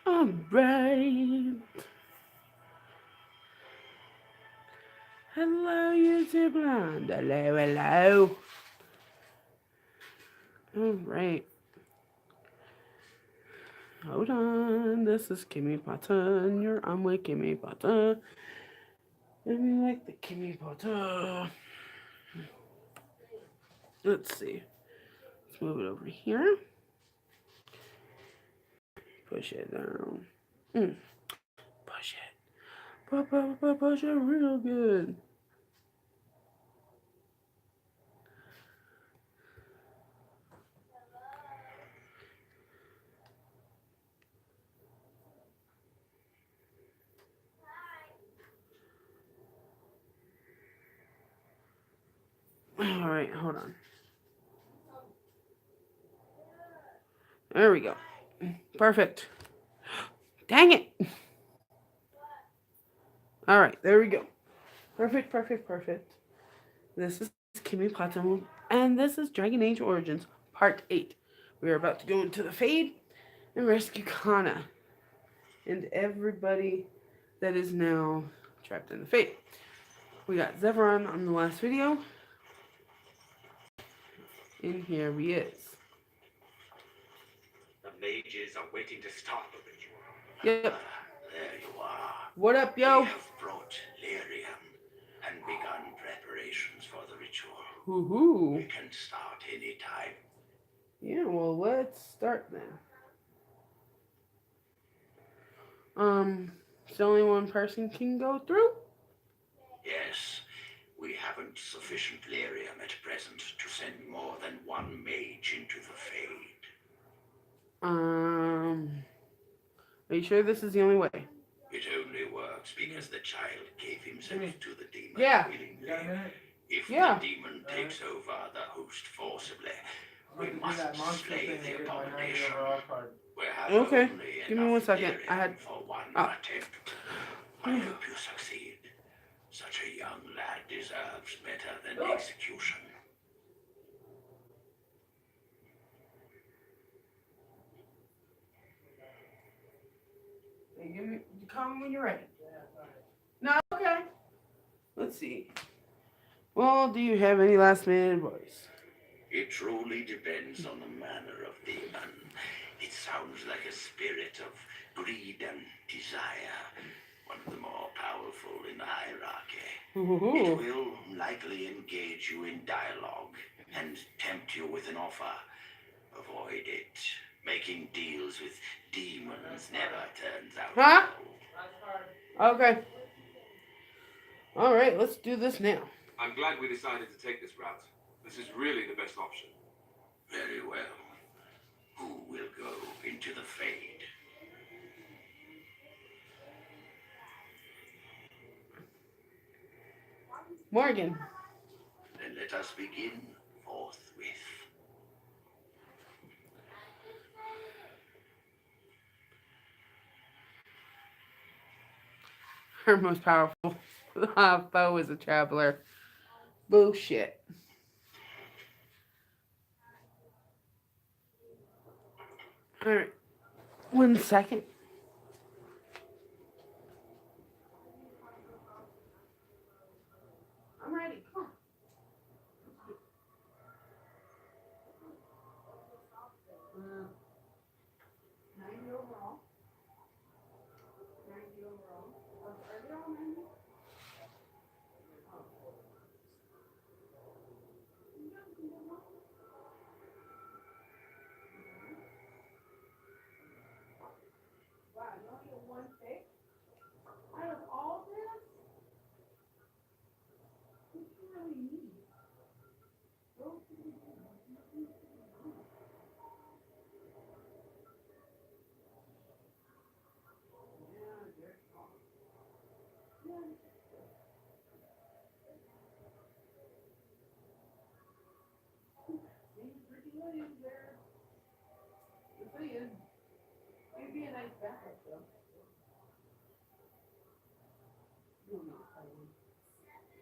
Alright. Hello, YouTube land. Hello, hello. Alright. Hold on. This is Kimmy Potter. You're on with Kimmy Potter. And we like the Kimmy Potter. Let's see. Let's move it over here. Push it down. Push it. Push it real good. Alright, hold on. There we go. Perfect. Dang it. Alright, there we go. Perfect. This is Kimmy Potter, and this is Dragon Age Origins Part 8. We are about to go into the Fade and rescue Kana and everybody that is now trapped in the Fade. We got Zevran on the last video. And here he is. The mages are waiting to start the ritual. Yep. There you are. What up, yo? We have brought lyrium and begun preparations for the ritual. Woohoo. We can start any time. Yeah, well, let's start then. So only one person can go through? Yes, we haven't sufficient lyrium at present to send more than one mage into the Fade. Are you sure this is the only way? It only works because the child gave himself to the demon willingly. If the demon takes over the host forcibly, we must slay the abomination. Okay, give me 1 second. I had for one attempt. I hope you succeed. Such a young lad deserves better than execution. Hey, you call me when you're ready. No, okay. Let's see. Well, do you have any last minute advice? It truly depends on the manner of demon. It sounds like a spirit of greed and desire, one of the more powerful in the hierarchy. It will likely engage you in dialogue and tempt you with an offer. Avoid it. Making deals with demons never turns out well. Okay. Alright, let's do this now. I'm glad we decided to take this route. This is really the best option. Very well. Who will go into the Fade? Morgan. Then let us begin forthwith. Her most powerful foe is a traveler. Bullshit. Alright. 1 second. I'm ready. Come on. 90 overall. 90 overall. Are they all 90? Wow, you only get 1 pick? Out of all this? What do you really need? Go to the Ricky Williams there. Just saying. It'd be a nice backup though. You don't know how to.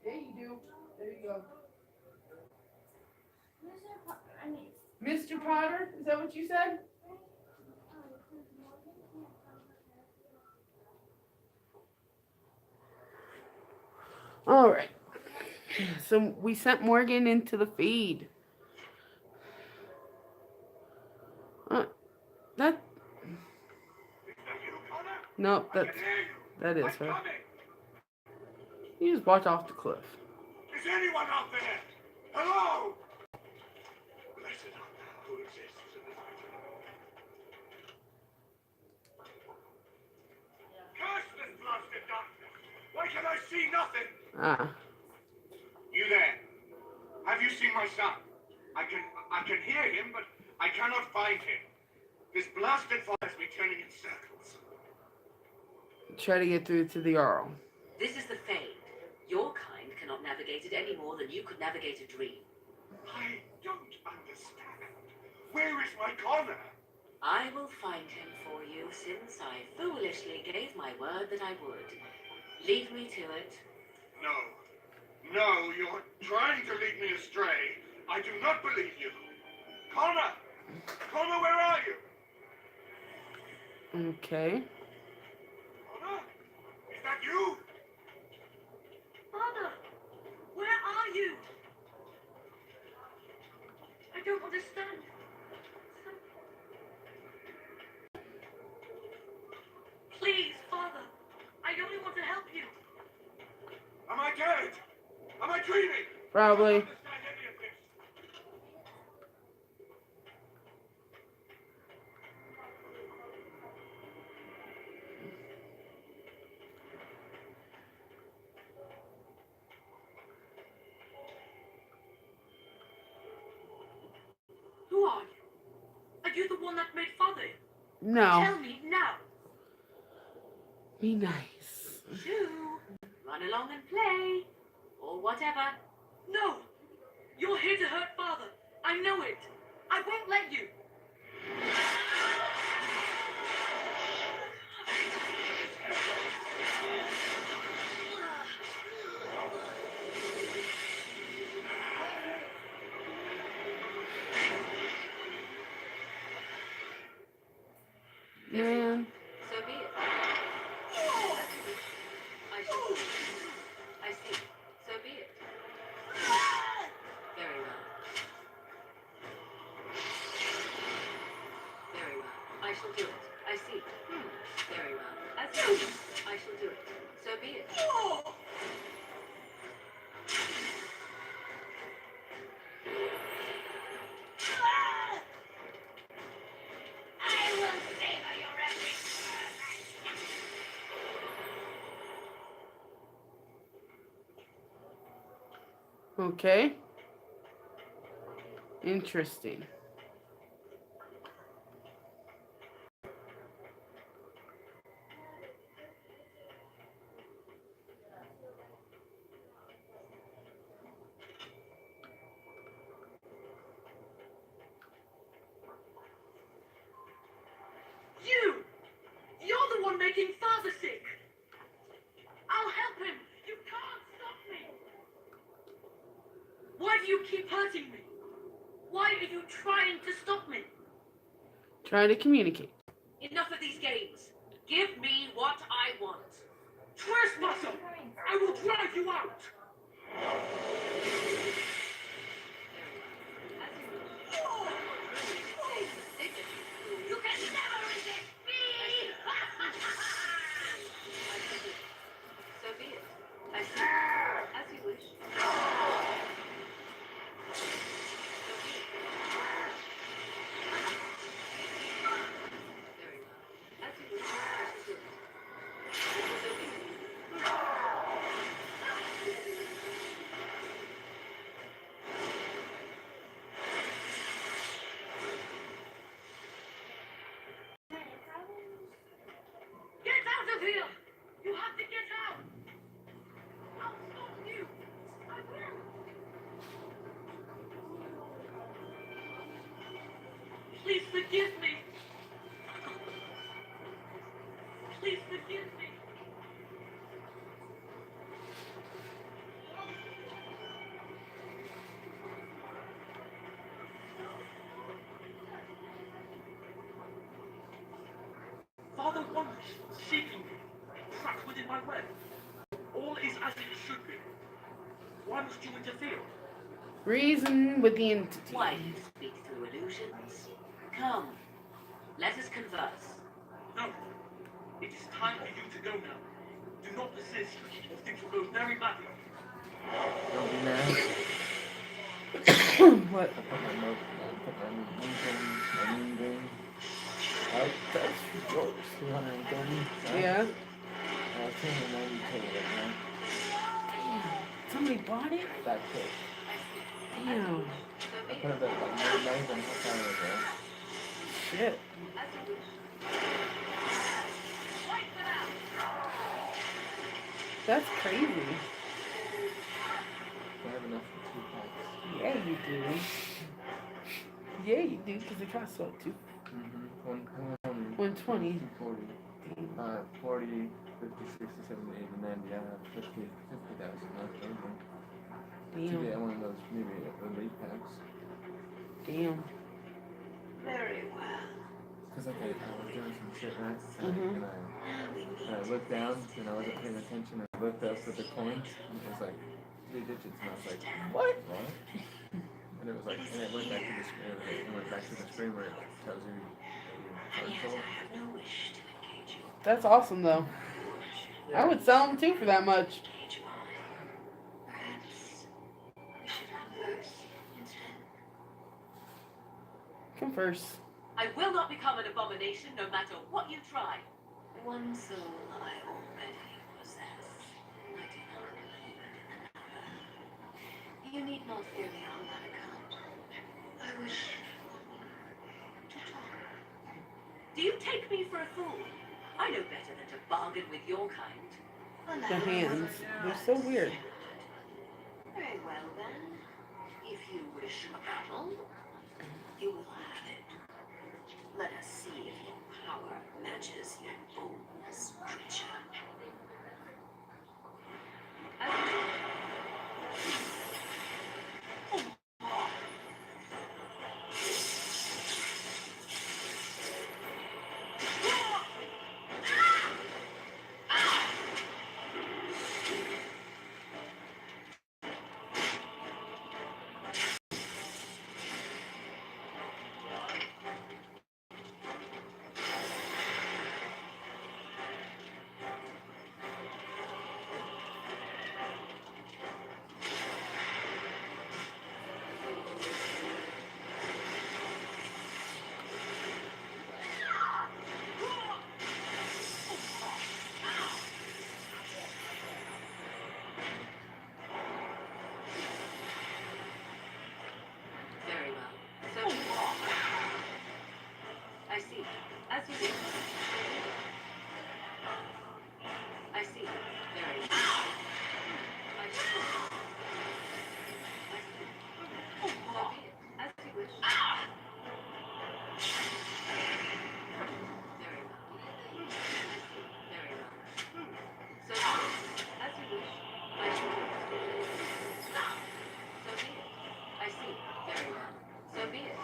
Yeah, you do. There you go. Mr. Potter, is that what you said? All right. So we sent Morgan into the feed. That no, that is her. You just walked off the cliff. Is anyone out there? Hello? Blessed art thou who exists in the light of the world. Curse this blasted darkness! Why can I see nothing? Ah, You there? Have you seen my son? I can hear him, but I cannot find him. This blasted fire has me turning in circles. try to get through to the Jarl. This is the Fade. Your kind cannot navigate it any more than you could navigate a dream. I don't understand. Where is my Connor? I will find him for you, since I foolishly gave my word that I would. Lead me to it. No. No, you're trying to lead me astray. I do not believe you. Connor! Connor, where are you? Okay. Connor? Is that you? Father, where are you? I don't understand. Please, Father, I only want to help you. Am I dead? Am I dreaming? Probably. I don't understand any of this. Who are you? Are you the one that made Father? No. Tell me now. Be nice. Shoo! Run along and play. Or whatever. No! You're here to hurt Father. I know it. I won't let you. Man. So be it. I shall. I see. So be it. Very well. Very well. I shall do it. I see. Very well. As you wish. I shall do it. So be it. I will savor your every Okay. Interesting. You're the one making Father sick. I'll help him. You can't stop me. Why do you keep hurting me? Why are you trying to stop me? Trying to communicate. Enough of these games. Give me what I want. Trespasser! I will drive you out. You can never resist me! So be it. I see. As you wish. Very well. As you wish, I shall do it. So be it. Get out of here! You have to get out! I'll stop you! I will! Please forgive me! Please forgive me! Father wanders, seeking me, trapped within my web. All is as it should be. Why must you interfere? Reason with the entity. Why do you speak through illusions? Come, let us converse. No. It is time for you to go now. Do not persist, or things will go very badly. Don't be mad. What? I put my note, I put my moon thing. Right? That's yours. 230. Right? Yeah. 290 total right now. Somebody bought it? That quick. Damn. I put it at like midnight and I found it there. Shit. That's crazy. I have enough for 2 packs. Yeah, you do. Yeah, you do, because it costs what, two? Mm-hmm. 120. 120. 240. 40, 50, 60, 70, 80, 90. I have 50,000 left over. To Damn. get one of those maybe elite packs. Damn. Very well. Cause okay, I was doing some shit right, Mhm. and I looked down and I wasn't paying attention and I looked up at the coins and it was like 3 digits and I was like, what? And it was like, and it went back to the screen, it went back to the screen where it tells you your And yet card I have no wish to engage you. That's awesome, though. I would sell them too for that much. Engage mine. Perhaps we should converse instead. Converse. I will not become an abomination no matter what you try. One soul I already possess. I do not believe in another. You need not fear me on that account. I wish to talk. Do you take me for a fool? I know better than to bargain with your kind. The hands. They're so weird. Very well then. If you wish a battle, you will have it. Let us see if your power matches your boldness, creature. Very well. So I see. As you do. I see. Very well. I see. So be it. As you wish. Very well. I see. Very well. So be it. As you wish. I see. So be it. I see. Very well. So be it.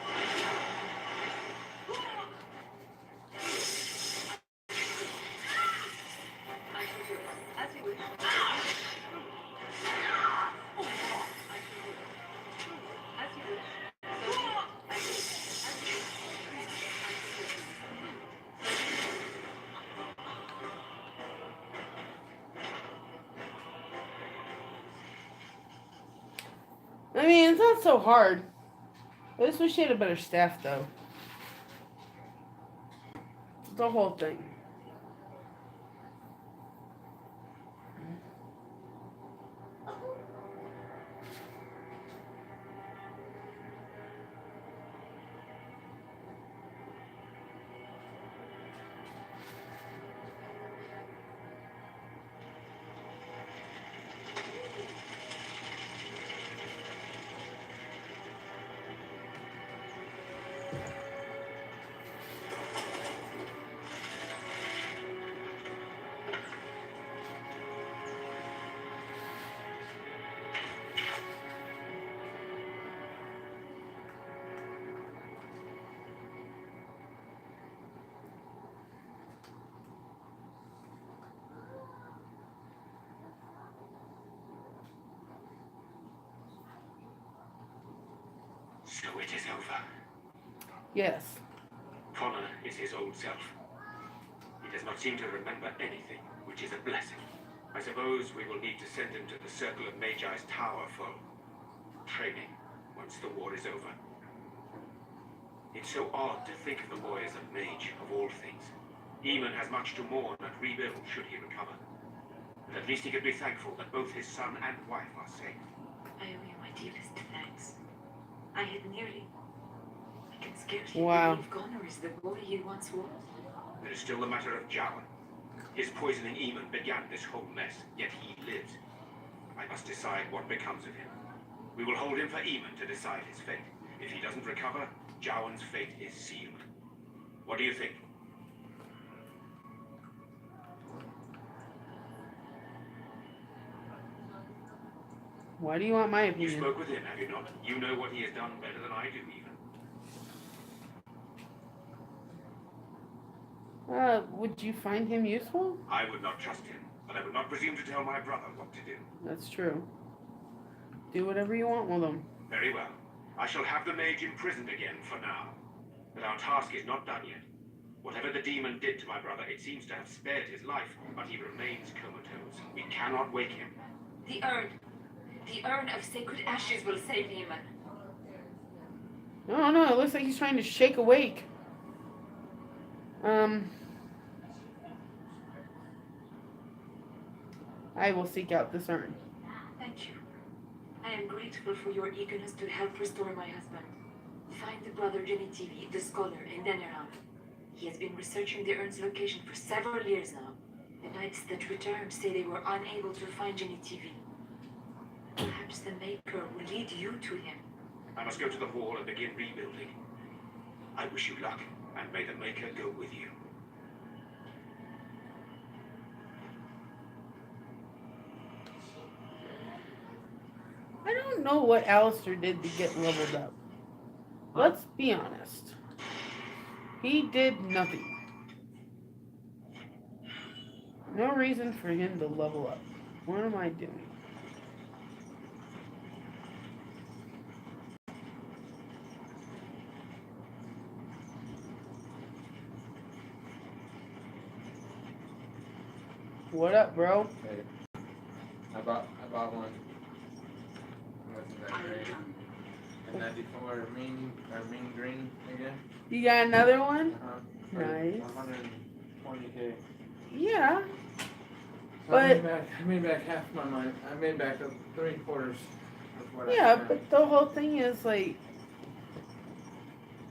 I shall do it. As you wish. I shall do it. As you wish. So be it. I see. As you wish. I mean, it's not so hard. I just wish she had a better staff, though. It's the whole thing. So it is over. Yes. Connor is his old self. He does not seem to remember anything, which is a blessing. I suppose we will need to send him to the Circle of Magi's tower for training once the war is over. It's so odd to think of the boy as a mage, of all things. Eamon has much to mourn and rebuild should he recover. But at least he can be thankful that both his son and wife are safe. I owe you my deepest thanks. I had nearly. I can scarcely Wow. believe Connor is the boy he once was. There is still the matter of Jowan. His poisoning Eamon began this whole mess, yet he lives. I must decide what becomes of him. We will hold him for Eamon to decide his fate. If he doesn't recover, Jowan's fate is sealed. What do you think? Why do you want my You opinion? spoke with him, have you not? You know what he has done better than I do, even. Would you find him useful? I would not trust him, but I would not presume to tell my brother what to do. That's true. Do whatever you want with him. Very well. I shall have the mage imprisoned again for now. But our task is not done yet. Whatever the demon did to my brother, it seems to have spared his life, but he remains comatose. We cannot wake him. The urn. The urn of sacred ashes will save Eamon. No, it looks like he's trying to shake awake. I will seek out this urn. Thank you. I am grateful for your eagerness to help restore my husband. Find the brother Jimmy TV, the scholar, in Neneram. He has been researching the urn's location for several years now. The knights that returned say they were unable to find Jimmy TV. Perhaps the Maker will lead you to him. I must go to the hall and begin rebuilding. I wish you luck, and may the Maker go with you. I don't know what Alistair did to get leveled up. Let's be honest. He did nothing. No reason for him to level up. What am I doing? What up, bro? Hey, I bought one. It wasn't that great. And 94 mean green again. You got another one? For Nice. 120K. Yeah. So But- I made back half my money. I made back 3/4 of what I Yeah, spent. but the whole thing is like,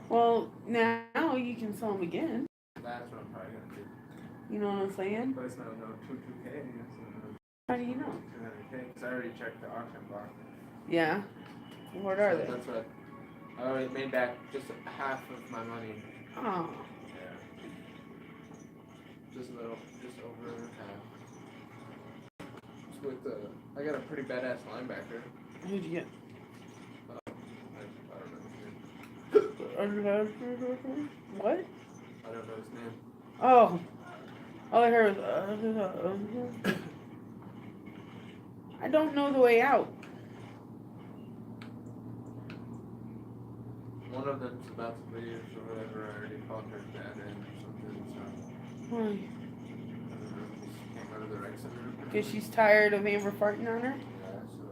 well, now you can sell them again. That's what I'm probably gonna do. You know what I'm saying? But it's not no 2K. It's How do you know? 200K. Because I already checked the auction block. Yeah. What are So they? That's what. I already made back just half of my money. Oh, Yeah. Just over half. Just with I got a pretty badass linebacker. who'd you get? I don't know his name. What? I don't know his name. Oh. All I heard was. I don't know the way out. One of them's about to leave or whatever. I already called her dad in or something. So Why? I don't know. Just came out of the rec center. Because she's tired of Amber farting on her? Yeah, so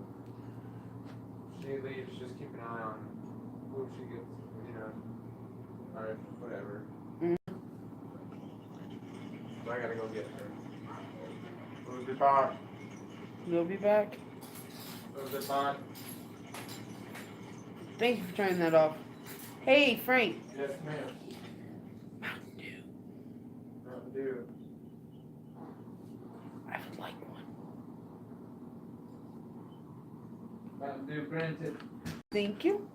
she leaves, just keep an eye on who she gets, or whatever. Mm. So I gotta go get her. Who's the bot? You'll be back. Who's the bot? Thank you for turning that off. Hey, Frank. Yes, ma'am. Mountain Dew. Mountain Dew. I would like one. Mountain Dew granted. Thank you.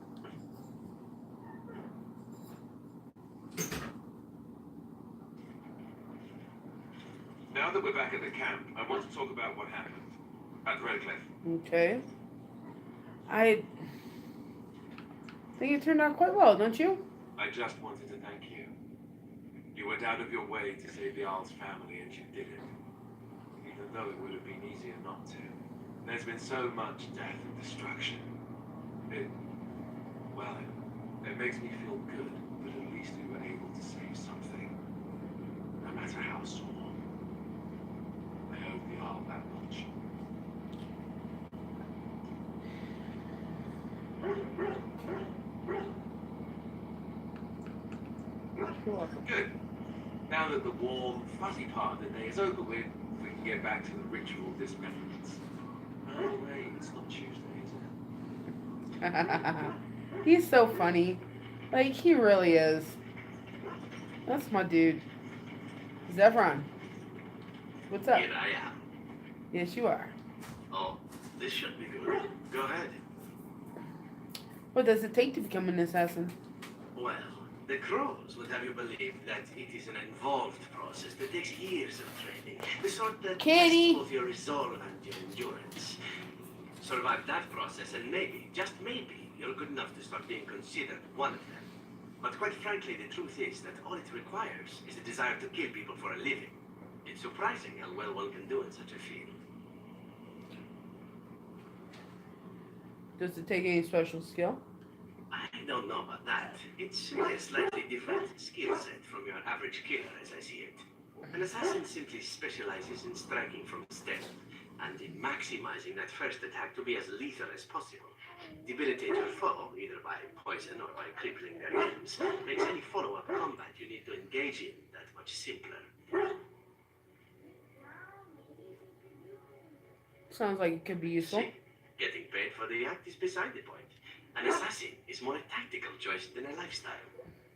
Now that we're back at the camp, I want to talk about what happened at Redcliffe. Okay. I think it turned out quite well, don't you? I just wanted to thank you. You went out of your way to save the Arles family, and you did it. Even though it would have been easier not to. There's been so much death and destruction. Well, It makes me feel good, but at least we were able to save something. No matter how small. I hope we are that much. You're welcome. Good. Now that the warm, fuzzy part of the day is over with, we can get back to the ritual dismemberments. Oh, wait, it's not Tuesday, is it? He's so funny. Like, he really is. That's my dude. Zevron. What's up? Here I am. Yes, you are. Oh, this should be good. Go ahead. What does it take to become an assassin? Well, the crows would have you believe that it is an involved process that takes years of training. The sort that Kitty. tests both your resolve and your endurance. Survive that process and maybe, just maybe, you're good enough to start being considered one of them. But quite frankly, the truth is that all it requires is the desire to kill people for a living. It's surprising how well one can do in such a field. Does it take any special skill? I don't know about that. It's a slightly different skill set from your average killer, as I see it. An assassin simply specializes in striking from stealth, and in maximizing that first attack to be as lethal as possible. Debilitate your foe, either by poison or by crippling their limbs, makes any follow-up combat you need to engage in that much simpler. Sounds like it could be useful. See, getting paid for the act is beside the point. An assassin is more a tactical choice than a lifestyle.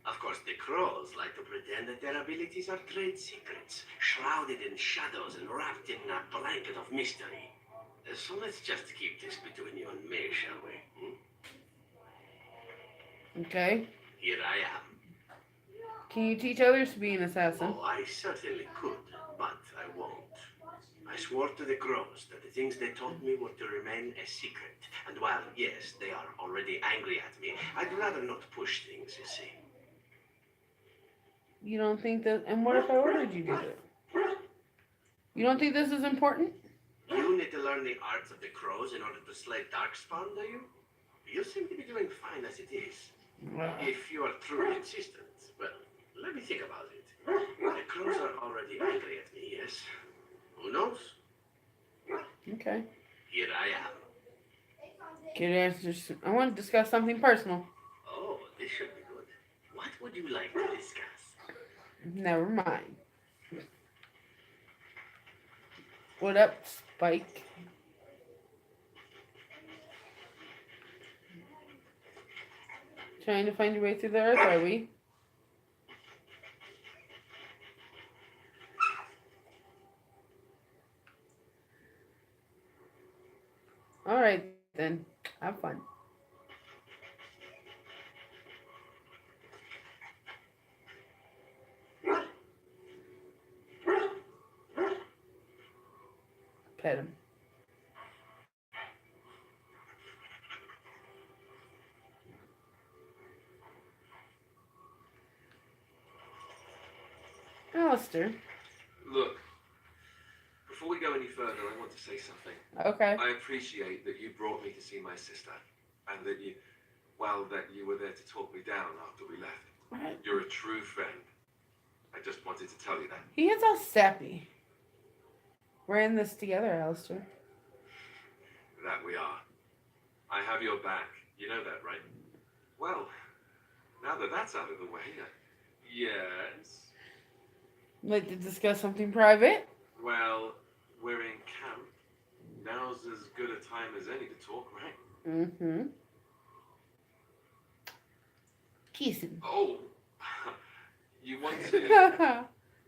Of course, the crows like to pretend that their abilities are trade secrets, shrouded in shadows and wrapped in a blanket of mystery. So let's just keep this between you and me, shall we? Okay. Here I am. Can you teach others to be an assassin? Oh, I certainly could, but I won't. I swore to the crows that the things they taught me were to remain a secret. And while, yes, they are already angry at me, I'd rather not push things, you see. You don't think that... And what if I ordered you to do it? You don't think this is important? You need to learn the arts of the crows in order to slay Darkspawn, do you? You seem to be doing fine as it is. If you are truly insistent, well, let me think about it. The crows are already angry at me, yes? Who knows? Okay. Here I am. I want to discuss something personal. Oh, this should be good. What would you like to discuss? Never mind. What up, Spike? Trying to find your way through the earth, are we? Alright, then. Have fun. Pet him. Alistair. Look, before we go any further, I want to say something. Okay. I appreciate that you brought me to see my sister, and that you were there to talk me down after we left. What? You're a true friend. I just wanted to tell you that. He is all sappy. We're in this together, Alistair. That we are. I have your back. You know that, right? Well, now that that's out of the way, yes. Like to discuss something private? Well, we're in camp. Now's as good a time as any to talk, right? Mm-hmm. Kissing. Oh, you want to?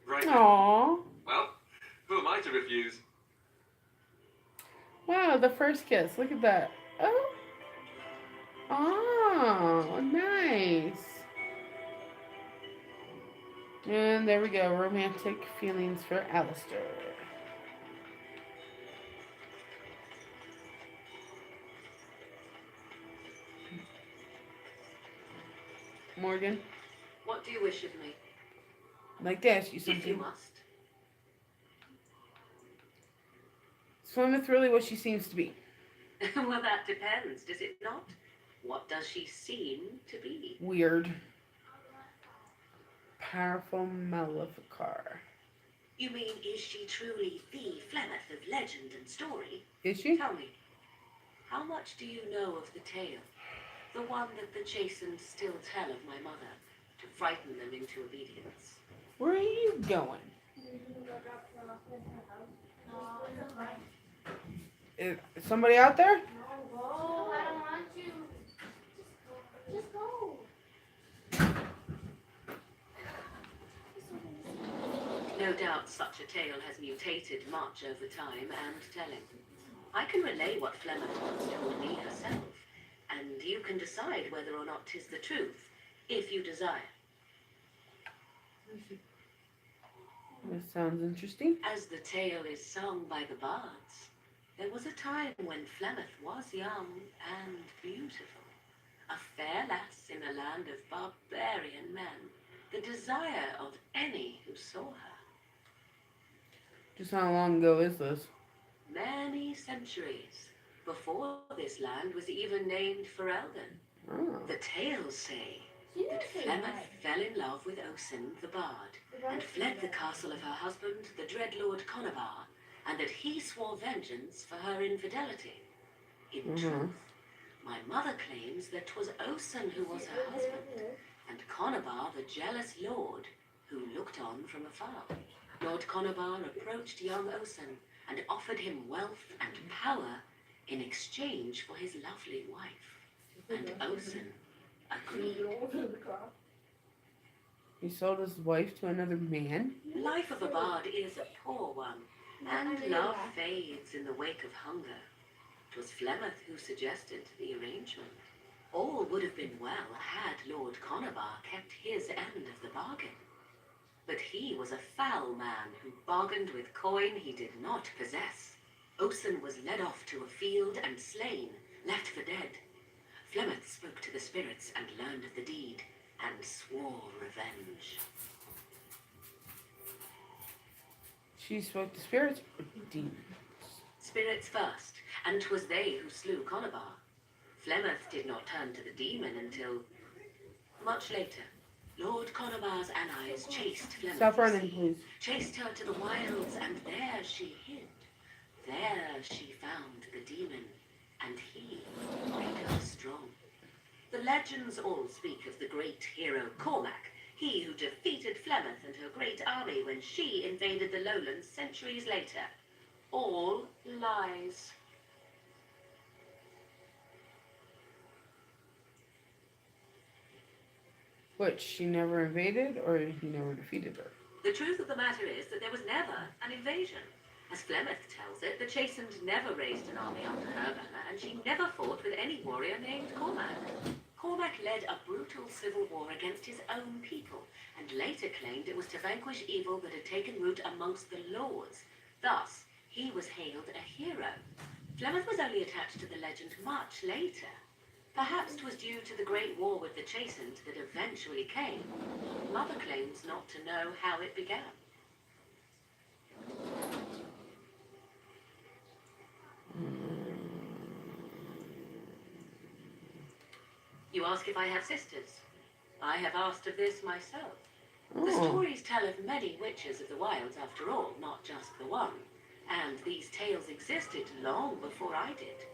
Right. Aww. Well, who am I to refuse? Wow, the first kiss. Look at that. Oh. Oh, nice. And there we go. Romantic feelings for Alistair. Morgan, What do you wish of me? I'd like to ask you If you something. must. Swimeth really what she seems to be. Well, that depends, does it not? What does she seem to be? Weird. Powerful Maleficar. You mean, is she truly the Flemeth of legend and story? Is she? Tell me, how much do you know of the tale? The one that the chastened still tell of my mother, to frighten them into obedience. Where are you going? Is somebody out there? No, I don't want to. Just go. No doubt such a tale has mutated much over time and telling. I can relay what Flemeth once told me herself, and you can decide whether or not 'tis the truth, if you desire. This sounds interesting. As the tale is sung by the bards, there was a time when Flemeth was young and beautiful, a fair lass in a land of barbarian men, the desire of any who saw her. Just how long ago is this? Many centuries before this land was even named Ferelden. Oh. The tales say She that didn't say Flemeth that. fell in love with Osen the Bard and fled the castle of her husband, the Dreadlord Conobar, and that he swore vengeance for her infidelity. In truth, my mother claims that 'twas Osen who was her husband, and Conobar the jealous lord who looked on from afar. Lord Conobar approached young Osen and offered him wealth and power in exchange for his lovely wife. And Osen agreed. He sold his wife to another man? The life of a bard is a poor one, and love fades in the wake of hunger. 'Twas Flemeth who suggested the arrangement. All would have been well had Lord Conobar kept his end of the bargain. But he was a foul man who bargained with coin he did not possess. Osen was led off to a field and slain, left for dead. Flemeth spoke to the spirits and learned of the deed, and swore revenge. She spoke to spirits or demons? Spirits first, and 'twas they who slew Conobar. Flemeth did not turn to the demon until much later. Lord Conobar's allies chased Flemeth. Stop you running, see, please. chased her to the wilds, and there she hid. There she found the demon, and he made her strong. The legends all speak of the great hero Cormac, he who defeated Flemeth and her great army when she invaded the lowlands centuries later. All lies. What, she never invaded or he never defeated her? The truth of the matter is that there was never an invasion. As Flemeth tells it, the Chastened never raised an army under her banner, and she never fought with any warrior named Cormac. Cormac led a brutal civil war against his own people, and later claimed it was to vanquish evil that had taken root amongst the lords. Thus, he was hailed a hero. Flemeth was only attached to the legend much later. Perhaps 'twas due to the great war with the Chastened that eventually came. Mother claims not to know how it began. You ask if I have sisters. I have asked of this myself. The Oh. stories tell of many witches of the wilds after all, not just the one. And these tales existed long before I did.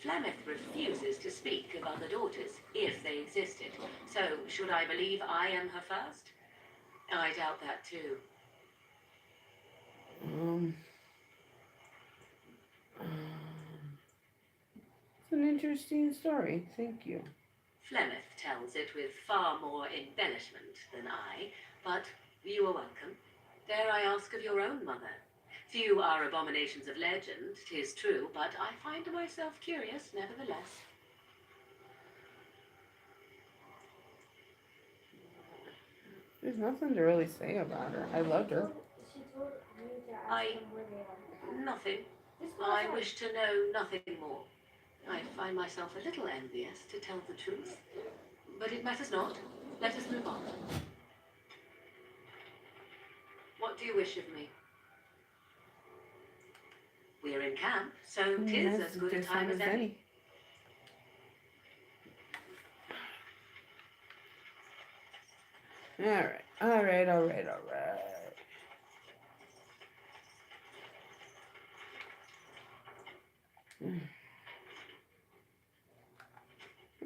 Flemeth refuses to speak of other daughters, if they existed. So, should I believe I am her first? I doubt that too. It's an interesting story. Thank you. Flemeth tells it with far more embellishment than I, but you are welcome. Dare I ask of your own mother? Few are abominations of legend, 'tis true, but I find myself curious nevertheless. There's nothing to really say about her. I loved her. She told me to ask I- them where they are. Nothing. Just go I outside. wish to know nothing more. I find myself a little envious, to tell the truth. But it matters not. Let us move on. What do you wish of me? We are in camp, so 'tis as good a time as any. Alright, alright, alright, alright.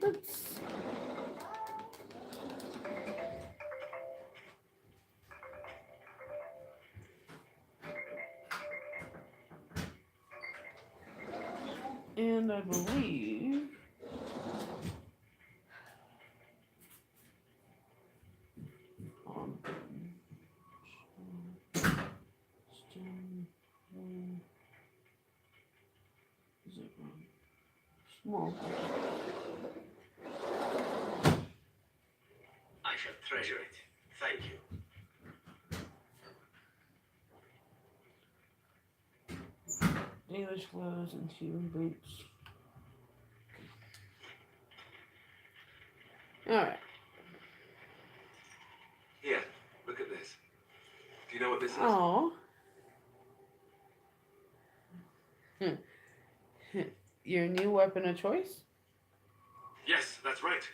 Let's... And I believe... Small. I shall treasure it. Thank you. English gloves and human boots. Alright. Here, look at this. Do you know what this is? Oh. Your new weapon of choice? Yes, that's right.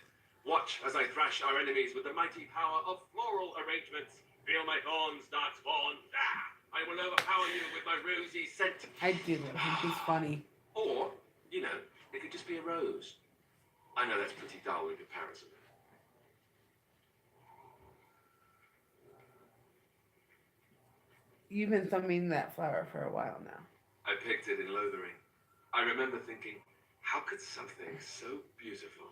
Watch as I thrash our enemies with the mighty power of floral arrangements. Feel my thorns, dark spawn. Ah! I will overpower you with my rosy scent. I do love him. He's funny. Or, you know, it could just be a rose. I know that's pretty dull in comparison. You've been thumbing that flower for a while now. I picked it in Lothering. I remember thinking, how could something so beautiful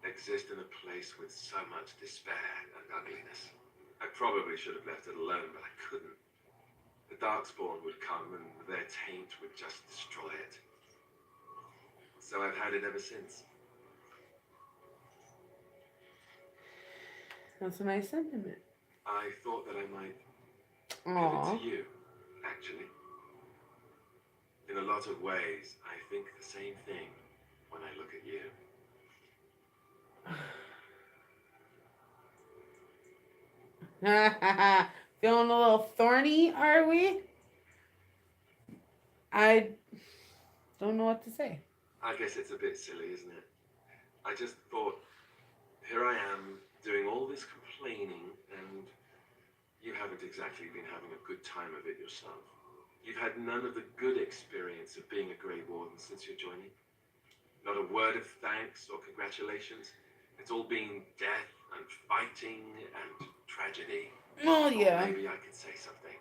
exist in a place with so much despair and ugliness? I probably should have left it alone, but I couldn't. The Darkspawn would come and their taint would just destroy it. So I've had it ever since. That's a nice sentiment. I thought that I might give Aww. it to you, actually. In a lot of ways, I think the same thing when I look at you. Feeling a little thorny, are we? I don't know what to say. I guess it's a bit silly, isn't it? I just thought, here I am doing all this complaining, and you haven't exactly been having a good time of it yourself. You've had none of the good experience of being a Grey Warden since your joining. Not a word of thanks or congratulations. It's all been death and fighting and tragedy. Oh, Or yeah. maybe I could say something.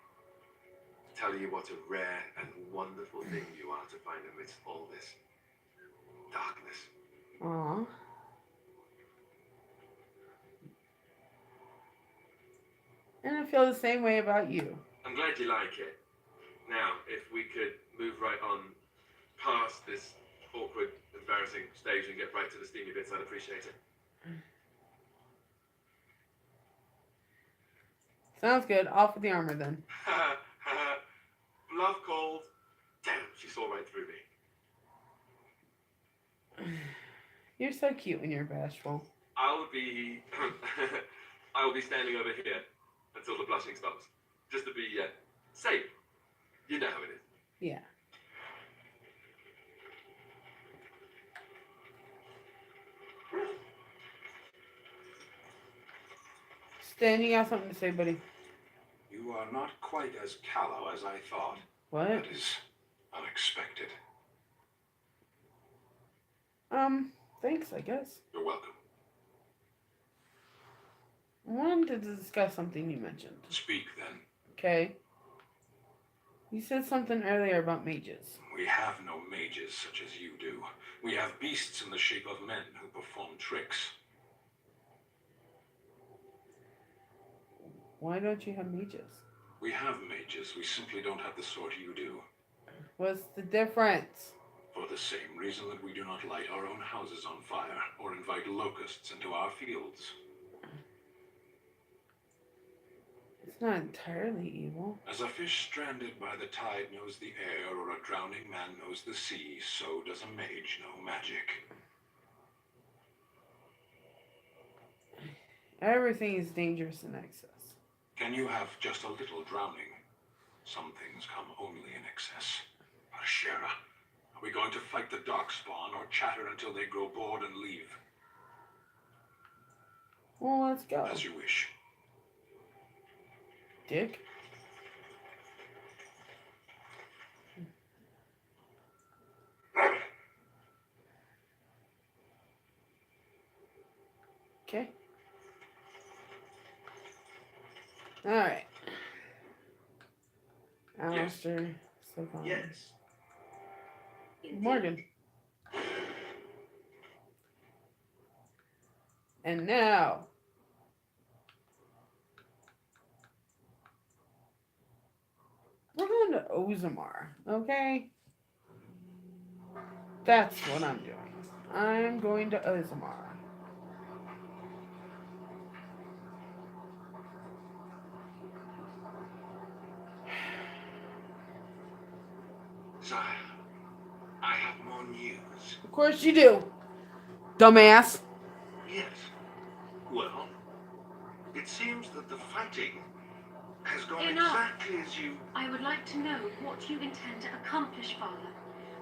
Tell you what a rare and wonderful thing you are to find amidst all this darkness. Aw. And I feel the same way about you. I'm glad you like it. Now, if we could move right on past this awkward, embarrassing stage and get right to the steamy bits, I'd appreciate it. Sounds good. Off with the armor then. Bluff called. Damn, she saw right through me. You're so cute when you're bashful. I'll be standing over here until the blushing stops, just to be safe. You know how it is. Yeah. Stan, you got something to say, buddy? You are not quite as callow as I thought. What? That is unexpected. Thanks, I guess. You're welcome. I wanted to discuss something you mentioned. Speak then. Okay. You said something earlier about mages. We have no mages such as you do. We have beasts in the shape of men who perform tricks. Why don't you have mages? We have mages, we simply don't have the sort you do. What's the difference? For the same reason that we do not light our own houses on fire, or invite locusts into our fields. It's not entirely evil. As a fish stranded by the tide knows the air, or a drowning man knows the sea, so does a mage know magic. Everything is dangerous in excess. Can you have just a little drowning? Some things come only in excess. Ashera, are we going to fight the Darkspawn or chatter until they grow bored and leave? Well, let's go. As you wish. Dick. Okay. Alright. Alistair. Savon. Yes. Morgan. And now. We're going to Ozamar, okay? That's what I'm doing. I'm going to Ozamar. Sire, I have more news. Of course you do, dumbass. Yes. Well, it seems that the fighting has gone Enough. exactly as you... I would like to know what you intend to accomplish, Father.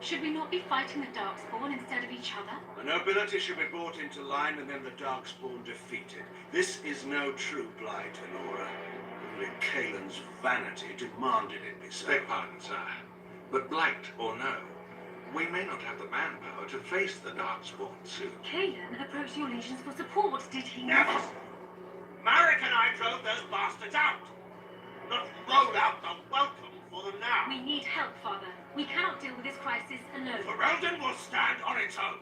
Should we not be fighting the Darkspawn instead of each other? The nobility should be brought into line and then the Darkspawn defeated. This is no true blight, Honora. Only Kalen's vanity demanded it be so. Beg pardon, sire. But blight or no, we may not have the manpower to face the Darkspawn soon. Kalen approached your legions for support, did he Never! not? Marek and I drove those bastards out! Not rolled out the welcome for them now! We need help, Father. We cannot deal with this crisis alone. Ferelden will stand on its own!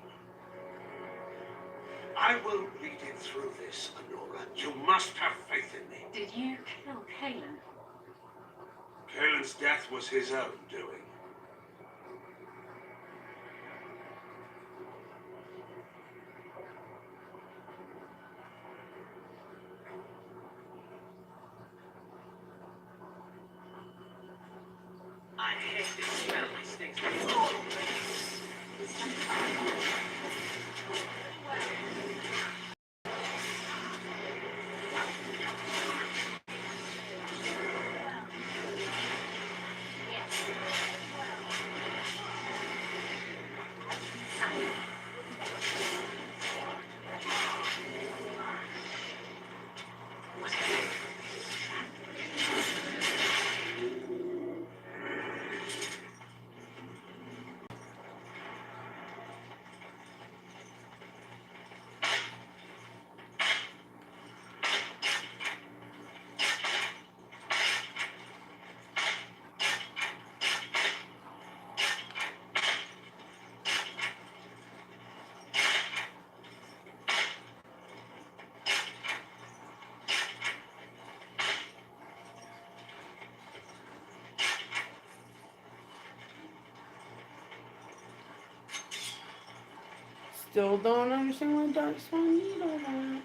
I will lead it through this, Honora. You must have faith in me. Did you kill Kalen? Kalen's death was his own doing. I hate this smell. It stinks. Still don't understand why Darkspawn need all that.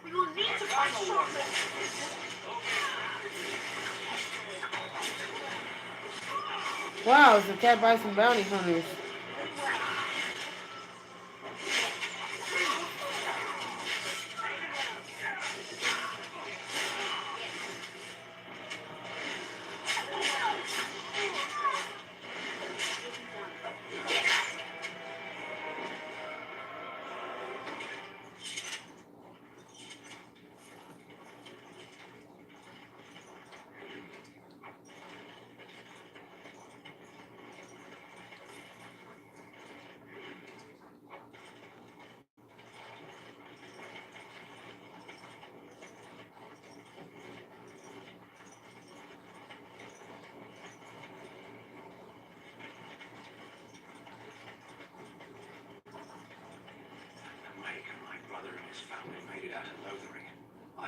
We will need to fight shortly. Wow, it's attacked by some bounty hunters.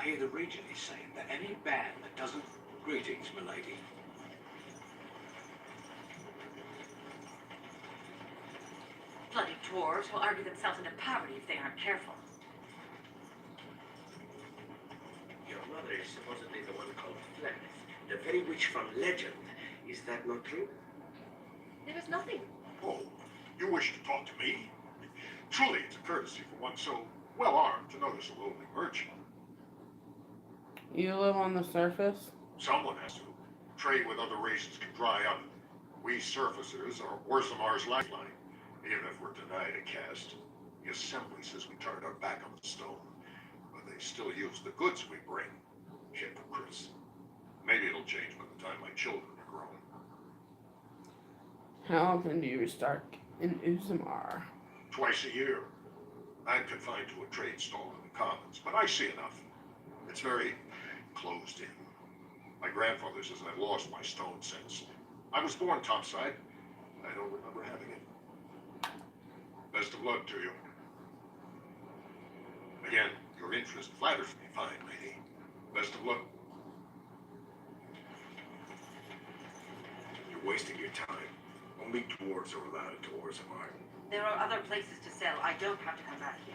I hear the Regent is saying that any band that doesn't... Greetings, milady. Bloody dwarves will argue themselves into poverty if they aren't careful. Your mother is supposedly the one called Flemeth, the very witch from legend. Is that not true? There is nothing. Oh, you wish to talk to me? Truly, it's a courtesy for one so well armed to notice a lowly merchant. You live on the surface? Someone has to. Trade with other races can dry up. We surfacers are Orzamar's lifeline. Even if we're denied a caste, the assembly says we turned our back on the stone, but they still use the goods we bring. Hypocrites. Maybe it'll change by the time my children are grown. How often do you restart in Uzumar? Twice a year. I'm confined to a trade stall in the commons, but I see enough. It's very closed in. My grandfather says I've lost my stone sense. I was born topside. I don't remember having it. Best of luck to you. Again, your interest flatters me fine, lady. Best of luck. You're wasting your time. Only dwarves are allowed to Orzammar. There are other places to sell. I don't have to come back here.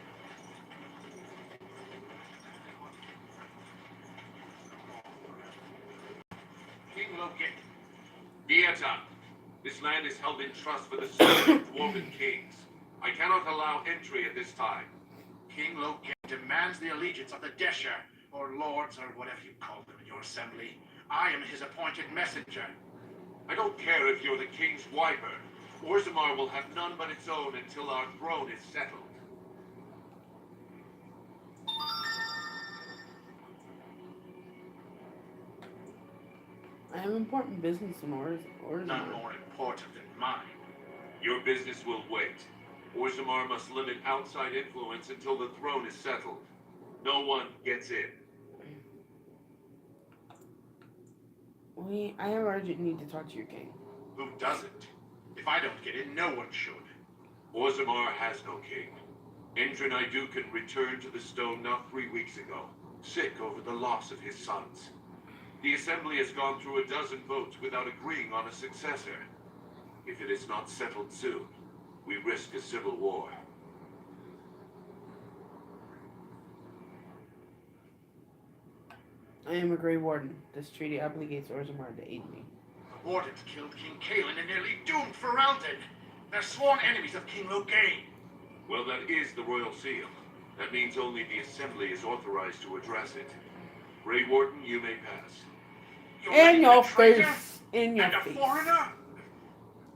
King Loki. Dieta. This land is held in trust for the service of dwarven kings. I cannot allow entry at this time. King Loki demands the allegiance of the Desher, or lords, or whatever you call them in your assembly. I am his appointed messenger. I don't care if you're the king's wiper. Orzammar will have none but its own until our throne is settled. I have important business in Orzammar. None more important than mine. Your business will wait. Orzammar must limit outside influence until the throne is settled. No one gets in. I have urgent need to talk to your king. Who doesn't? If I don't get in, no one should. Orzammar has no king. Endrin Idukan returned to the stone not 3 weeks ago, sick over the loss of his sons. The assembly has gone through a dozen votes without agreeing on a successor. If it is not settled soon, we risk a civil war. I am a Grey Warden. This treaty obligates Orzammar to aid me. The Wardens killed King Kaelin and nearly doomed Ferelden. They're sworn enemies of King Logain. Well, that is the royal seal. That means only the assembly is authorized to address it. Grey Warden, you may pass. You're In letting your a traitor face! In your and a face. foreigner?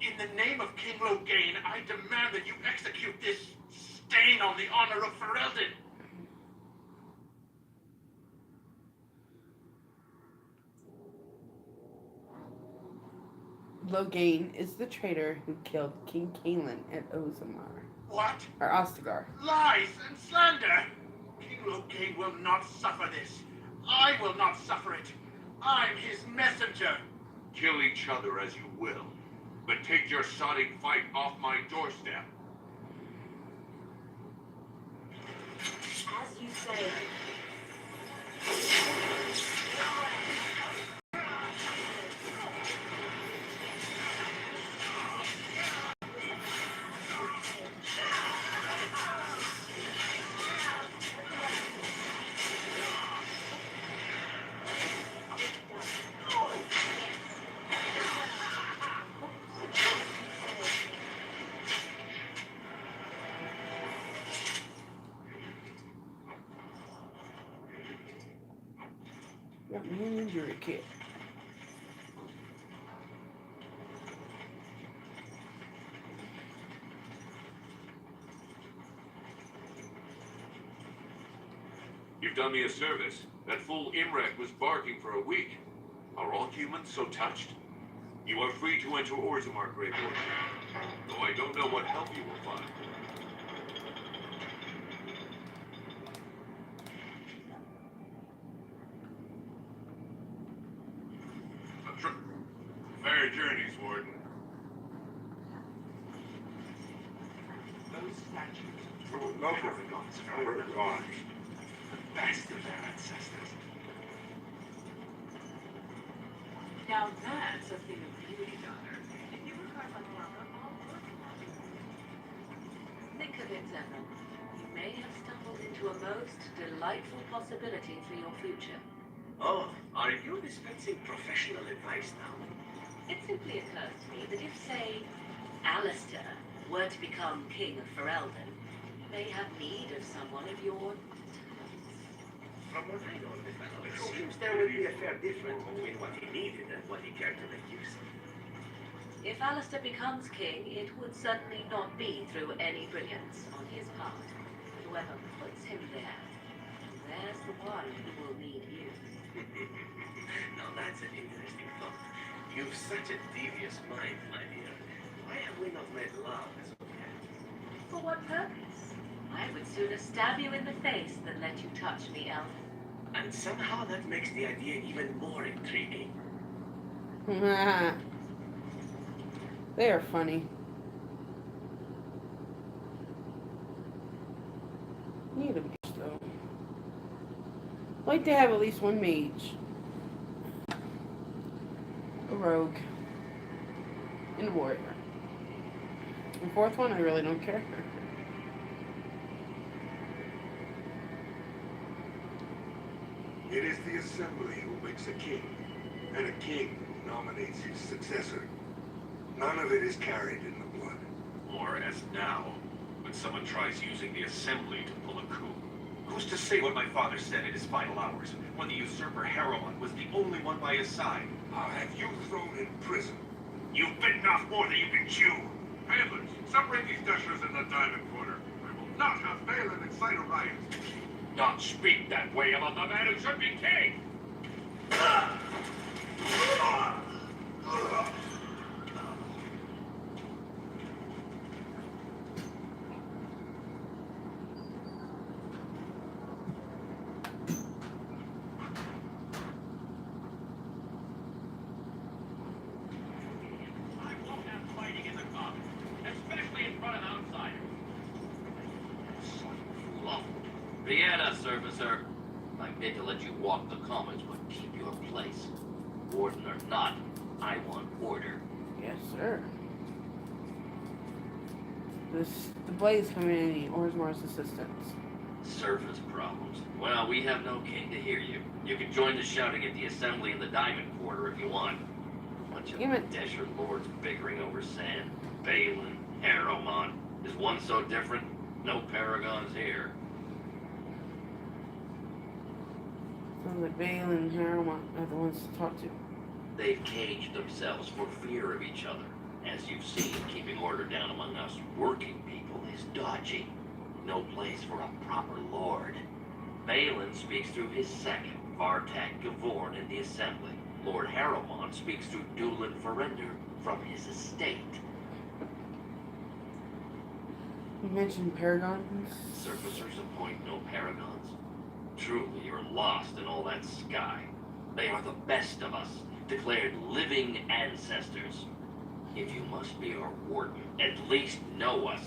In the name of King Logain, I demand that you execute this stain on the honor of Ferelden. Logain is the traitor who killed King Kaelin at Orzammar. What? Or Ostagar. Lies and slander! King Logain will not suffer this. I will not suffer it. I'm his messenger. Kill each other as you will, but take your sodding fight off my doorstep. As you say. Got me an injury kit. You've done me a service. That fool Imrek was barking for a week. Are all humans so touched? You are free to enter Orzammar, Grey Warden. Though I don't know what help you will find. Fair journeys, Warden. Those statues No, gods, gone. best of their ancestors. Now that's a thing of beauty, daughter. If you regard my father, I'll work on it. Think of it, Zevran. You may have stumbled into a most delightful possibility for your future. Oh, are you dispensing professional advice now? It simply occurs to me that if, say, Alistair were to become King of Ferelden, you may have need of someone of your From what I know of the fellow, it seems there would be a fair difference between what he needed and what he cared to make use of. If Alistair becomes king, it would certainly not be through any brilliance on his part. Whoever puts him there, there's the one who will need you. Now that's an interesting thought. You've such a devious mind, my dear. Why have we not made love as of yet? For what purpose? I would sooner stab you in the face than let you touch me, Elf. And somehow that makes the idea even more intriguing. They are funny. Need a mage though. I'd like to have at least one mage. A rogue. And a warrior. The fourth one, I really don't care. It is the Assembly who makes a king, and a king who nominates his successor. None of it is carried in the blood. Or as now, when someone tries using the Assembly to pull a coup. Who's to say what my father said in his final hours, when the usurper Harrowmont was the only one by his side? I'll have you thrown in prison. You've bitten off more than you can chew. Balin, separate these dashers in the Diamond Quarter. I will not have Balin incite a riot. Not speak that way about the man who should be king! I won't have fighting in the Commons, especially in front of outsiders. Vienna, Surfacer. I hate to let you walk the Commons, but keep your place. Warden or not, I want order. Yes, sir. The Blaze coming in and need Orzammar's assistance. Surface problems. Well, we have no king to hear you. You can join the shouting at the Assembly in the Diamond Quarter if you want. Bunch of Damn it. Desher lords bickering over sand. Balin, Harrowmont. Is one so different? No paragons here. Sounds like Balin and Harrowmont are the ones to talk to. They've caged themselves for fear of each other. As you've seen, keeping order down among us working people is dodgy. No place for a proper lord. Balin speaks through his second, Vartak Gavorn, in the Assembly. Lord Harrowmont speaks through Dulin Ferender from his estate. You mentioned Paragons. Surfacers appoint no paragons. Truly, you're lost in all that sky. They are the best of us, declared living ancestors. If you must be our warden, at least know us.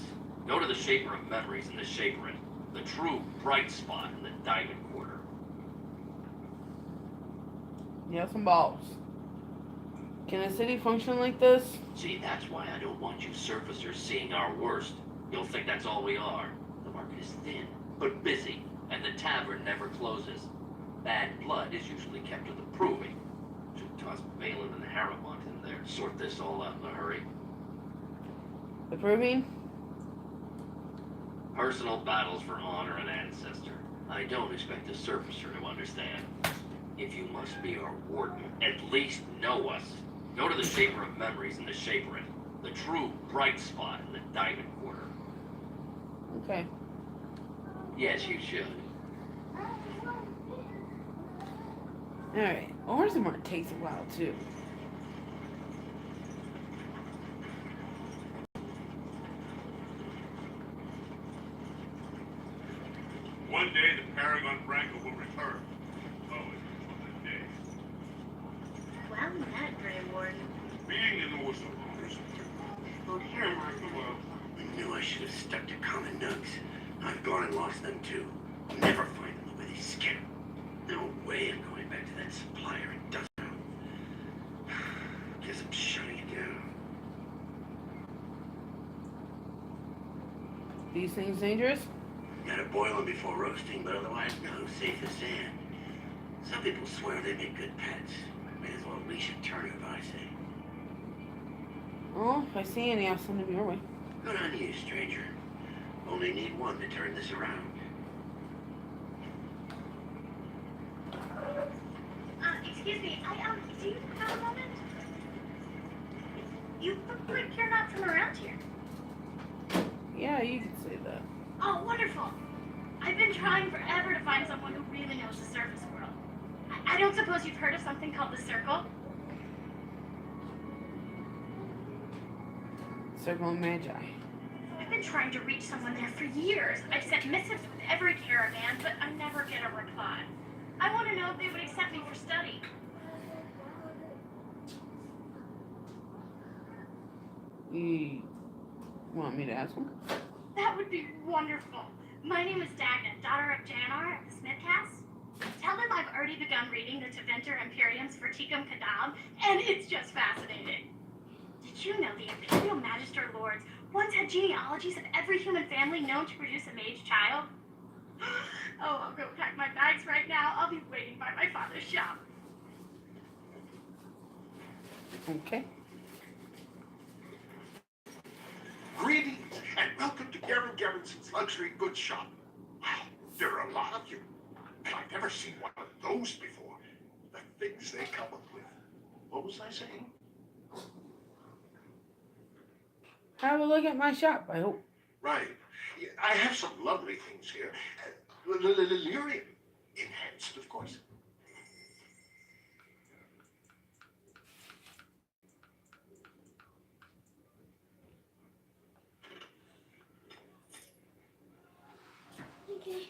Go to the Shaper of Memories in the Shaperin, the true bright spot in the Diamond Quarter. You have some balls. Can a city function like this? See, that's why I don't want you surfacers seeing our worst. You'll think that's all we are. The market is thin, but busy, and the tavern never closes. Bad blood is usually kept to the proving. Should toss Balin and Harrowmont in there, sort this all out in a hurry. The proving? Personal battles for honor and ancestor. I don't expect a surfacer to understand. If you must be our warden, at least know us. Go to the Shaper of Memories in the Shaperin, the true bright spot in the Diamond Quarter. Okay. Yes, you should. Alright. Orzammar takes a while too. One day the Paragon Brangle will return. Oh, it's on that day. Well, that, Grey Warden. Being in the Orzammars. Lord Harrowmont. Well, I knew I should have stuck to common nugs. I've gone and lost them too. I'll never find them the way These scared. No way I'm going back to that supplier in Dustin. Guess I'm shutting it down. These things dangerous? Gotta boil them before roasting, but otherwise, no, safe as sand. Some people swear they make good pets. May as well leash a turnip, I say. Oh, if I see any, I'll send them your way. Good on you, stranger. Only need one to turn this around. Excuse me, do you have a moment? You look like you're not from around here. Yeah, you can say that. Oh, wonderful. I've been trying forever to find someone who really knows the surface world. I don't suppose you've heard of something called the Circle? Circle of Magi. I've been trying to reach someone there for years. I've sent missives with every caravan, but I never get a reply. I want to know if they would accept me for study. You want me to ask them? That would be wonderful. My name is Dagna, daughter of Janar of the Smithcast. Tell them I've already begun reading the Teventer Imperiums for Tikum Kadam, and it's just fascinating. Did you know the Imperial Magister Lords once had genealogies of every human family known to produce a mage child? Oh, I'll go pack my bags right now. I'll be waiting by my father's shop. Okay. Greetings and welcome to Garen Garrison's Luxury Goods Shop. Wow, there are a lot of you. And I've never seen one of those before. The things they come up with. What was I saying? Have a look at my shop, I hope. Right. Yeah, I have some lovely things here. Lyrium. Enhanced, of course. Okay.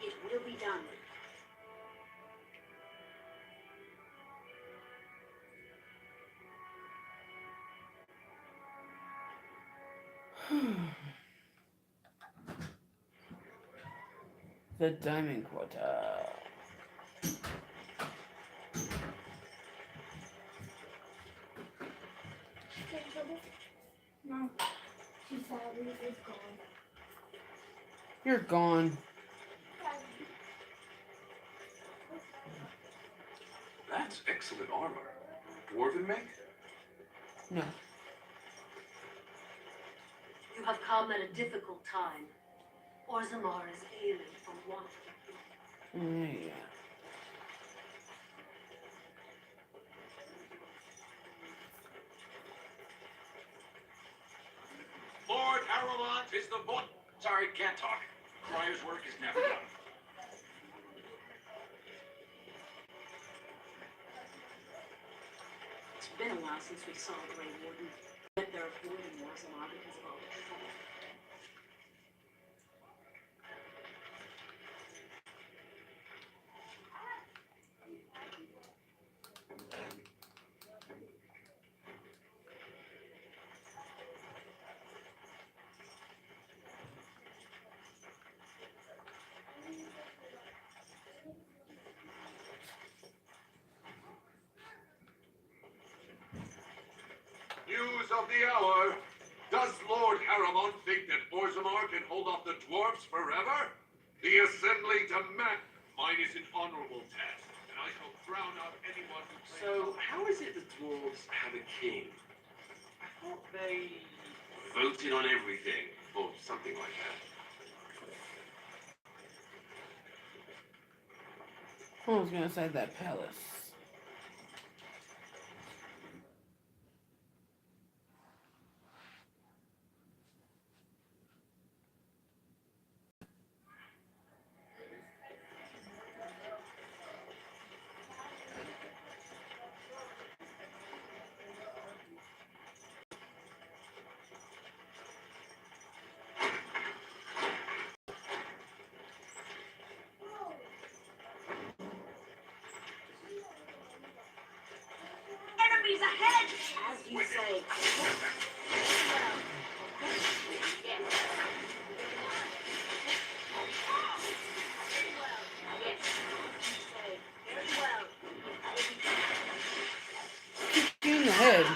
It will be done. The Diamond Quarter. No. She sadly is gone. You're gone. That's excellent armor. Dwarven make? No. You have come at a difficult time. Orzammar is ailing from want of food. Yeah. Lord Aramont is the boy. Sorry, can't talk. Briar's work is never done. It's been a while since we saw the Grey Warden. Yet they're avoiding Orzammar because of all the trouble. News of the hour. Does Lord Aramont think that Orzammar can hold off the dwarves forever? The assembly demand. Mine is an honorable task, and I shall drown out anyone who plays. So, how is it the dwarves have a king? I thought they voted on everything, or something like that. I was gonna say that palace. Enemies ahead! As you say. You in the head.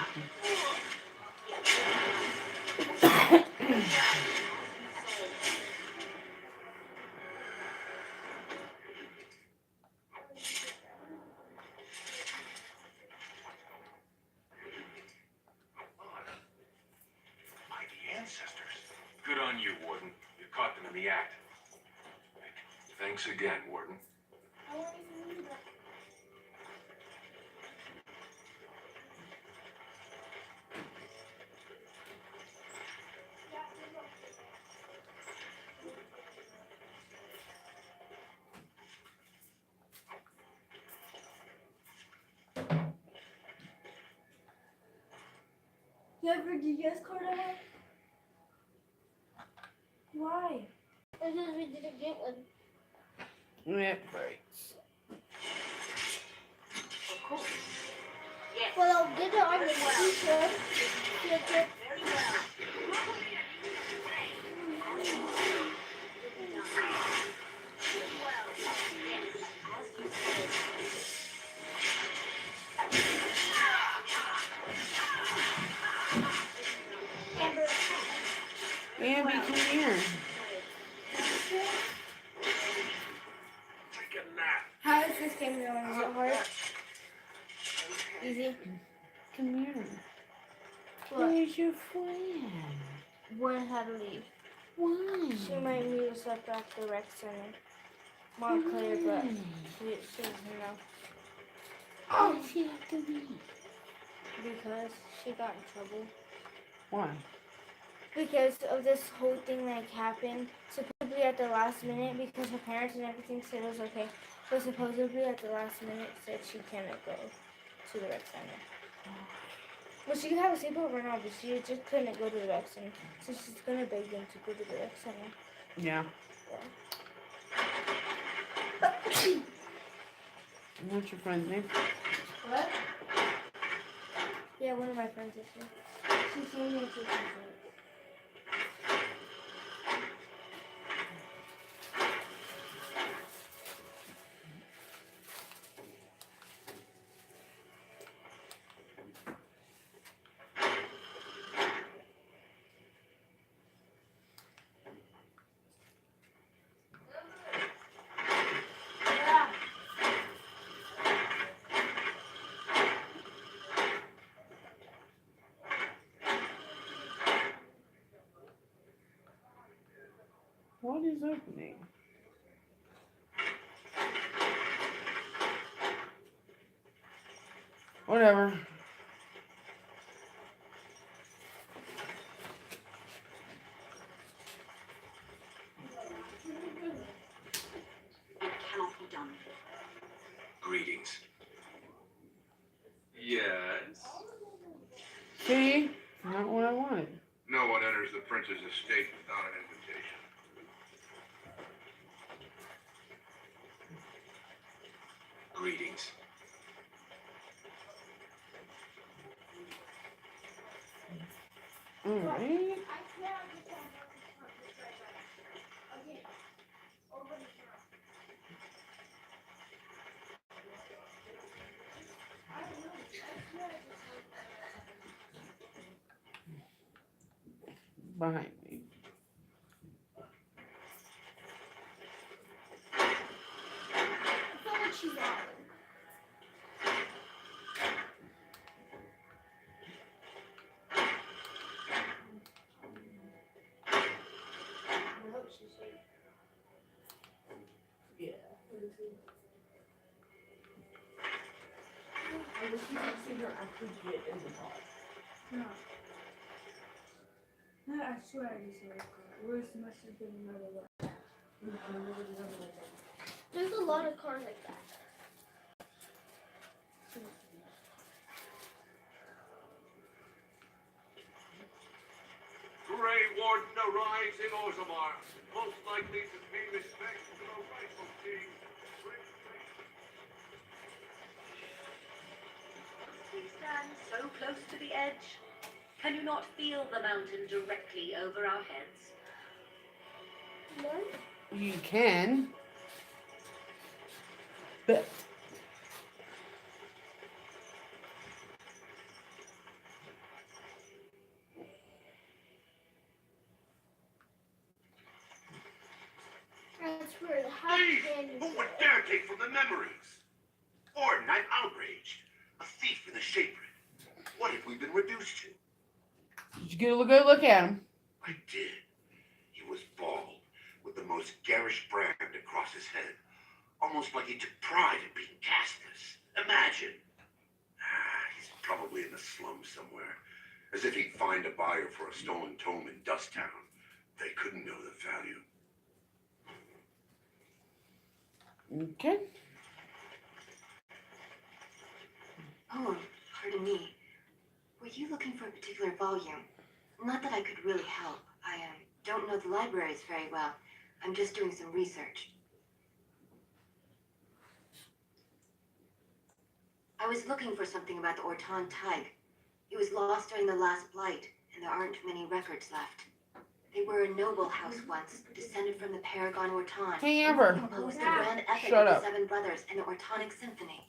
Mighty ancestors. Good on you, Warden. You caught them in the act. Thanks again, Warden. You have your DS card ahead? Why? Because we didn't get one. Yeah, right. Of course. Yes. Well, I'll get it on the future. Very well. Bambi, come here. Take a nap. How is this game going? Is it hard? Easy? Come here. What? Where's your friend? One had to leave. Why? She might meet us up at the rec center. Montclair, but she doesn't know. Why does she have to leave? Because she got in trouble. Why? Because of this whole thing like happened, supposedly at the last minute, because her parents and everything said it was okay, but supposedly at the last minute said she cannot go to the rec center. Well, she could have a sleepover now, but she just couldn't go to the rec center, so she's gonna beg them to go to the rec center. Yeah. What's your friend's name? What? Yeah, one of my friends is here. She came here to visit. What is opening? Whatever. It cannot be done. Greetings. Yes? See? Not what I wanted. No one enters the prince's estate without an invitation. Greetings. Alright. Behind me. I feel like she's out. I wish you could see her actually get in the car. No. No, I swear I just like Where's must have been another one. There's a lot of cars like that. Grey Warden arrives in Orzammar, most likely to pay respect to the rightful king. We stand so close to the edge. Can you not feel the mountain directly over our heads? What? You can. But That's where the house Please, band who is. would dare take from the memories? Orden, I'm outraged. A thief in the shaped. What have we been reduced to? did you get a good look at him? I did. He was bald, with the most garish brand across his head. Almost like he took pride in being castless. Imagine. He's probably in the slums somewhere. As if he'd find a buyer for a stolen tome in Dust Town. They couldn't know the value. Okay. Oh, pardon me. Were you looking for a particular volume? Not that I could really help. I don't know the libraries very well. I'm just doing some research. I was looking for something about the Orton Tig. It was lost during the last blight, and there aren't many records left. They were a noble house once, descended from the Paragon Orton. Hey, Amber. Composed the grand epic Shut of up. the Seven Brothers and the Ortonic Symphony.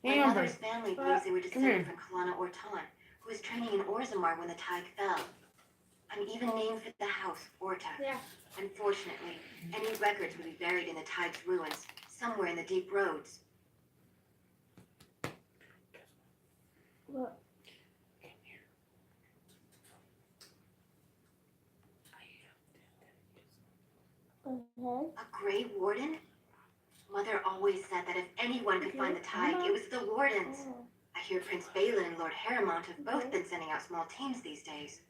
Hey, My Amber. mother's family believes they were Come here. descended from Kalana Orton, who was training in Orzammar when the Tig fell. I'm even named for the house, Orta. Yeah. Unfortunately, any records would be buried in the Tig's ruins, somewhere in the deep roads. What? A Grey Warden? Mother always said that if anyone could find the Tig, it was the Wardens. I hear Prince Balin and Lord Harrimont have both been sending out small teams these days.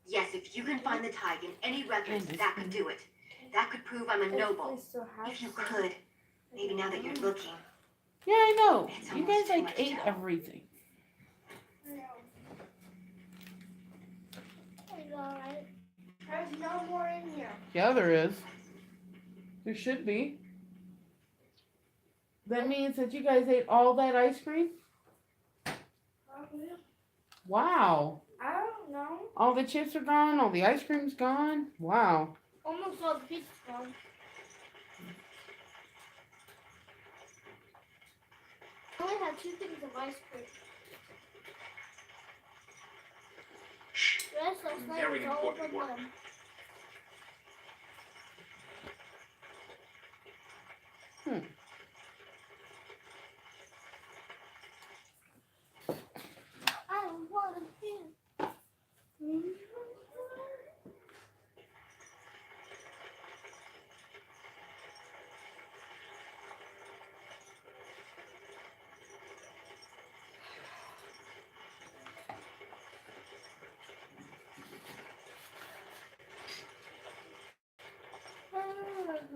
Yes, if you can find the Tig in any records, that could do it. That could prove I'm a noble. If you could. Maybe now that you're looking. Yeah, I know. It's You almost guys too like much to ate tell. everything. It's alright. There's no more in here. Yeah, there is. There should be. That means that you guys ate all that ice cream? Wow. I don't know. All the chips are gone, all the ice cream's gone. Wow. Almost all the pizza's gone. I only had 2 things of ice cream. The rest last night Very was all important from work. them. I don't want to feel.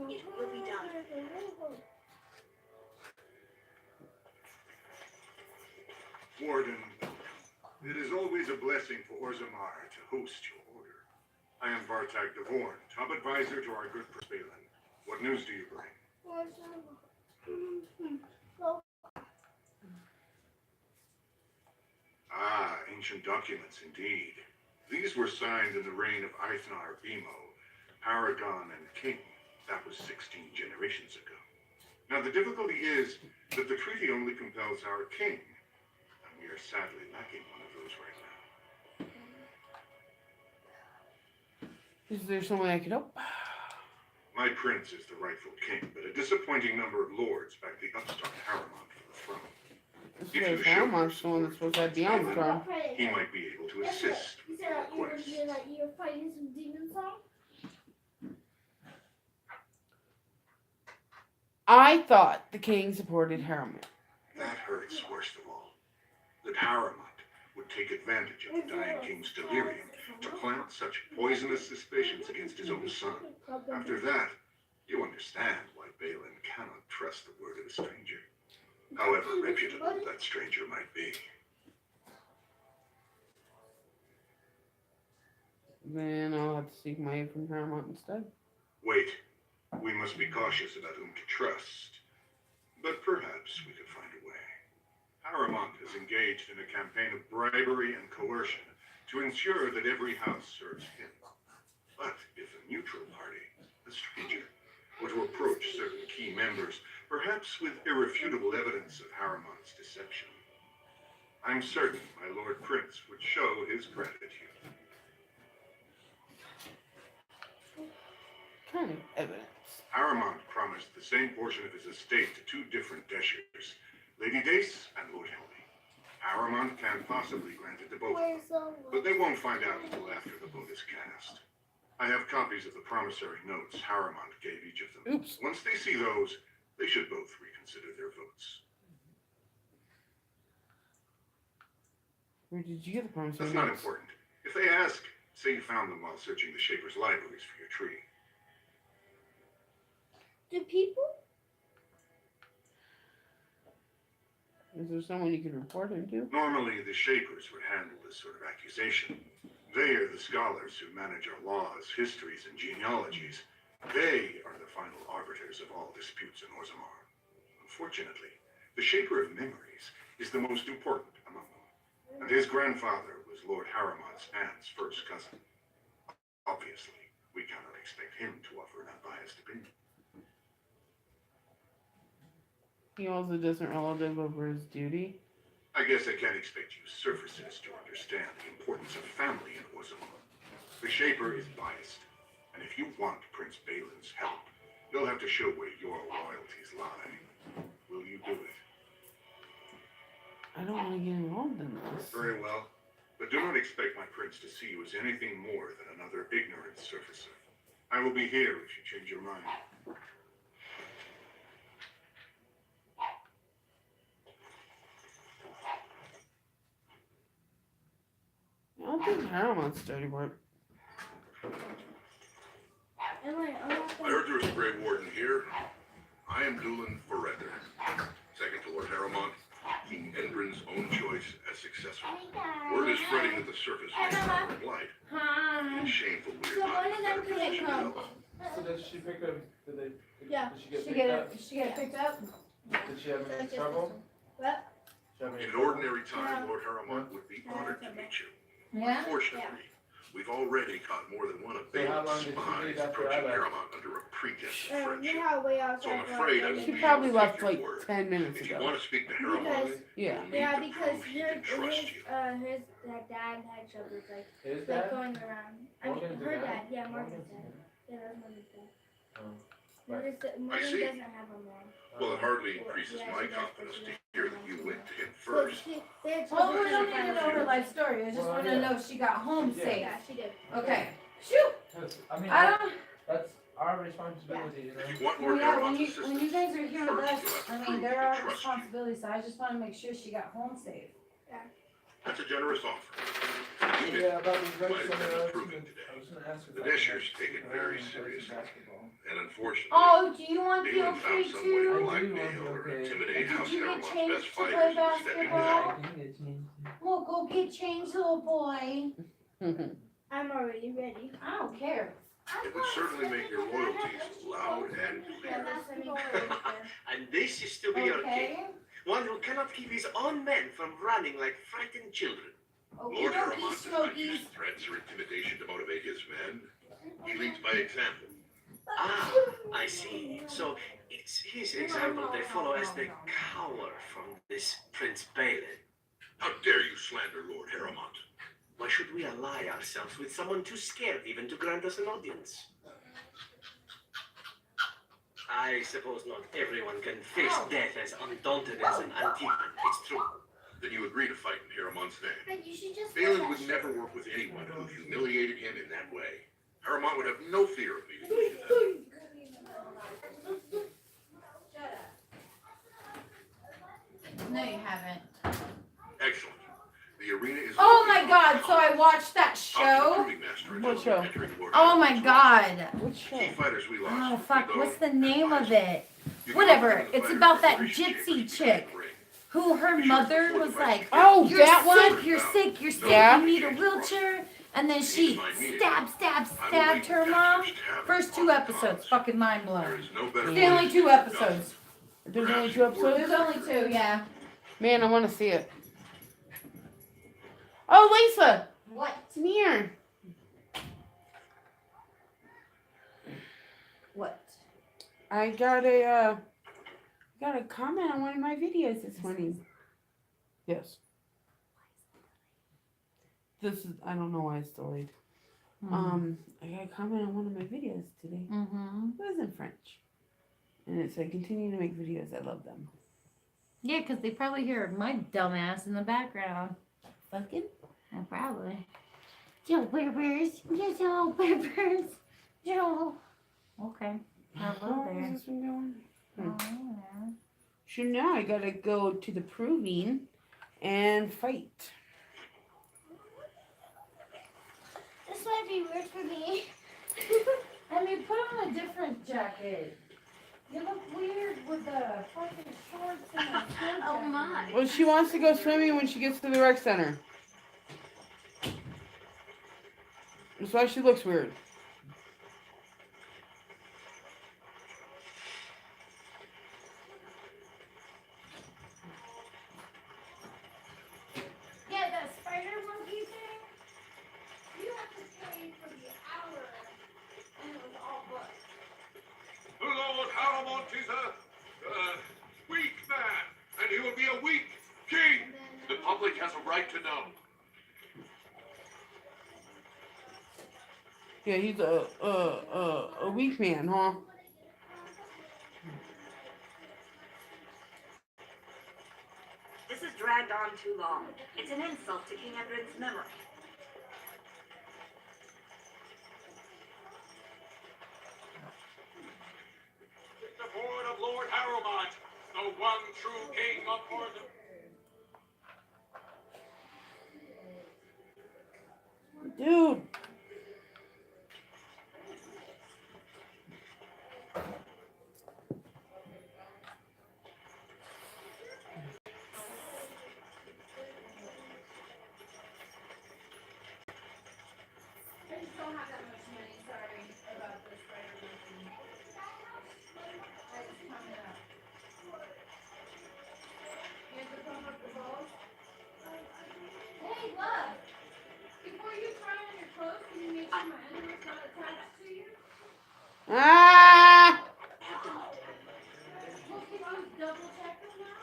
It will be done. Warden, it is always a blessing for Orzammar to host your order. I am Vartag Devorn, top advisor to our good Prince Balin. What news do you bring? Ah, ancient documents indeed. These were signed in the reign of Eithnar Bimo, Paragon and King. That was 16 generations ago. Now the difficulty is that the treaty only compels our king. And we are sadly lacking one of those right now. Is there someone I could help? My prince is the rightful king, but a disappointing number of lords back the upstart Harrimont for the throne. This If you is show Harrimon's the one that's supposed to have the arms drawn. He might be able to assist You with said that your request. you were fighting some demons on? I thought the king supported Harriman. That hurts worst of all. That Harriman would take advantage of the dying king's delirium to plant such poisonous suspicions against his own son. After that, you understand why Balin cannot trust the word of a stranger, however reputable that stranger might be. Then I'll have to seek my aid from Harriman instead. Wait, we must be cautious about whom to trust, but perhaps we could find a way. Harriman has engaged in a campaign of bribery and coercion to ensure that every house serves him. But if a neutral party, a stranger, were to approach certain key members, perhaps with irrefutable evidence of Harriman's deception, I'm certain my Lord Prince would show his gratitude. Kind of evidence. Harriman promised the same portion of his estate to two different Deshers, Lady Dace and Lord Helmy. Harriman can't possibly grant it to both of them, but they won't find out until after the vote is cast. I have copies of the promissory notes Harriman gave each of them. Oops. Once they see those, they should both reconsider their votes. Where did you get the promissory That's not notes? important. If they ask, say you found them while searching the Shaper's libraries for your tree. Do people? Is there someone you can report him to? Normally, the Shapers would handle this sort of accusation. They are the scholars who manage our laws, histories, and genealogies. They are the final arbiters of all disputes in Orzammar. Unfortunately, the Shaper of Memories is the most important among them, and his grandfather was Lord Harriman's aunt's first cousin. Obviously, we cannot expect him to offer an unbiased opinion. He also doesn't relative over his duty. I guess I can't expect you surfaces to understand the importance of family in Orzammar. The Shaper is biased, and if you want Prince Balin's help, you'll have to show where your loyalties lie. Will you do it? I don't want to get involved in this. Very well. But do not expect my prince to see you as anything more than another ignorant surfacer. I will be here if you change your mind. I don't think Harriman's dirty work. I heard there was a Grey Warden here. I am Dulin Forever, second to Lord Harriman, King Endrin's own choice as successor. Word is spreading that the surface may not blight. It's shameful we are not in a better position to help. So did she pick up? Did they? Yeah. Did she get She picked get up? it. She get it picked up. Did she have any trouble? What? Did she have any In an trouble? ordinary time, Lord Harriman would be honored to meet you. Yeah. Unfortunately, we've already caught more than one of So how long Balin's did she spies leave after approaching I left? Harriman under a pretense of You friendship. know how way So I'm outside afraid I was? won't She be probably able to left take your like word. 10 minutes If you ago. want to speak to Harriman, Because- Yeah. you'll need Yeah, to because prove he can trust you. his dad had troubles His like dad? going around. I mean, Morgan's her dad? dad. Yeah, Morgan's Morgan's dad. Yeah, that's Morgan's dad. Oh. Morgan see. doesn't have a mom. Well, it hardly increases Yeah, my she does, confidence but to she hear doesn't that you have went to him But first. they had Well, trouble we don't need to finding know her her. life story. I just Well, want to yeah. know she got home Yeah. safe. Yeah, she did. Okay. Shoot. I mean, I don't. that's our responsibility, you know. If you want Lord Yeah, Harriman's when assistance, you guys are here with first us, you'll have to I mean, prove they're he our can trust you. responsibility. So I just want to make sure she got home safe. That's a generous offer. You Yeah, about the might Red have Center, been I was proven gonna today. ask her. The if I could Deshers ask take it her very when she plays seriously. basketball. And unfortunately, Oh, do you want Balin POK found some way to too? I do blackmail want or POK. intimidate Did House you get Harriman's changed best to play fighters into stepping basketball? down. I can get changed. Well, go get changed, little boy. I'm already ready. I don't care. It would certainly make your loyalties loud and Yeah, clear. that's what I'm And this is to be your king. Okay. One who cannot keep his own men from running like frightened children. Okay, Lord dokie, Harriman does not use Smokies. threats or intimidation to motivate his men. He leads by example. Ah, I see. So it's his example they follow as they cower from this Prince Balin. How dare you slander Lord Harriman? Why should we ally ourselves with someone too scared even to grant us an audience? I suppose not everyone can face death as undaunted as an Antiman. It's true. Then you agree to fight in Harriman's name. But you should just. Balin would never work with anyone who humiliated him in that way. Harriman would have no fear of meeting with you then. haven't. Excellent. The arena is. Oh my god, so I watched that show. What show? Oh my god. Which show? Key fighters we lost. Oh fuck, Though, what's the name of it? you can Whatever. look into the It's fighters' about that relationship gypsy with chick the ring. who her mother was like, Oh, you're that sick, one? you're sick, you're sick, Yeah. you need a wheelchair. And then she stabbed her mom. First 2 episodes, fucking mind There blowing. is no better The way only to 2 do episodes. There's only 2 episodes? There's only 2, yeah. Man, I want to see it. Oh, Lisa! What? Come here. What? I got a comment on one of my videos this morning. Yes. This is, I don't know why it's delayed. I got a comment on one of my videos today. Mm-hmm. It was in French. And it said, continue to make videos. I love them. Yeah, because they probably hear my dumbass in the background. Fucking? Probably. Joe Berbers. Joe Berbers. Joe. Okay. How Hello long there. has this been going? Oh, yeah. So now I gotta go to the proving and fight. This might be weird for me. I mean, put on a different jacket. You look weird with the fucking shorts and the skirt Oh jacket. my. Well, she wants to go swimming when she gets to the rec center. That's why she looks weird. Yeah, that spider monkey thing. You have to pay for the hour, and it was all booked. Lord Haramont is a weak man, and he will be a weak king. The public has a right to know. Yeah, he's a weak man, huh? This has dragged on too long. It's an insult to King Edred's memory. The board of Lord Haramont, the one true king of Mordor. Dude. I just don't have that much money. Sorry about this spider monkey. It's coming up. You have to pump up the balls. Hey, love. Before you try on your clothes, can you make sure my underwear's not attached to you? Ah! Well, can you double check them now?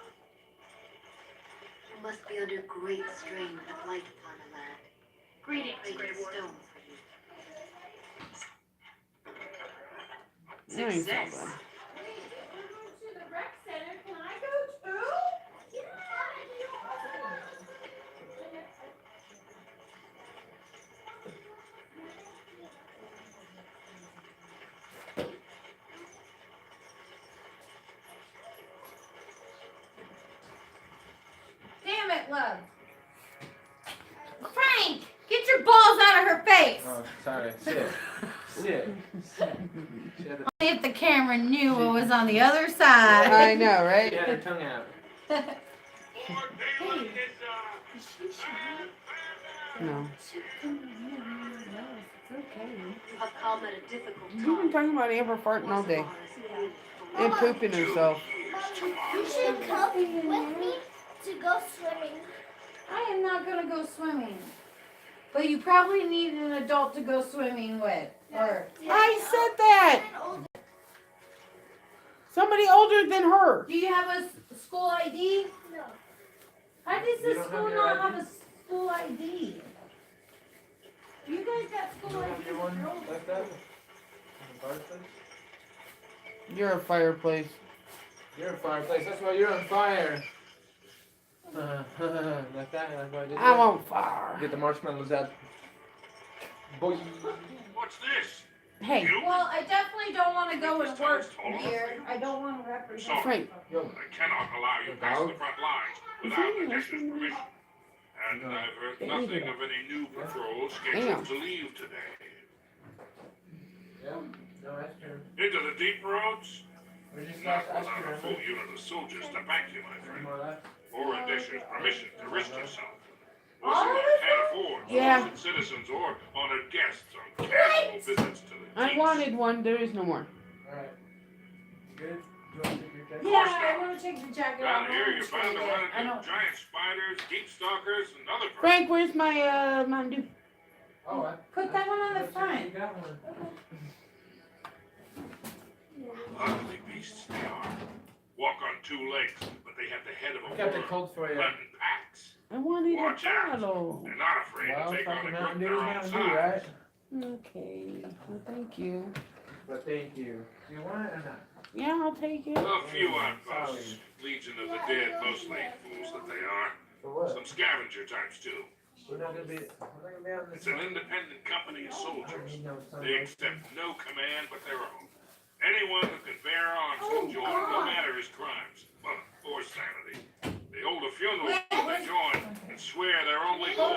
You must be under great strain with the blight upon the land. Greetings, Great Grey Warden. stone for you. No, he's not Success. bad. Wait, we're going to the rec center. Can I go too? Damn it, love. Frank, get your balls out of her face. Oh, sorry. Sit. Sit. If the camera knew what was on the other side. I know, right? She had her tongue out. No. You have come at a difficult You've been time. talking about Amber farting all day. And pooping herself. You should come with me to go swimming. I am not gonna go swimming. But you probably need an adult to go swimming with. Or I said that! Somebody older than her. do you have a school ID? No. How does You the don't school have your not ID? have a school ID? You guys got You school don't have IDs your one girls. like that? In the fireplace? You're a fireplace. You're a fireplace. That's why you're on fire. Like that. That's why I did I'm that. on fire. Get the marshmallows out. Boy. What's this? Hey, Well, I definitely don't want to go and work here. I don't want to represent. Frank. Yo. I cannot allow you past the front lines. without Addition's permission. And I've heard nothing of any new patrols scheduled to leave today. Yeah, no, that's true. Into the deep roads? We just Not lost without a Esther. full unit of soldiers to back you, my friend. More left. Or Addition's permission to risk yourself. All Those who of can't afford to Yeah. visit citizens or honored guests on casual visits to the I deeps. wanted one. There is no more. Alright. Good? You want to take your jacket? Yeah, I want to take the jacket Down off. here, you're bound to run I into don't. giant spiders, deep stalkers, and other Frank, where's my Mountain Dew? Oh, I Put that one on the looks like front. You got one. ugly beasts they are. Walk on two legs, but they have the head of I a got the worm. cold for you. Run in packs. I wanted Watch a out. bottle. They're not afraid Well, to take on fucking a Mountain group Dew their is own Mountain Dew, right? size. Okay. Well, thank you. But thank you. Do you want it or not? Yeah, I'll take it. A few outposts. Legion of the Dead, mostly fools that they are. For what? Some scavenger types too. We're not gonna be on this It's an one. independent company of I soldiers. don't need no They sunlight. accept no command but their own. Anyone who can bear arms can join, no matter his crimes, well, or sanity. They hold a funeral when they join and swear their only goal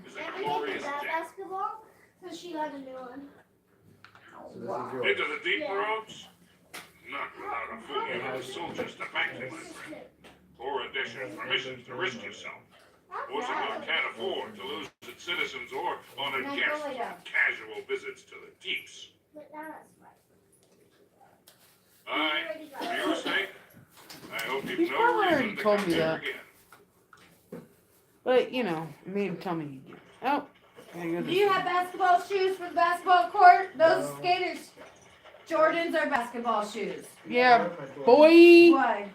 is a glorious death. basketball? Because she got a new one. So this is yours. Into the deep Yeah. roads? Not without a full unit of soldiers to back you, my friend. Or Addition's permission to risk yourself. Washington can't afford to lose its citizens or honored Now go guests lay down. on casual visits to the deeps. But now that's fine. Aye, for your sake, I hope He you've no probably reason already to told come me here that. again. But, you know, I made him tell me again. Oh. There you go. Do you have basketball shoes for the basketball court? Those No. skaters, Jordans are basketball shoes. Yeah, My boy. boy. Why?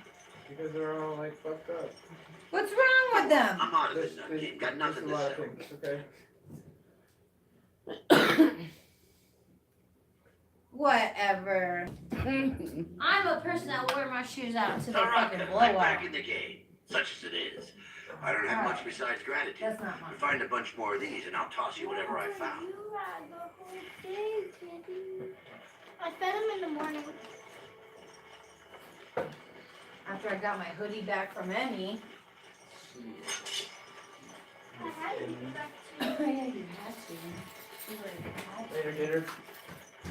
Because they're all like fucked up. What's wrong with them? I'm out of There's, the nut there's, game. Got there's nothing a to lot of sell. things, okay? Whatever. I'm a person that will wear my shoes out until they fucking blow I'm out. back in the game, such as it is. I don't have much besides gratitude. That's not mine. Find a bunch more of these and I'll toss you whatever I found. You ride the whole day, Kitty. I fed him in the morning. After I got my hoodie back from Emmy. I had to get back Yeah, to you had to. Later, Gator.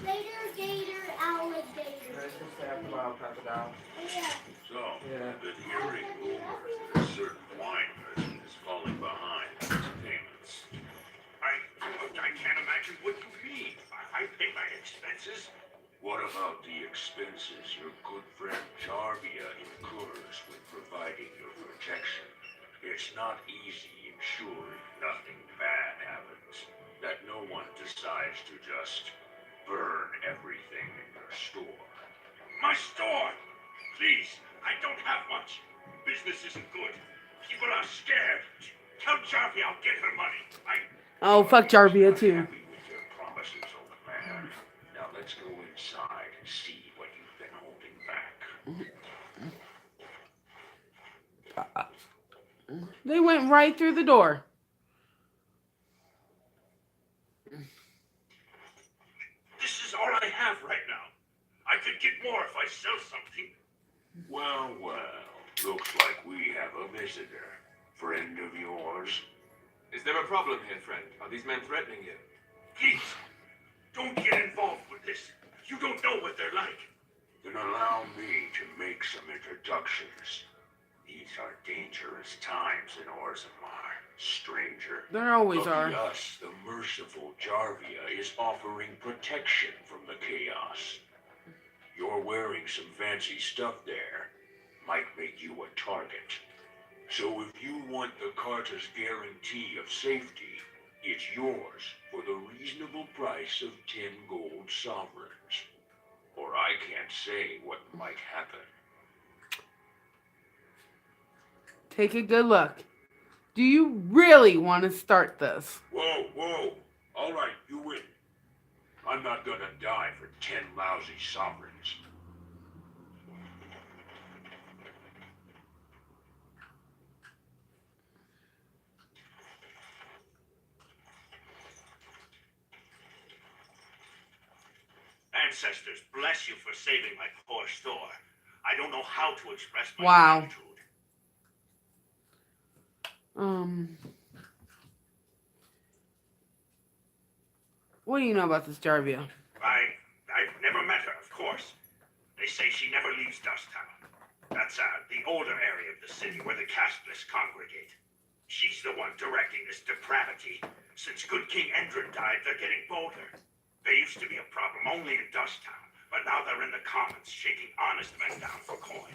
Later, gator, alligator. Nice to stay after a while, crocodile. Yeah. So, Yeah. I've been hearing rumors that a certain wine merchant is falling behind on his payments. I can't imagine what you mean. I pay my expenses. What about the expenses your good friend Jarvia incurs with providing your protection? It's not easy ensuring nothing bad happens, that no one decides to just burn everything in your store. My store! Please, I don't have much. Business isn't good. People are scared. Tell Jarvie I'll get her money. Oh, fuck Jarvia, I'm too. happy with your promises, old man. Now let's go inside and see what you've been holding back. They went right through the door. This is all I have right now. I could get more if I sell something. Well, looks like we have a visitor. Friend of yours? Is there a problem here, friend? Are these men threatening you? Please, don't get involved with this. You don't know what they're like. Then allow me to make some introductions. These are dangerous times in Orzammar, stranger. There always Lucky are. us, the merciful Jarvia is offering protection from the chaos. You're wearing some fancy stuff there. Might make you a target. So if you want the Carter's guarantee of safety, it's yours for the reasonable price of 10 gold sovereigns. Or I can't say what might happen. Take a good look. Do you really want to start this? Whoa. All right, you win. I'm not gonna die for 10 lousy sovereigns. Ancestors, bless you for saving my poor store. I don't know how to express my Wow. gratitude. What do you know about this Jarvia? I've never met her, of course. They say she never leaves Dusttown. That's the older area of the city where the casteless congregate. She's the one directing this depravity. Since good King Endrin died, they're getting bolder. They used to be a problem only in Dusttown, but now they're in the commons, shaking honest men down for coin.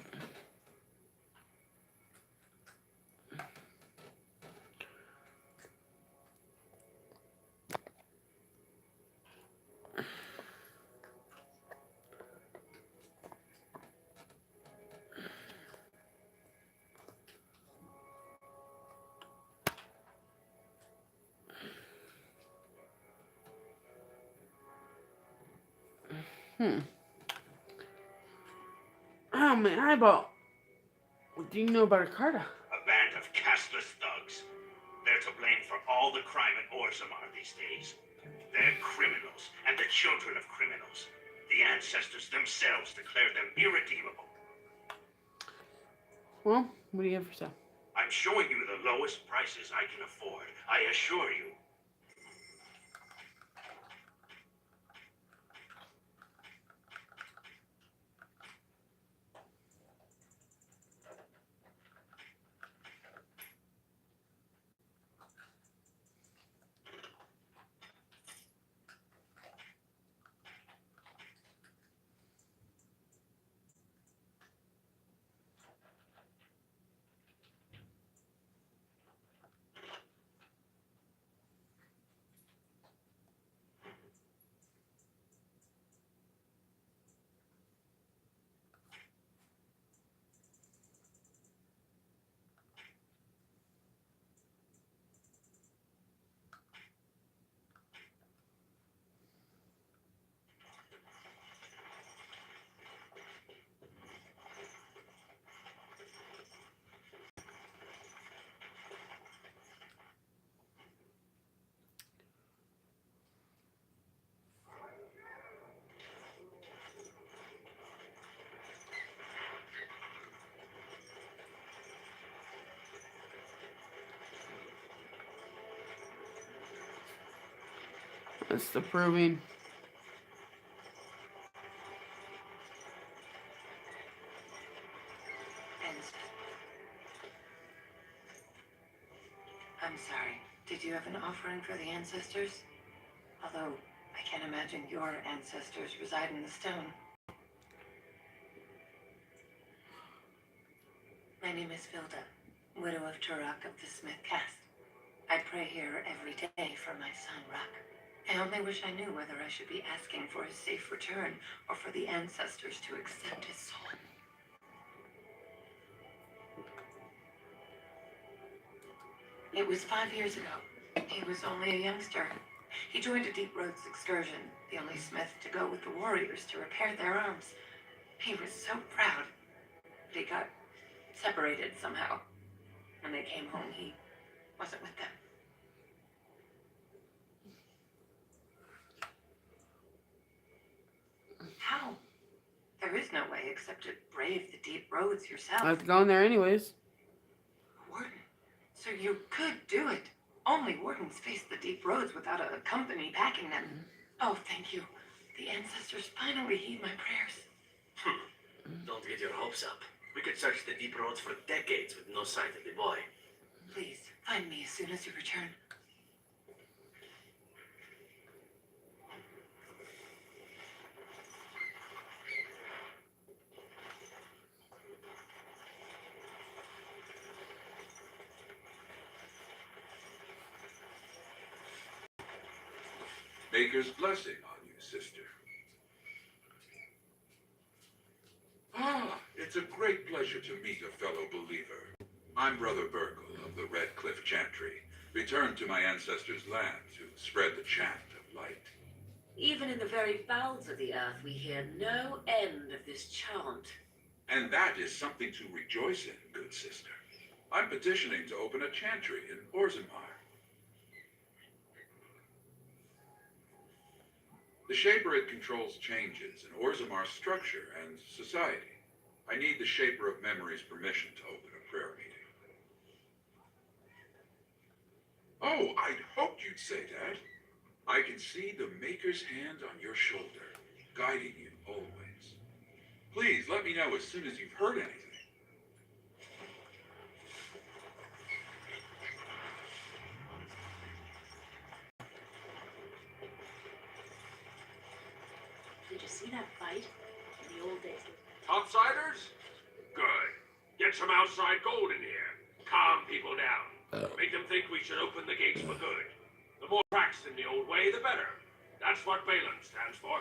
Oh man, eyeball. What do you know about Ricarda? A band of casteless thugs. They're to blame for all the crime in Orzammar these days. They're criminals, and the children of criminals. The ancestors themselves declared them irredeemable. Well, what do you have for sale? I'm showing you the lowest prices I can afford, I assure you. That's the proving. I'm sorry. Did you have an offering for the ancestors? Although, I can't imagine your ancestors reside in the stone. My name is Vilda, widow of Turok of the Smith Cast. I pray here every day for my son, Rock. I only wish I knew whether I should be asking for his safe return or for the ancestors to accept his soul. It was 5 years ago. He was only a youngster. He joined a Deep Roads excursion, the only smith to go with the warriors to repair their arms. He was so proud, but he got separated somehow. When they came home, he wasn't with them. How? There is no way except to brave the Deep Roads yourself. I have to go in there anyways. Warden, so you could do it. Only wardens face the Deep Roads without a company backing them. Oh, thank you. The ancestors finally heed my prayers. Don't get your hopes up. We could search the Deep Roads for decades with no sign of the boy. Please, find me as soon as you return. Maker's blessing on you, sister. Ah, it's a great pleasure to meet a fellow believer. I'm Brother Burkle of the Red Cliff Chantry, returned to my ancestors' land to spread the chant of light. Even in the very bowels of the earth, we hear no end of this chant. And that is something to rejoice in, good sister. I'm petitioning to open a chantry in Orzammar. The Shaper controls changes in Orzammar's structure and society. I need the Shaper of Memory's permission to open a prayer meeting. Oh, I'd hoped you'd say that. I can see the Maker's hand on your shoulder, guiding you always. Please let me know as soon as you've heard anything. Did you see that fight? In the old days. Topsiders? Good. Get some outside gold in here. Calm people down. Make them think we should open the gates for good. The more cracks in the old way, the better. That's what Balin stands for.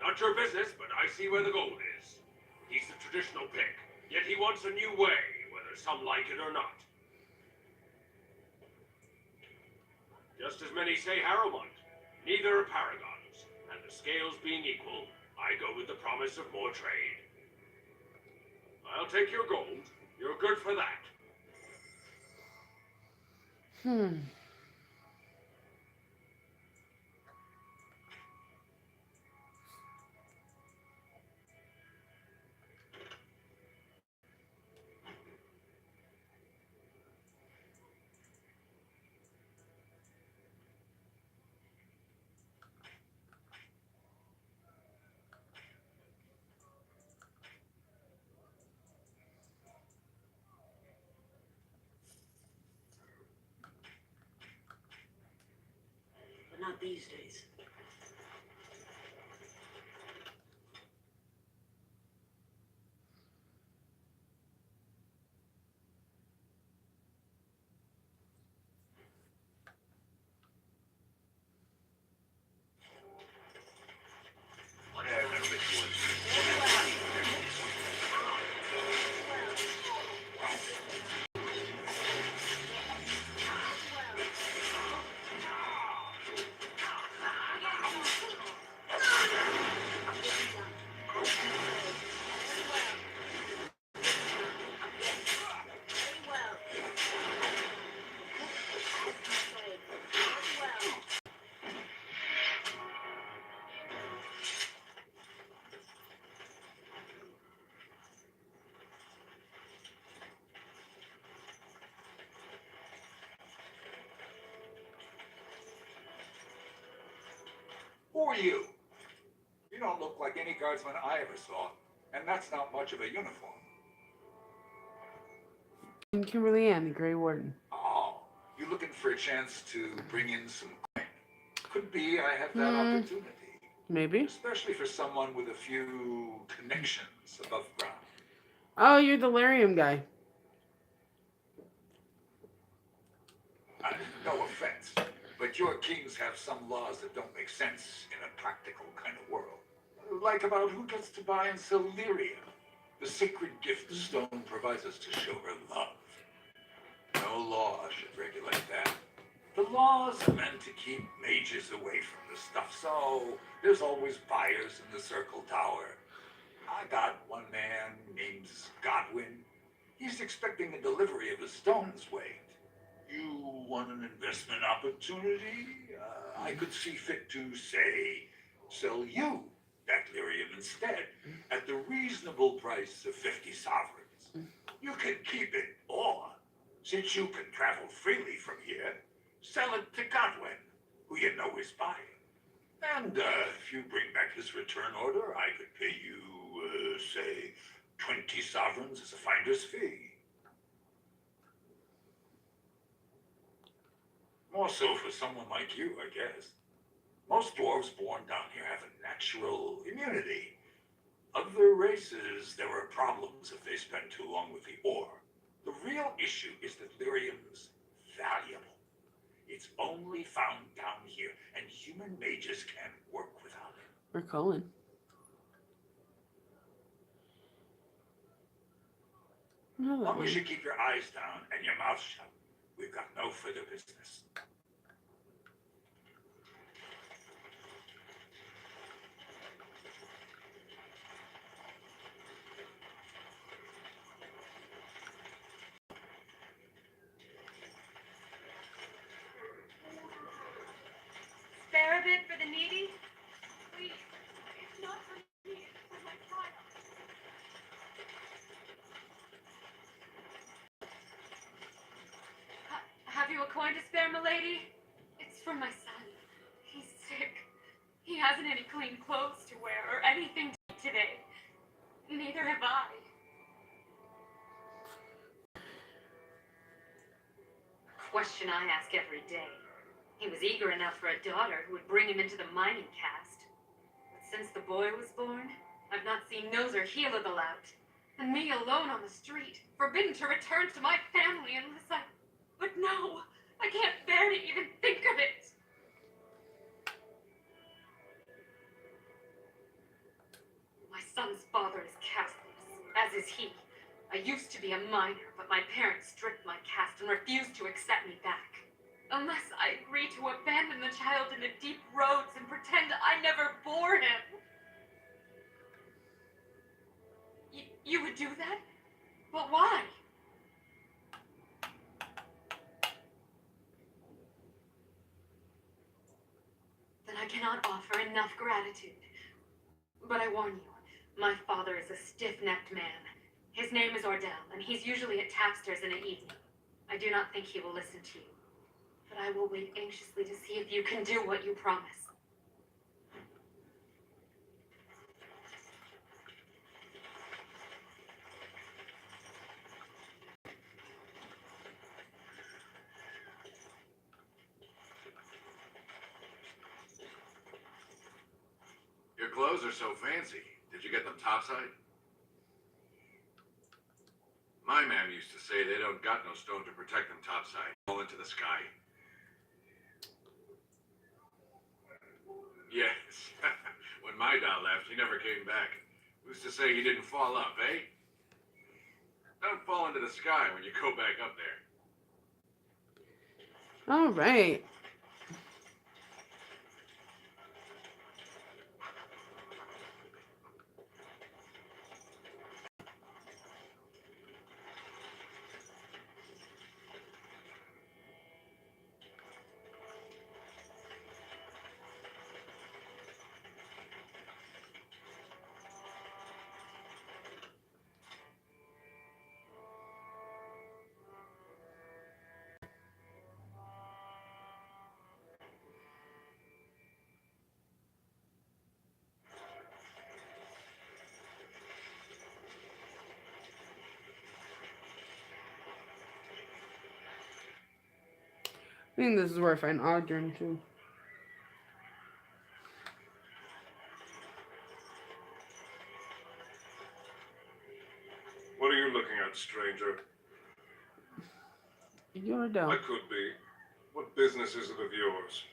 Not your business, but I see where the gold is. He's the traditional pick, yet he wants a new way, whether some like it or not. Just as many say Harrowmont. Neither are paragons, and the scales being equal, I go with the promise of more trade. I'll take your gold. You're good for that. But not these days. Who are you? You don't look like any guardsman I ever saw, and that's not much of a uniform. I'm Kimberly Ann, the Grey Warden. Oh, you looking for a chance to bring in some coin? Could be I have that opportunity. Maybe. Especially for someone with a few connections above ground. Oh, you're the Larium guy. No offense, but your kings have some laws that don't make sense in a practical kind of world. Like about who gets to buy and sell lyria, the sacred gift the stone provides us to show her love. No law should regulate that. The laws are meant to keep mages away from the stuff, so there's always buyers in the Circle Tower. I got one man named Godwin. He's expecting a delivery of a stone's weight. You want an investment opportunity? I could see fit to, say, sell you that lyrium instead, at the reasonable price of 50 sovereigns. You can keep it, or, since you can travel freely from here, sell it to Godwin, who you know is buying. And if you bring back his return order, I could pay you, say, 20 sovereigns as a finder's fee. More so for someone like you, I guess. Most dwarves born down here have a natural immunity. Other races, there are problems if they spend too long with the ore. The real issue is that lyrium's valuable. It's only found down here, and human mages can't work without it. We're calling. As long as you keep your eyes down and your mouth shut, we've got no further business. Spare a bit for the needy? Please. It's not for me, it's for my child. milady. It's for my son. He's sick. He hasn't any clean clothes to wear or anything to eat today. Neither have I. Question I ask every day. He was eager enough for a daughter who would bring him into the mining caste. But since the boy was born, I've not seen nose or heel of the lout. And me alone on the street, forbidden to return to my family unless I... But no, I can't bear to even think of it. My son's father is casteless, as is he. I used to be a minor, but my parents stripped my caste and refused to accept me back. Unless I agree to abandon the child in the deep roads and pretend I never bore him. You would do that? But why? Then I cannot offer enough gratitude. But I warn you, my father is a stiff-necked man. His name is Ordell, and he's usually at tapsters in the evening. I do not think he will listen to you. But I will wait anxiously to see if you can do what you promise. Your clothes are so fancy. Did you get them topside? My ma'am used to say they don't got no stone to protect them topside. Fall into the sky. Yes. When my doll left, he never came back. Who's to say he didn't fall up, eh? Don't fall into the sky when you go back up there. All right. I think this is where I find Ogden too. What are you looking at, stranger? You're a dog. I could be. What business is it of yours?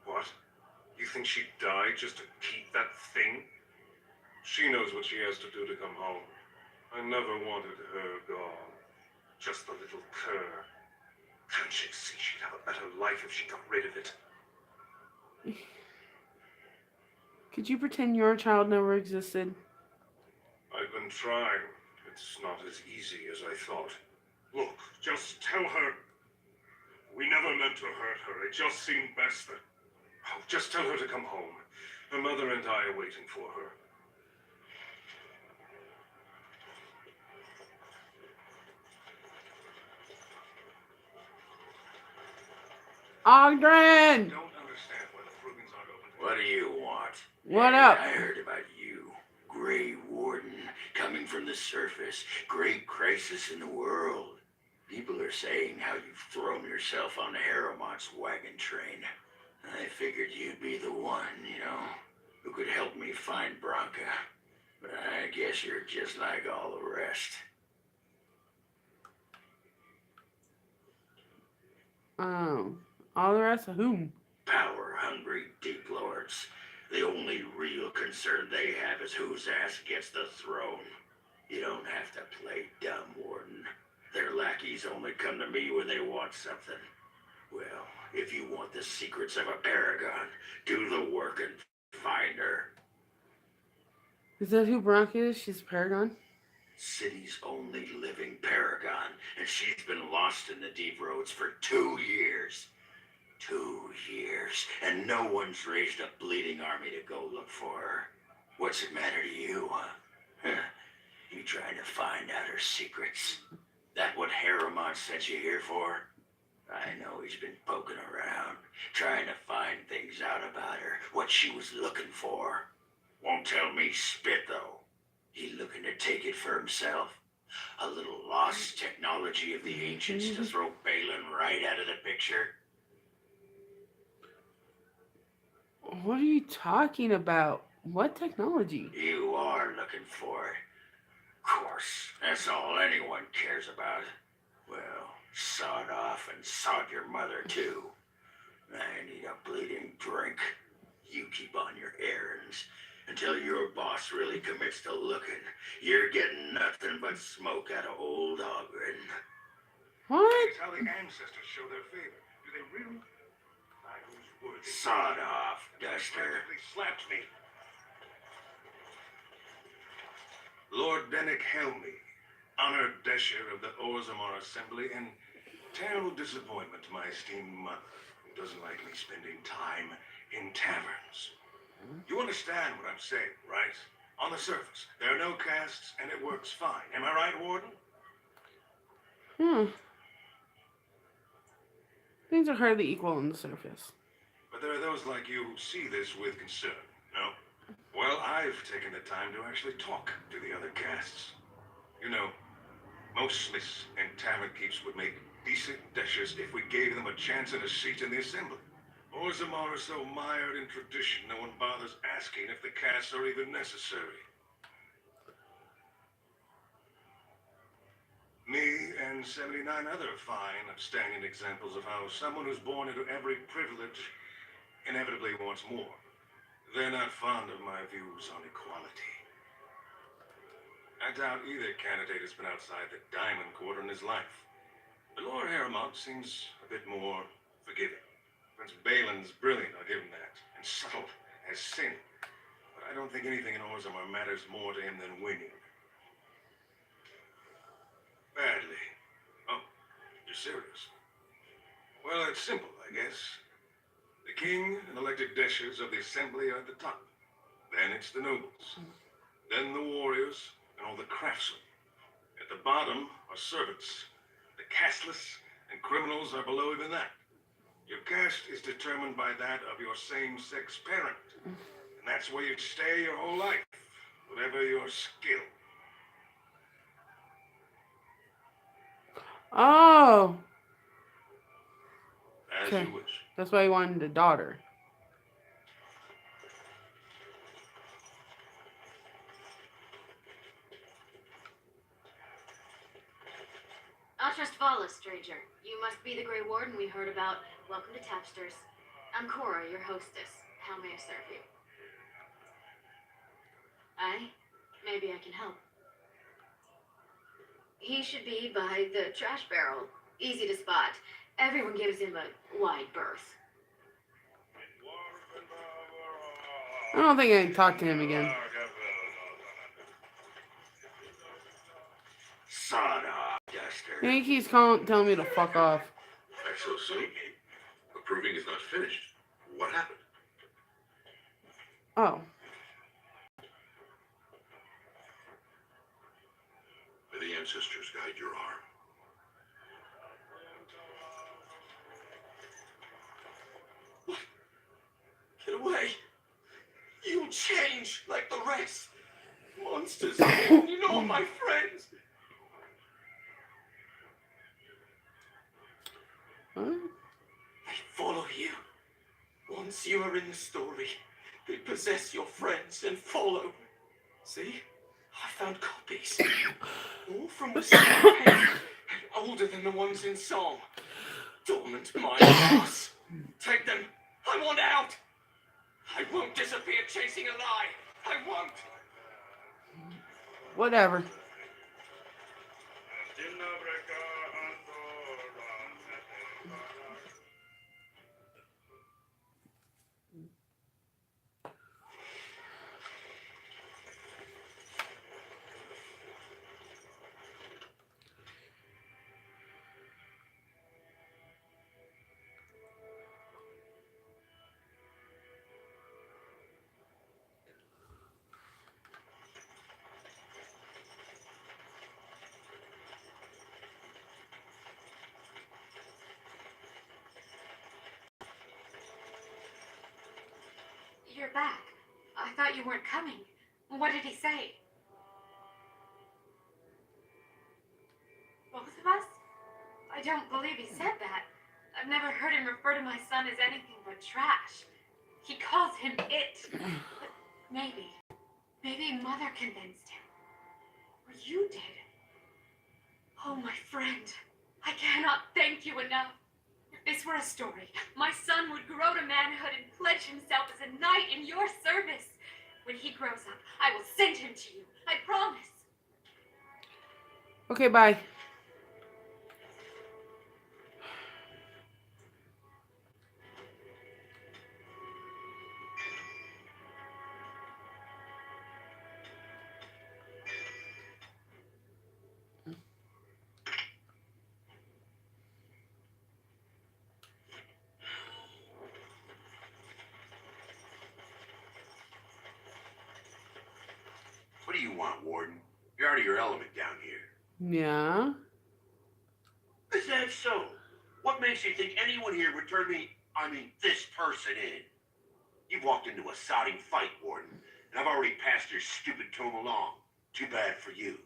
What? You think she'd die just to keep that thing? She knows what she has to do to come home. I never wanted her gone. Just the little cur. Can't she see she'd have a better life if she got rid of it? Could you pretend your child never existed? I've been trying. It's not as easy as I thought. Look, just tell her. We never meant to hurt her. It just seemed best that... Oh, just tell her to come home. Her mother and I are waiting for her. Ogden! Don't understand why the Frugans aren't open to... What do you want? What up? I heard about you. Grey Warden, coming from the surface. Great crisis in the world. People are saying how you've thrown yourself on Haramont's wagon train. I figured you'd be the one, who could help me find Branka. But I guess you're just like all the rest. All the rest of whom? Power-hungry deep lords. The only real concern they have is whose ass gets the throne. You don't have to play dumb, Warden. Their lackeys only come to me when they want something. Well, if you want the secrets of a paragon, do the work and find her. Is that who Branka is? She's Paragon? City's only living paragon, and she's been lost in the deep roads for 2 years. 2 years, and no one's raised a bleeding army to go look for her. What's it matter to you, huh? You trying to find out her secrets? That what Harriman sent you here for? I know he's been poking around, trying to find things out about her, what she was looking for. Won't tell me spit, though. He looking to take it for himself? A little lost technology of the ancients to throw Balin right out of the picture? What are you talking about? What technology? You are looking for it. Of course, that's all anyone cares about. Well, sod off and sod your mother, too. I need a bleeding drink. You keep on your errands until your boss really commits to looking. You're getting nothing but smoke out of old Ogren. What? It's how the ancestors show their favor. Do they really? By whose word? Sod off, Duster. They slapped me. Lord Dennick Helmy, honored Desher of the Orzammar Assembly, and terrible disappointment to my esteemed mother, who doesn't like me spending time in taverns. You understand what I'm saying, right? On the surface, there are no castes, and it works fine. Am I right, Warden? Things are hardly equal on the surface. But there are those like you who see this with concern, no? Well, I've taken the time to actually talk to the other castes. You know, most smiths and tavern keeps would make decent deshers if we gave them a chance and a seat in the assembly. Orzammar is so mired in tradition, no one bothers asking if the castes are even necessary. Me and 79 other fine, upstanding examples of how someone who's born into every privilege inevitably wants more. They're not fond of my views on equality. I doubt either candidate has been outside the Diamond Court in his life. But Lord Harriman seems a bit more forgiving. Prince Balin's brilliant, I'll give him that, and subtle as sin. But I don't think anything in Orzammar matters more to him than winning. Badly. Oh, you're serious? Well, it's simple, I guess. The king and elected deshers of the assembly are at the top. Then it's the nobles. Then the warriors and all the craftsmen. At the bottom are servants. The casteless and criminals are below even that. Your caste is determined by that of your same-sex parent. And that's where you'd stay your whole life, whatever your skill. Oh. As Okay. you wish. That's why he wanted a daughter. Altrust Vala, stranger. You must be the Grey Warden we heard about. Welcome to Tapsters. I'm Cora, your hostess. How may I serve you? Aye? Maybe I can help. He should be by the trash barrel. Easy to spot. Everyone gives him a wide berth. I don't think I can talk to him again. Sod off, Duster. I think he's telling me to fuck off. Back so soon? The proving is not finished. What happened? Oh. May the ancestors guide your arm. Get away! You'll change like the rest. Monsters, you know my friends. Huh? They follow you. Once you are in the story, they possess your friends and follow. See? I found copies. All from the same pen, and older than the ones in song. Dormant mind loss. Take them. I want out. I won't disappear chasing a lie. I won't. Whatever. You're back. I thought you weren't coming. What did he say? Both of us? I don't believe he said that. I've never heard him refer to my son as anything but trash. He calls him it. But maybe Mother convinced him. Or you did. Oh, my friend. I cannot thank you enough. If this were a story, my son would grow to manhood and pledge himself as a knight in your service. When he grows up, I will send him to you. I promise. Okay, bye. What do you want, Warden? You're out of your element down here. Yeah. Is that so? What makes you think anyone here would turn this person in? You've walked into a sodding fight, Warden, and I've already passed your stupid tone along. Too bad for you.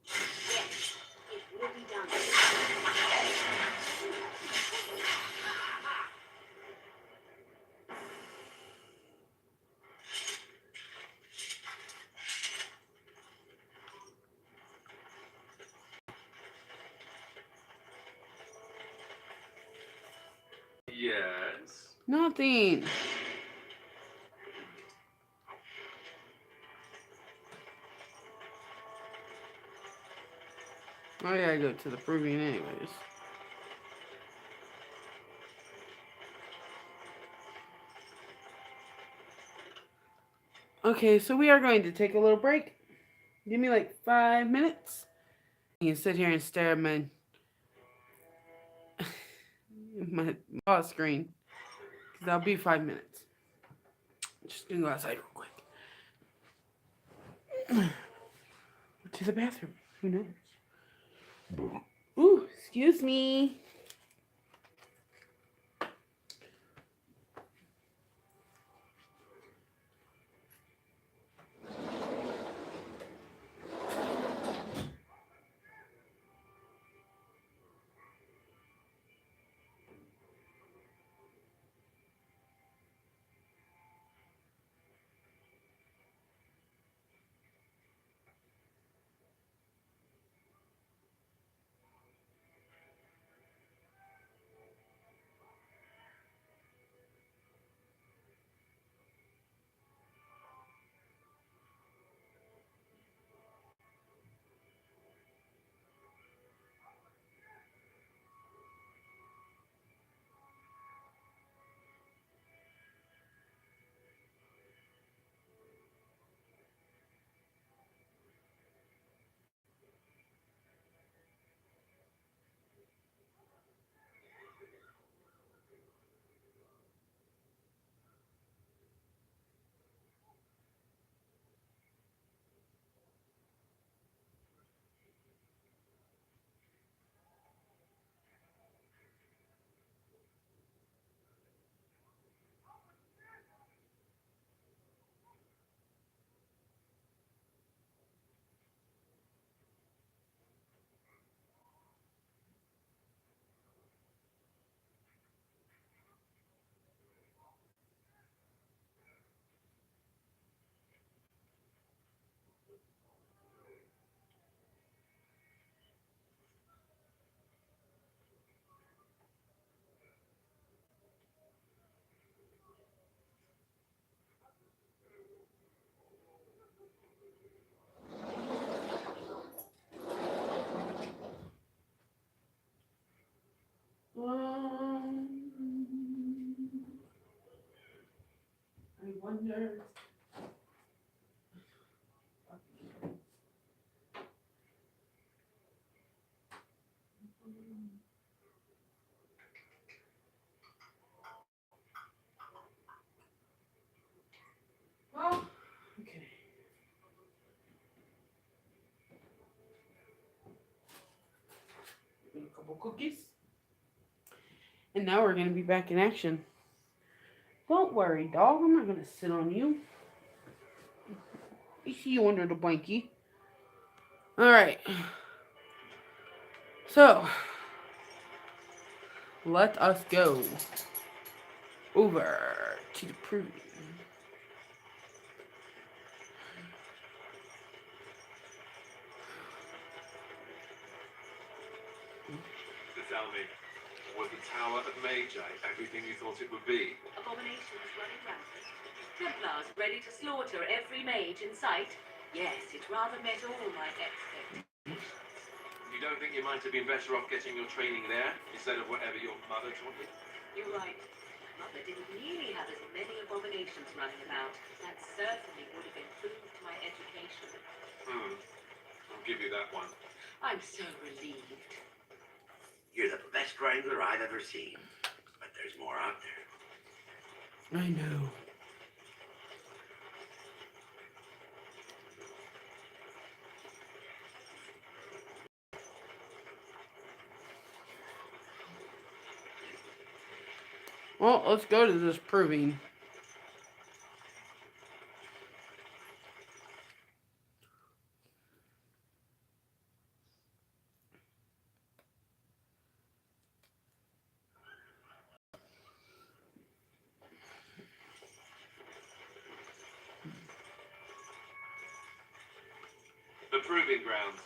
Yes, it will be done. Yes. Nothing. I gotta go to the proving anyways. Okay, so we are going to take a little break. Give me like 5 minutes. You can sit here and stare at my pause screen. Because that'll be 5 minutes. Just gonna go outside real quick. To the bathroom. Who knows? Ooh, excuse me. I wonder. Well, okay. A couple cookies. And now we're going to be back in action. Don't Don't worry, dog. I'm not gonna sit on you. I see you under the blankie. Alright. So, let us go over to the proving. So tell me, was the Tower of Magi everything you thought it would be? Abominations running rampant. Templars ready to slaughter every mage in sight. Yes, it rather met all my expectations. You don't think you might have been better off getting your training there instead of whatever your mother taught you? You're right. Mother didn't nearly have as many abominations running about. That certainly would have improved my education. I'll give you that one. I'm so relieved. You're the best wrangler I've ever seen. But there's more out there. I know. Well, let's go to this proving. The Proving Grounds.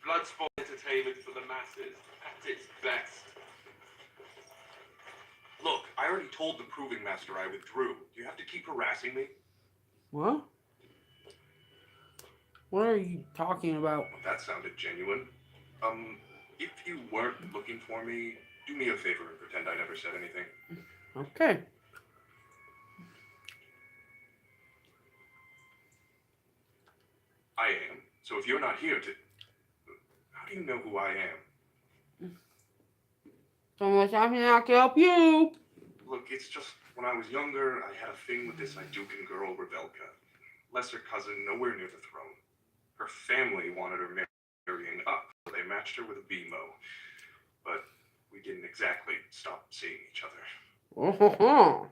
Bloodsport entertainment for the masses. At its best. Look, I already told the Proving Master I withdrew. Do you have to keep harassing me? What? What are you talking about? That sounded genuine. If you weren't looking for me, do me a favor and pretend I never said anything. Okay. I am. So if you're not here to... How do you know who I am? Unless I can help you. Look, it's just when I was younger, I had a thing with this Idukan girl, Revelka. Lesser cousin, nowhere near the throne. Her family wanted her marrying up, so they matched her with a BMO. But we didn't exactly stop seeing each other. Oh,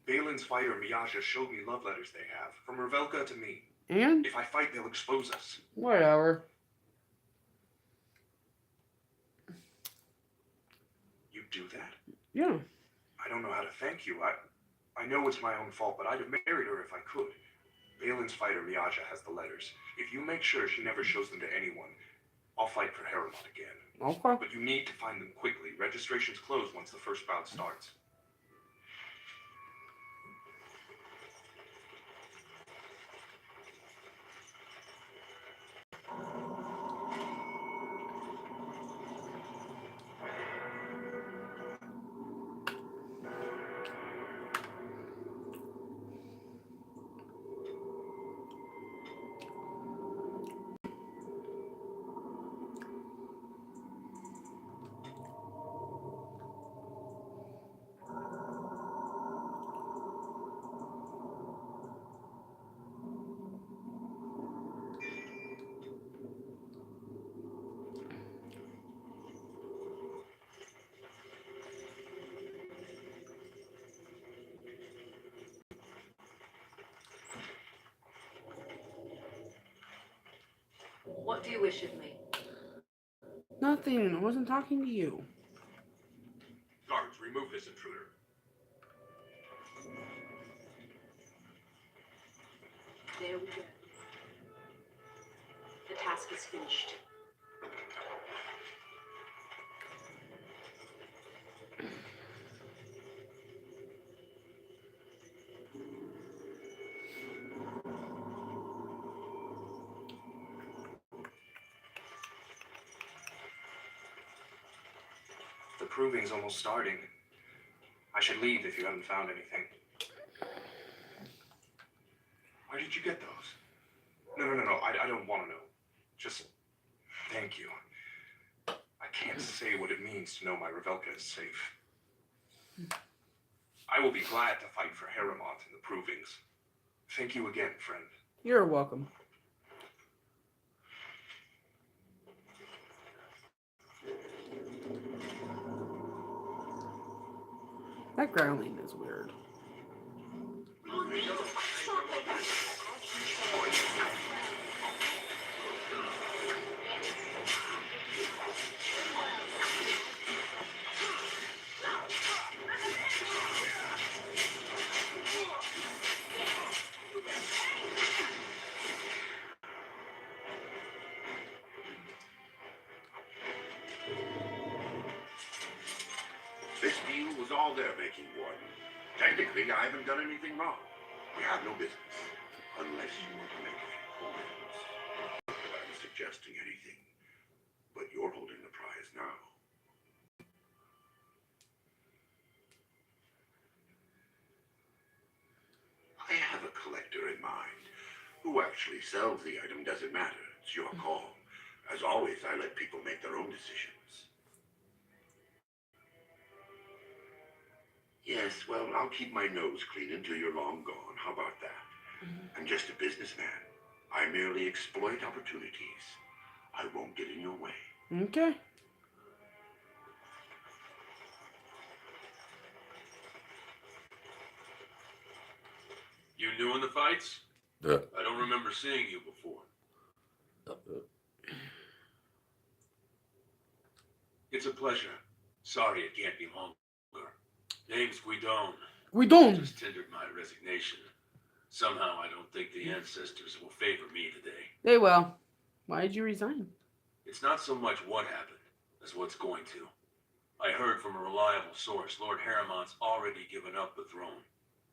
Balin's fighter, Miasha, showed me love letters they have, from Revelka to me. And? If I fight, they'll expose us. Whatever. You do that? Yeah. I don't know how to thank you. I know it's my own fault, but I'd have married her if I could. Balin's fighter, Miasha, has the letters. If you make sure she never shows them to anyone, I'll fight for Harrowmont again. Okay. But you need to find them quickly. Registration's closed once the first bout starts. What do you wish of me? Nothing. I wasn't talking to you. Guards, remove this intruder. There we go. The task is finished. The proving's almost starting. I should leave if you haven't found anything. Where did you get those? No. I don't want to know. Just thank you. I can't say what it means to know my Revelka is safe. I will be glad to fight for Harrowmont in the provings. Thank you again, friend. You're welcome. That growling is weird. This deal was all their making, Warden. Technically, I haven't done anything wrong. We have no business. Unless you want to make a few coins. Not that I'm suggesting anything. But you're holding the prize now. I have a collector in mind. Who actually sells the item doesn't matter. It's your call. As always, I let people make their own decisions. Yes, well, I'll keep my nose clean until you're long gone. How about that? I'm just a businessman. I merely exploit opportunities. I won't get in your way. Okay. You new in the fights? Yeah. I don't remember seeing you before. It's a pleasure. Sorry it can't be longer. Name's Guidon. Guidon. Just tendered my resignation. Somehow I don't think the ancestors will favor me today. They will. Why did you resign? It's not so much what happened as what's going to. I heard from a reliable source Lord Harriman's already given up the throne.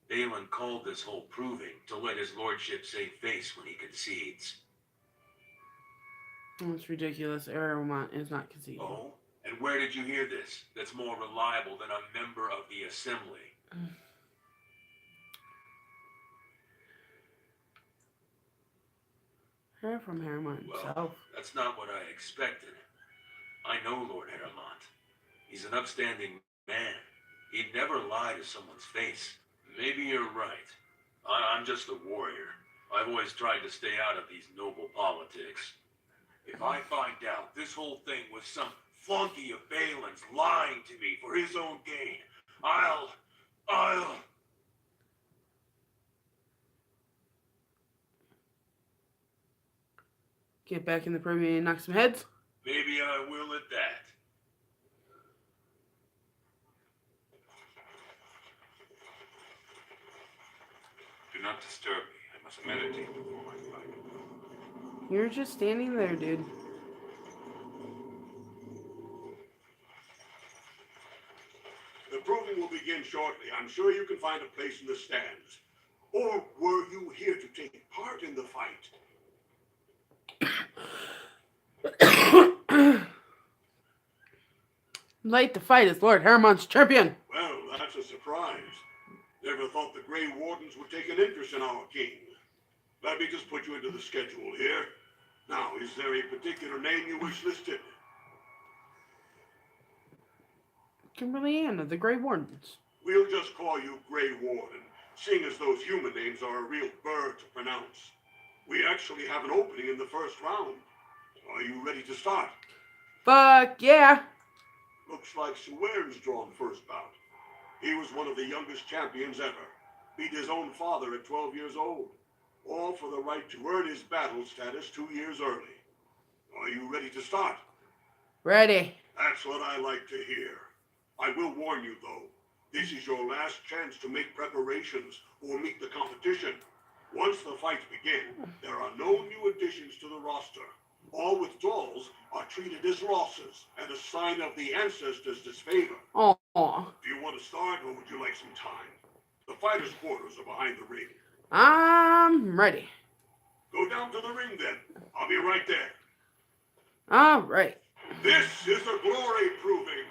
Balin called this whole proving to let his lordship save face when he concedes. Oh, it's ridiculous. Aramont is not conceding. Oh? And where did you hear this? That's more reliable than a member of the assembly. Heard from Harriman himself. Well, that's not what I expected. I know Lord Harriman. He's an upstanding man. He'd never lie to someone's face. Maybe you're right. I'm just a warrior. I've always tried to stay out of these noble politics. If I find out this whole thing was some flunky of Balin's lying to me for his own gain, I'll... Get back in the proving and knock some heads. Maybe I will at that. Do not disturb me. I must meditate before my fight. You're just standing there, dude. The proving will begin shortly. I'm sure you can find a place in the stands. Or were you here to take part in the fight? Like to fight as Lord Harriman's champion. Well, that's a surprise. Never thought the Grey Wardens would take an interest in our king. Let me just put you into the schedule here. Now, is there a particular name you wish listed? Kimberly Ann of the Grey Wardens. We'll just call you Grey Warden, seeing as those human names are a real burr to pronounce. We actually have an opening in the first round. Are you ready to start? Fuck yeah. Looks like Suwern's drawn first bout. He was one of the youngest champions ever. Beat his own father at 12 years old. All for the right to earn his battle status 2 years early. Are you ready to start? Ready. That's what I like to hear. I will warn you, though. This is your last chance to make preparations or meet the competition. Once the fights begin, there are no new additions to the roster. All withdrawals are treated as losses and a sign of the ancestors' disfavor. Aww. Do you want to start, or would you like some time? The fighters' quarters are behind the ring. I'm ready. Go down to the ring, then. I'll be right there. Alright. This is the glory proving.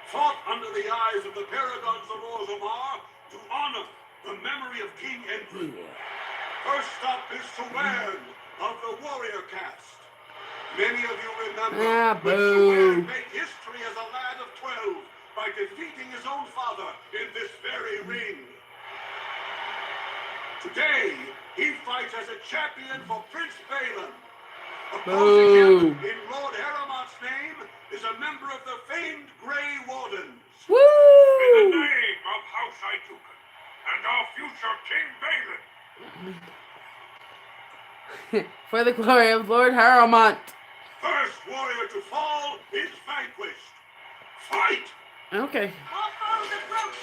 Fought under the eyes of the paragons of Orzammar to honor the memory of King Edward. First up is Suwern of the warrior caste. Many of you remember when Suwern made history as a lad of 12 by defeating his own father in this very ring. Today, he fights as a champion for Prince Balin. Opposing him in Lord Harriman's name is a member of the famed Grey Wardens. In the Woo! name of House Aituken and our future King Balin, For the glory of Lord Haramont. first warrior to fall is vanquished. Fight! Okay. All foes approach!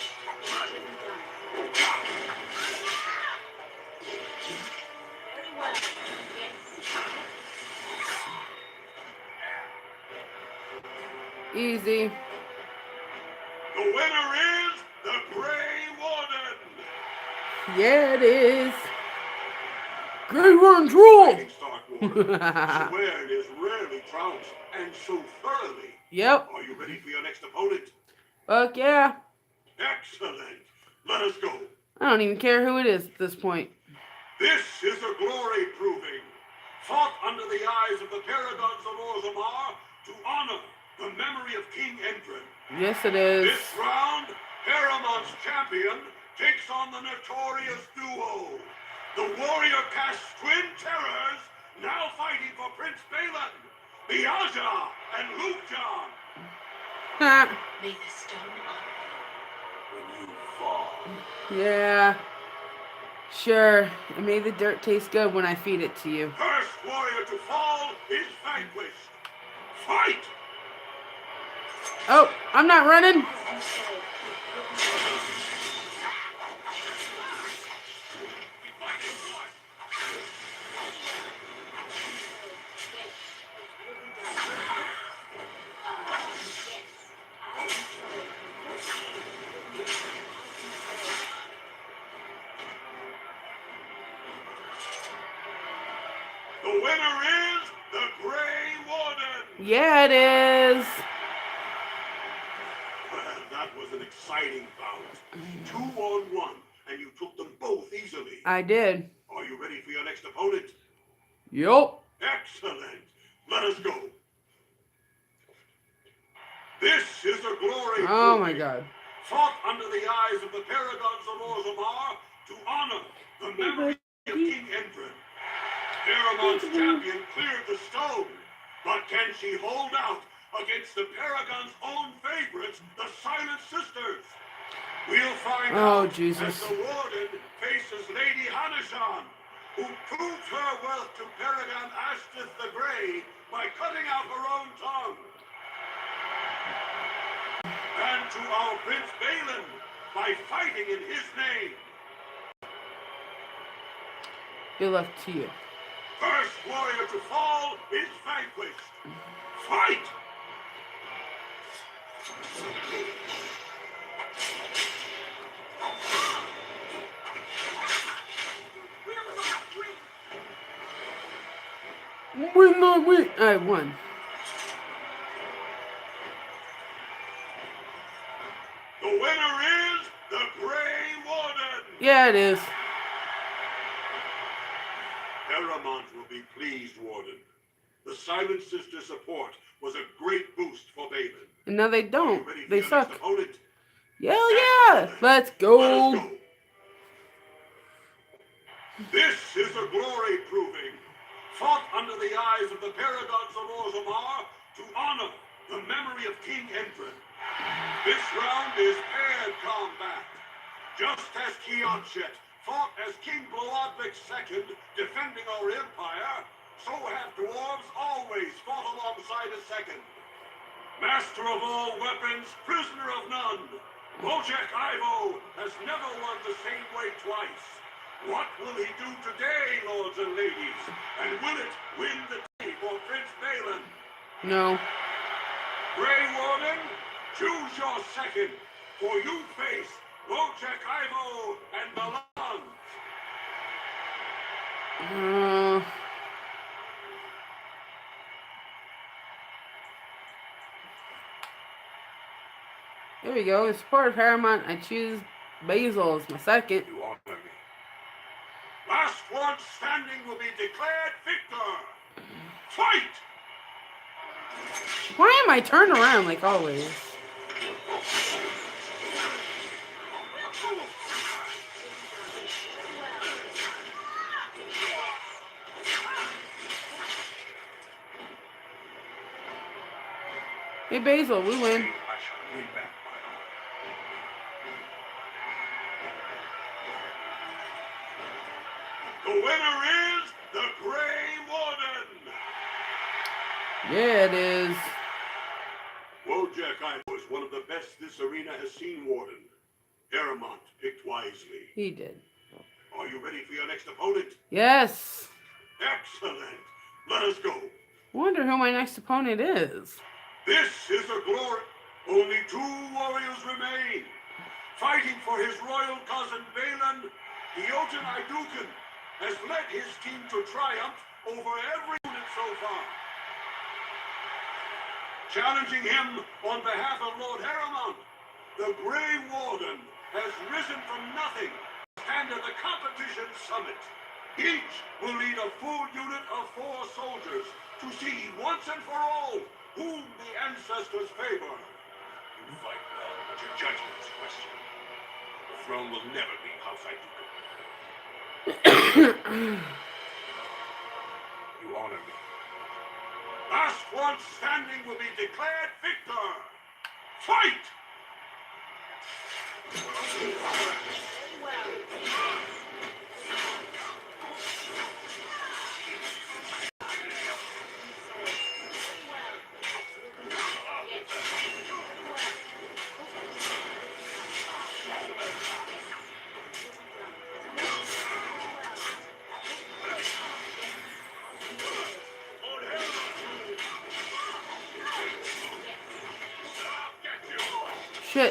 Very well. Yes. Easy. The winner is the Grey Warden. Yeah, it is. Grey Warden's rule. Fighting Stark Warden. Swear it is rarely trounced and so thoroughly. Yep. Are you ready for your next opponent? Fuck yeah. Excellent. Let us go. I don't even care who it is at this point. This is a glory proving, fought under the eyes of the Paragons of Orzammar to honor the memory of King Endrin. Yes, it is. This round, Haramont's champion takes on the notorious duo, the warrior caste twin terrors, now fighting for Prince Balin, Miaja and Lukejan. May the stone honor When you fall, Yeah. Sure. It made the dirt taste good when I feed it to you. First warrior to fall is vanquished. Fight! Oh, I'm not running. you. As you say. The winner is the Grey Warden. Yeah, it is. Well, that was an exciting bout. 2-on-1, and you took them both easily. I did. Are you ready for your next opponent? Yup. Excellent. Let us go. This is a glory. Oh my god. Fought under the eyes of the Paragons of Orzammar to honor the memory of King Endrin. Haramont's champion cleared the stone, but can she hold out against the Paragon's own favorites, the Silent Sisters? We'll find out Jesus. as the Warden faces Lady Hanashan, who proved her worth to Paragon Ashtith the Grey by cutting out her own tongue. And to our Prince Balin by fighting in his name. Good luck to you. First warrior to fall is vanquished. Fight! Win not win. I won. The winner is the Grey Warden. Yeah, it is. Haramont will be pleased, Warden. The Silent Sister support was a great boost for Balin. And now they don't. They suck. Opponent? Hell yeah. Let's go. This is a glory proving, fought under the eyes of the Paragons of Orzammar to honor the memory of King Endrin. This round is paired combat. Just as Kianchet fought as King Bloodvik II defending our empire, so have dwarves always fought alongside a second. Master of all weapons, prisoner of none, Wojciech Ivo has never won the same way twice. What will he do today, lords and ladies? And will it win the day for Prince Balin? No. Grey Warden, choose your second, for you face Wojciech Ivo and Balan. There we go. In support of Haramont, I choose Basil as my second. You honor me. Last one standing will be declared victor. Fight! Why am I turned around like always? Hey Basil, we win. I shall win back my honor. winner is the Grey Warden. Yeah, it is. Wojak was one of the best this arena has seen, Warden. Aramont picked wisely. He did. Are you ready for your next opponent? Yes. Excellent. Let us go. Wonder who my next opponent is. This is a glory. Only 2 warriors remain. Fighting for his royal cousin Balin, Jotun Iduken has led his team to triumph over every unit so far. Challenging him on behalf of Lord Haramont, the Grey Warden has risen from nothing to stand at the competition summit. Each will lead a full unit of 4 soldiers to see once and for all whom the ancestors favor. You fight well, but your judgment is questioned. The throne will never be House Iduken. You honor me. Last one standing will be declared victor. Fight!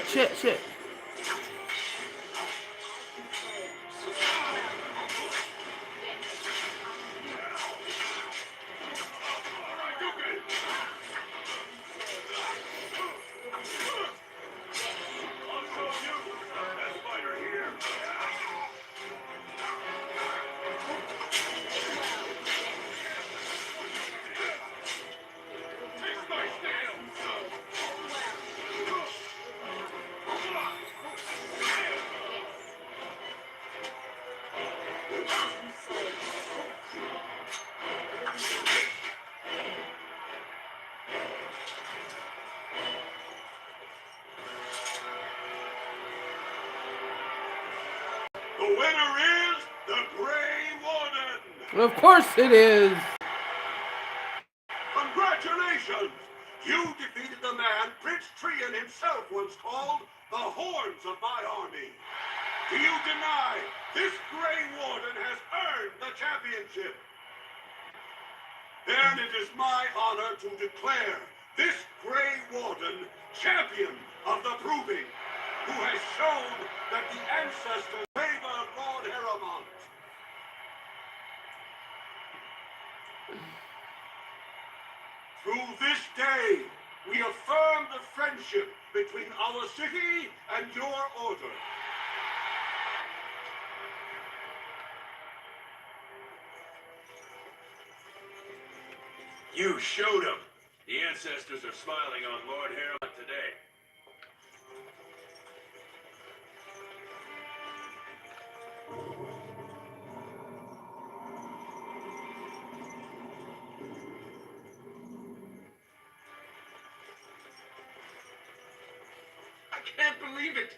Shit. The winner is the Grey Warden. Of course it is. Congratulations! You defeated the man Prince Trian himself once called the Horns of my army. Do you deny this Grey Warden has earned the championship? Then it is my honor to declare this Grey Warden champion of the Proving, who has shown that the ancestors favor Lord Haramont. Through this day, we affirm the friendship between our city and your order. You showed him. The ancestors are smiling on Lord Haramont today. I can't believe it.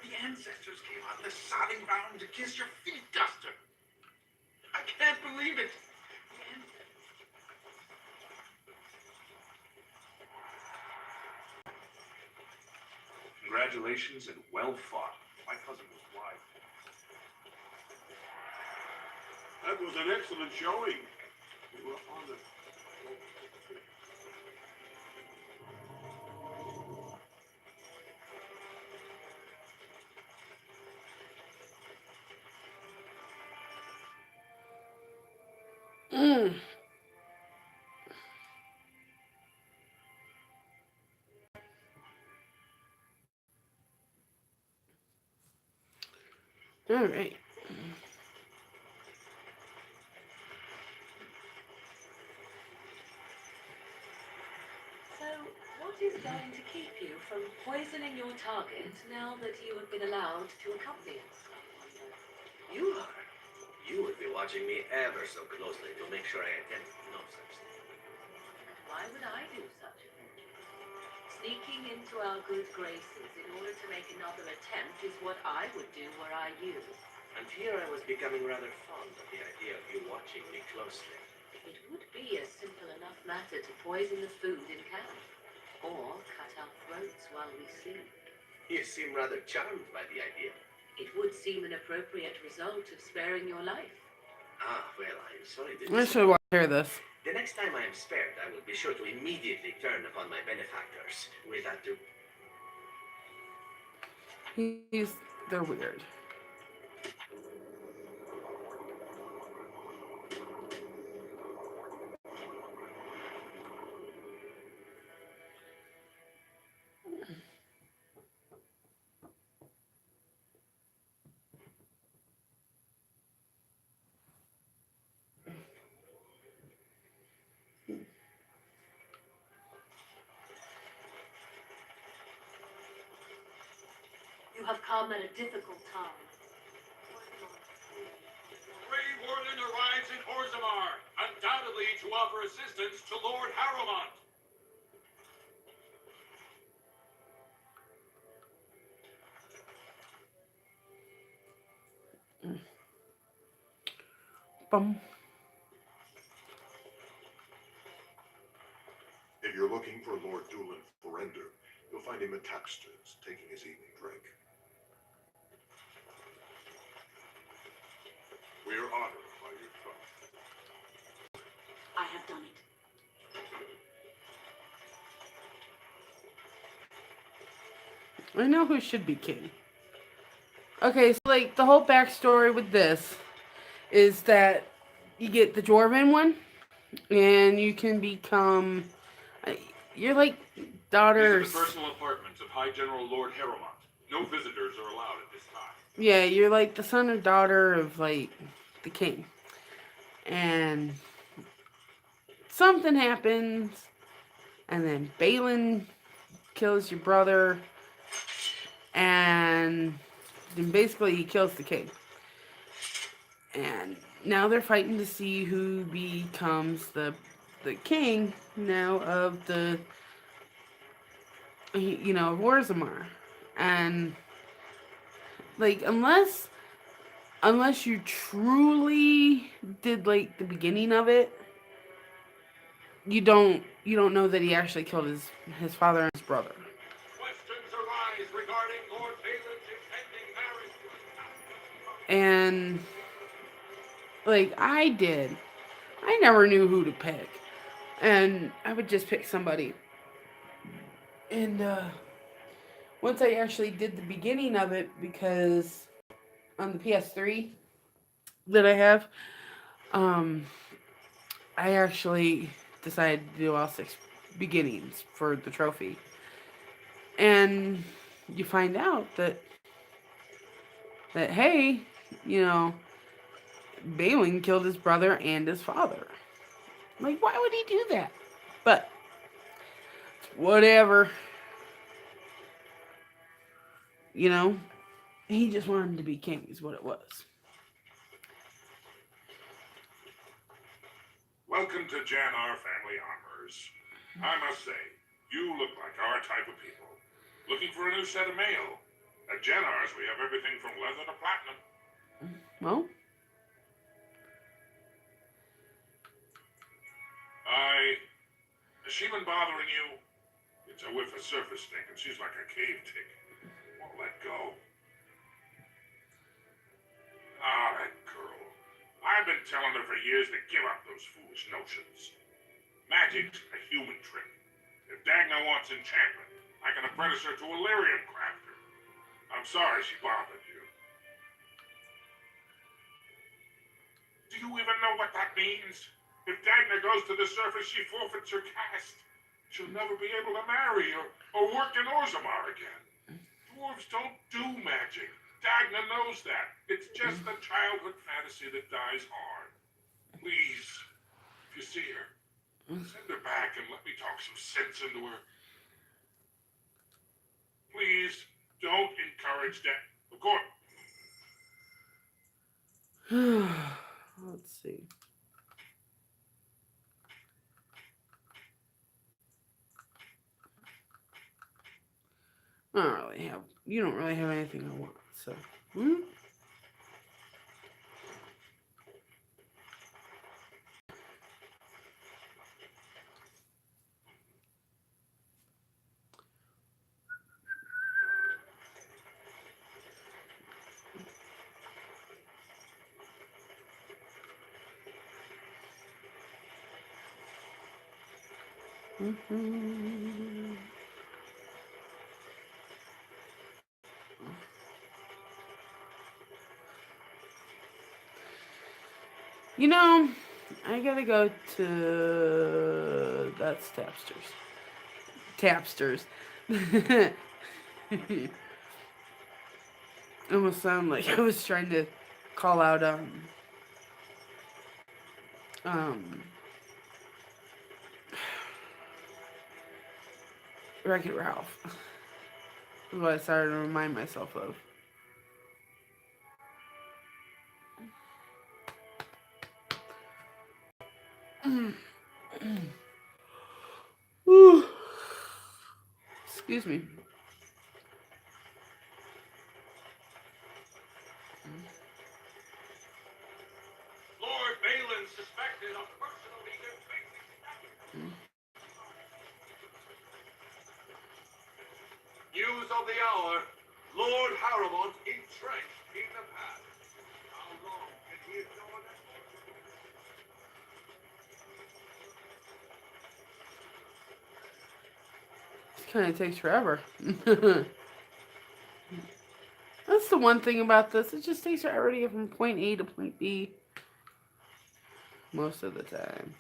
The ancestors came on this sodding ground to kiss your feet, Duster. I can't believe it. Congratulations and well fought. My cousin was wise. That was an excellent showing. We were honored. All right. So, what is going to keep you from poisoning your target now that you have been allowed to accompany us? You are. You would be watching me ever so closely to make sure I attempt no such thing. Why would I do such a thing? Sneaking into our good graces in order to make another attempt is what I would do were I you. And here I was becoming rather fond of the idea of you watching me closely. It would be a simple enough matter to poison the food in camp, or cut our throats while we sleep. You seem rather charmed by the idea. It would seem an appropriate result of sparing your life. Ah, well, I'm sorry to I should want to hear this. The next time I am spared, I will be sure to immediately turn upon my benefactors. With that to... They're weird. You have come at a difficult time. Grey Warden arrives in Orzammar, undoubtedly to offer assistance to Lord Harrowmont. Bum. If you're looking for Lord Doolin Forrender, you'll find him at Taxton's, taking his evening drink. We are honored by your trust. I have done it. I know who should be king. Okay, so like the whole backstory with this is that you get the Dwarven one, and you can become. You're like daughters. These are the personal apartments of High General Lord Harrowmont. No visitors are allowed at this time. Yeah, you're like the son or daughter of like the king, and something happens, and then Balin kills your brother, and then basically he kills the king. And now they're fighting to see who becomes the king now of the, you know, of Orzammar. And like unless you truly did like the beginning of it, you don't know that he actually killed his father and his brother. Questions arise regarding Lord Balin's impending marriage. And like I never knew who to pick, and I would just pick somebody. And once I actually did the beginning of it, because on the PS3 that I have, I actually decided to do all 6 beginnings for the trophy. And you find out that hey, you know, Balin killed his brother and his father. Like, why would he do that? But whatever. You know, he just wanted to be king is what it was. Welcome to Jannar Family Armors. I must say, you look like our type of people. Looking for a new set of mail? At Jannar's, we have everything from leather to platinum. Well, has she been bothering you? It's a whiff of surface stink, and she's like a cave tick. Won't let go. Ah, that girl. I've been telling her for years to give up those foolish notions. Magic's a human trick. If Dagna wants enchantment, I can apprentice her to a lyrium crafter. I'm sorry she bothered you. Do you even know what that means? If Dagna goes to the surface, she forfeits her caste. She'll never be able to marry or work in Orzammar again. Dwarves don't do magic. Dagna knows that. It's just a childhood fantasy that dies hard. Please, if you see her, send her back and let me talk some sense into her. Please, don't encourage that. Of course. let's see. I don't really have. You don't really have anything I want. So. You know, I gotta go to... That's Tapsters. Tapsters. Almost sound like I was trying to call out Wreck-It Ralph. That's what I started to remind myself of. Ooh. Excuse me. Lord Balin suspected of personally defacing News of the hour. Lord Haramont entrenched in the path. How long can he ignore that? It kind of takes forever. That's the one thing about this. It just takes forever to get from point A to point B. Most of the time.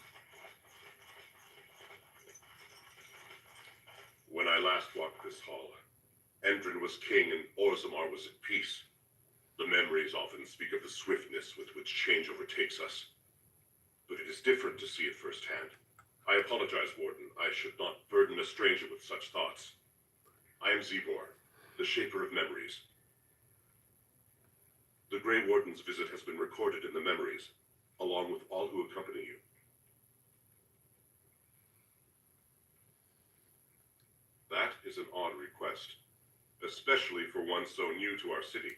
When I last walked this hall, Endrin was king and Orzammar was at peace. The memories often speak of the swiftness with which change overtakes us. But it is different to see it firsthand. I apologize, Warden. I should not burden a stranger with such thoughts. I am Zebor, the Shaper of Memories. The Grey Warden's visit has been recorded in the memories, along with all who accompany you. That is an odd request, especially for one so new to our city.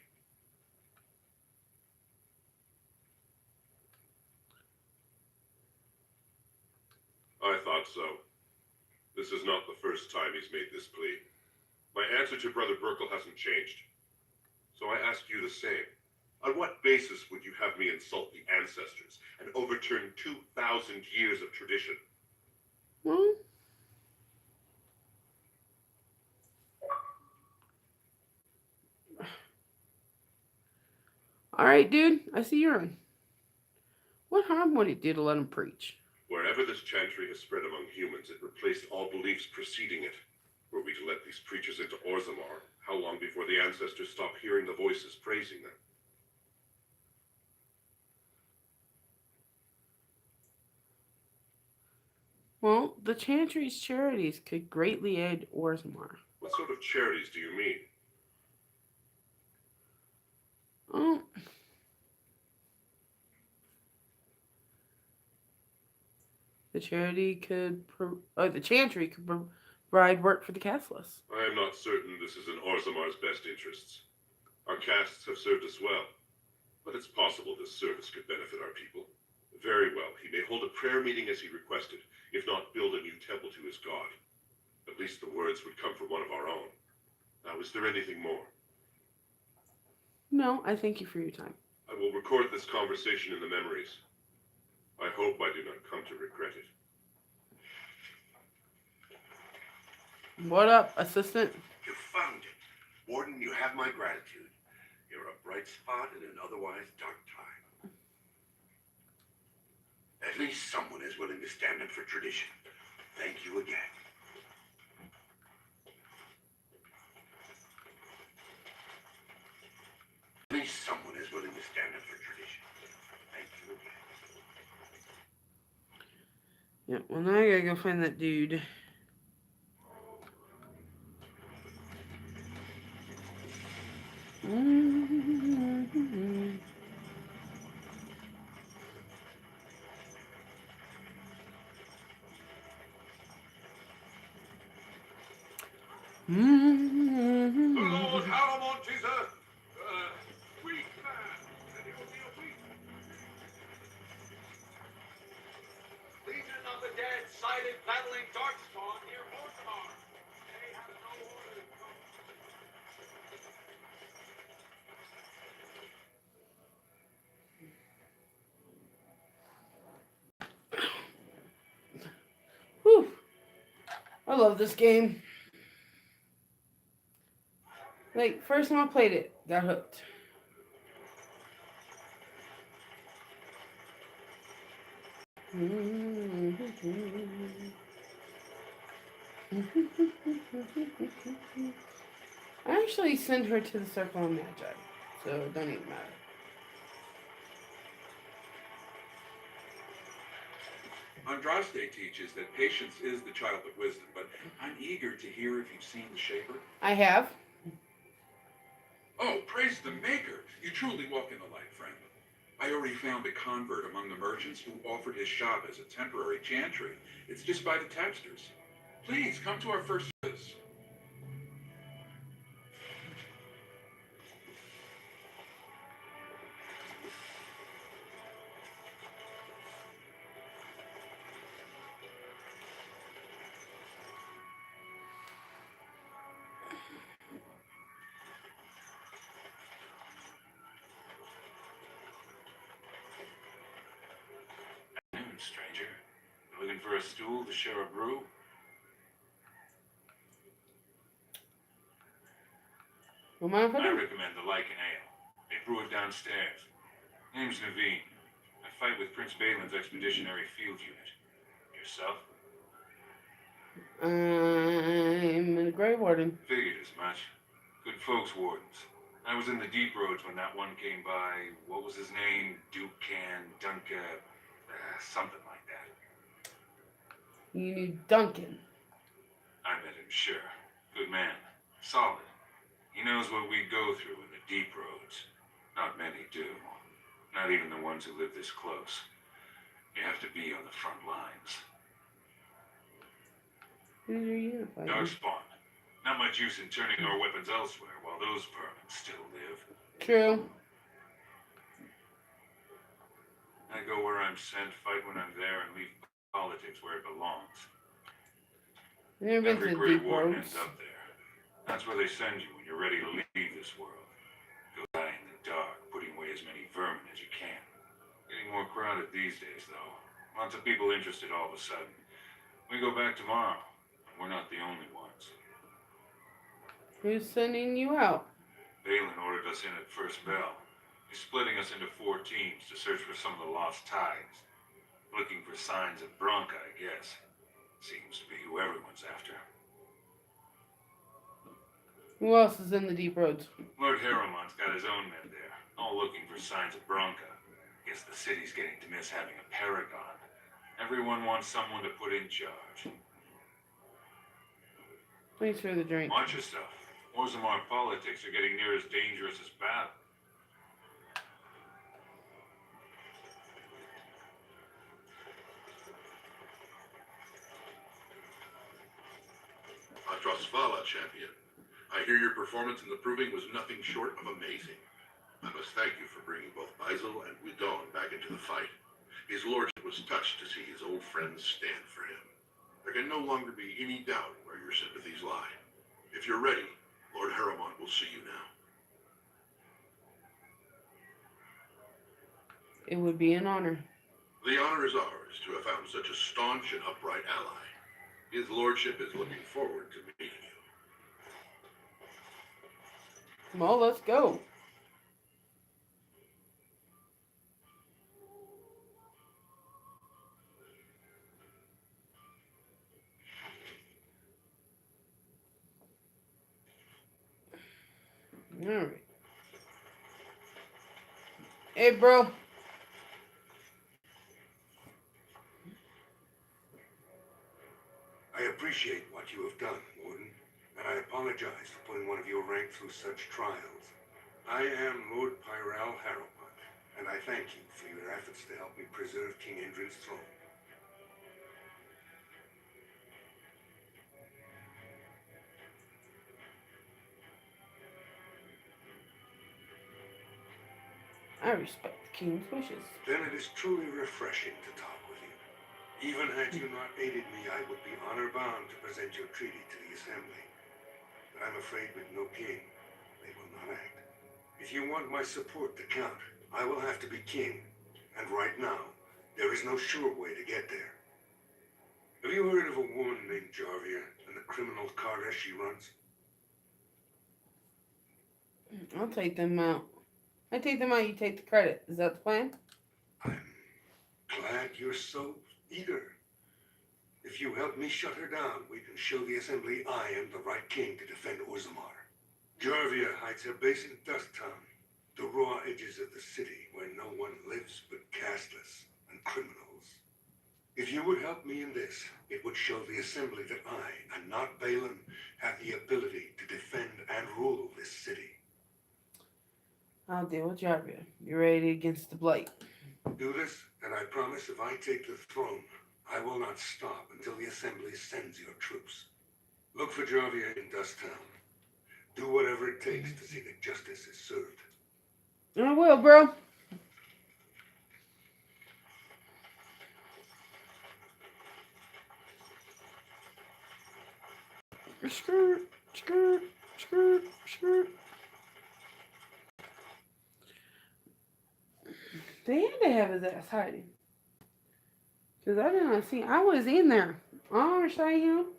I thought so. This is not the first time he's made this plea. My answer to Brother Burkle hasn't changed. So I ask you the same. On what basis would you have me insult the ancestors and overturn 2,000 years of tradition? Well, alright, dude. I see you're on. What harm would it do to let him preach? Wherever this chantry has spread among humans, it replaced all beliefs preceding it. Were we to let these preachers into Orzammar, how long before the ancestors stop hearing the voices praising them? Well, the chantry's charities could greatly aid Orzammar. What sort of charities do you mean? Oh. The chantry could provide work for the castless. I am not certain this is in Orzammar's best interests. Our castes have served us well, but it's possible this service could benefit our people. Very well, he may hold a prayer meeting as he requested, if not build a new temple to his god. At least the words would come from one of our own. Now, is there anything more? No, I thank you for your time. I will record this conversation in the memories. I hope I do not come to regret it. What up, assistant? You found it. Warden, you have my gratitude. You're a bright spot in an otherwise dark time. At least someone is willing to stand up for tradition. Thank you again. At least someone is willing to stand up for tradition. Thank you again. Yeah, well now I gotta go find that dude. Lord Haramont is a weak man, and he will be a weak. Legion of the Dead sighted battling Darkspawn near Orzammar. They have no orders. Whew. I love this game. Like, first time I played it, got hooked. I actually sent her to the Circle of Magi, so it don't even matter. Andraste teaches that patience is the child of wisdom, but I'm eager to hear if you've seen the Shaper. I have. Oh, praise the Maker! You truly walk in the light, friend. I already found a convert among the merchants who offered his shop as a temporary chantry. It's just by the tapsters. Please, come to our first service. Stranger, looking for a stool to share a brew? What am I I recommend the Lycan Ale. They brew it downstairs. Name's Naveen. I fight with Prince Balin's Expeditionary Field Unit. Yourself? I'm a Grey Warden. Figured as much. Good folks, Wardens. I was in the Deep Roads when that one came by. What was his name? Dukan, Dunka, something like that. You need Duncan. I met him, sure. Good man. Solid. He knows what we go through in the Deep Roads. Not many do. Not even the ones who live this close. You have to be on the front lines. Who's your unified? Darkspawn. Not much use in turning our weapons elsewhere while those vermin still live. True. I go where I'm sent, fight when I'm there, and leave politics where it belongs. Never been Every to Grey Deep Warden Roads. ends up there. That's where they send you when you're ready to leave this world. Go die in the dark, putting away as many vermin as you can. Getting more crowded these days, though. Lots of people interested all of a sudden. We go back tomorrow. We're not the only ones. Who's sending you out? Balin ordered us in at first bell. He's splitting us into 4 teams to search for some of the lost tides. Looking for signs of Bronca, I guess. Seems to be who everyone's after. Who else is in the Deep Roads? Lord Harrowmont's got his own men there, all looking for signs of Bronca. Guess the city's getting to miss having a paragon. Everyone wants someone to put in charge. Thanks for the drink. Watch yourself. Orzammar politics are getting near as dangerous as battle. Atrosvala, champion. I hear your performance in the Proving was nothing short of amazing. I must thank you for bringing both Basil and Guidon back into the fight. His lordship was touched to see his old friends stand for him. There can no longer be any doubt where your sympathies lie. If you're ready, Lord Harrowmont will see you now. It would be an honor. The honor is ours to have found such a staunch and upright ally. His lordship is looking forward to meeting you. Well, let's go. All right. Hey, bro. I appreciate what you have done, Warden, and I apologize for putting one of your rank through such trials. I am Lord Pyral Harrowmont, and I thank you for your efforts to help me preserve King Endrin's throne. I respect the king's wishes. Then it is truly refreshing to talk with you. Even had you not aided me, I would be honor-bound to present your treaty to the Assembly. But I'm afraid with no king, they will not act. If you want my support to count, I will have to be king. And right now, there is no sure way to get there. Have you heard of a woman named Jarvia and the criminal carter she runs? I'll take them out. I take them out, you take the credit. Is that the plan? Glad you're so eager. If you help me shut her down, we can show the Assembly I am the right king to defend Orzammar. Jarvia hides her base in Dust Town, the raw edges of the city where no one lives but castless and criminals. If you would help me in this, it would show the Assembly that I, and not Balin, have the ability to defend and rule this city. I'll deal with Jarvia. You ready against the Blight? Do this, and I promise if I take the throne, I will not stop until the Assembly sends your troops. Look for Jarvia in Dust Town. Do whatever it takes to see that justice is served. I will, bro. Skirt, skirt, skirt, skirt. They had to have his ass hiding. Because I did not see. I was in there. Oh, show you.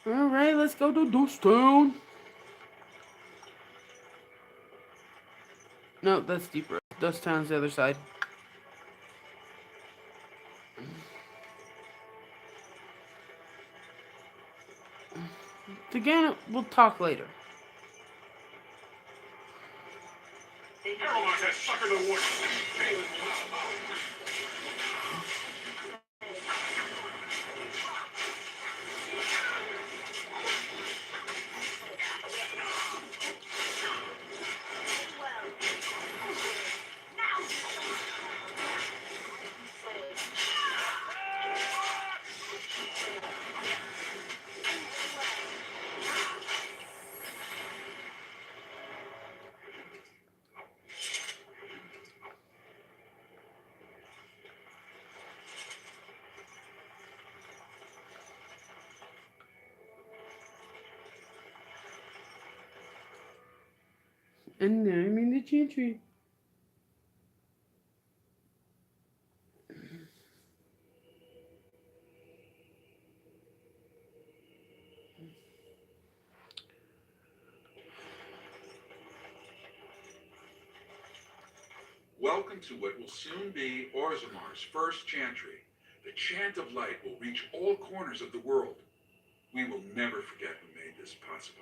Alright, let's go to Dust Town. No, that's Deep Road. Dust Town's the other side. Again, we'll talk later. Everyone has suckered the war. And now I'm in the chantry. Welcome to what will soon be Orzammar's first chantry. The chant of light will reach all corners of the world. We will never forget who made this possible.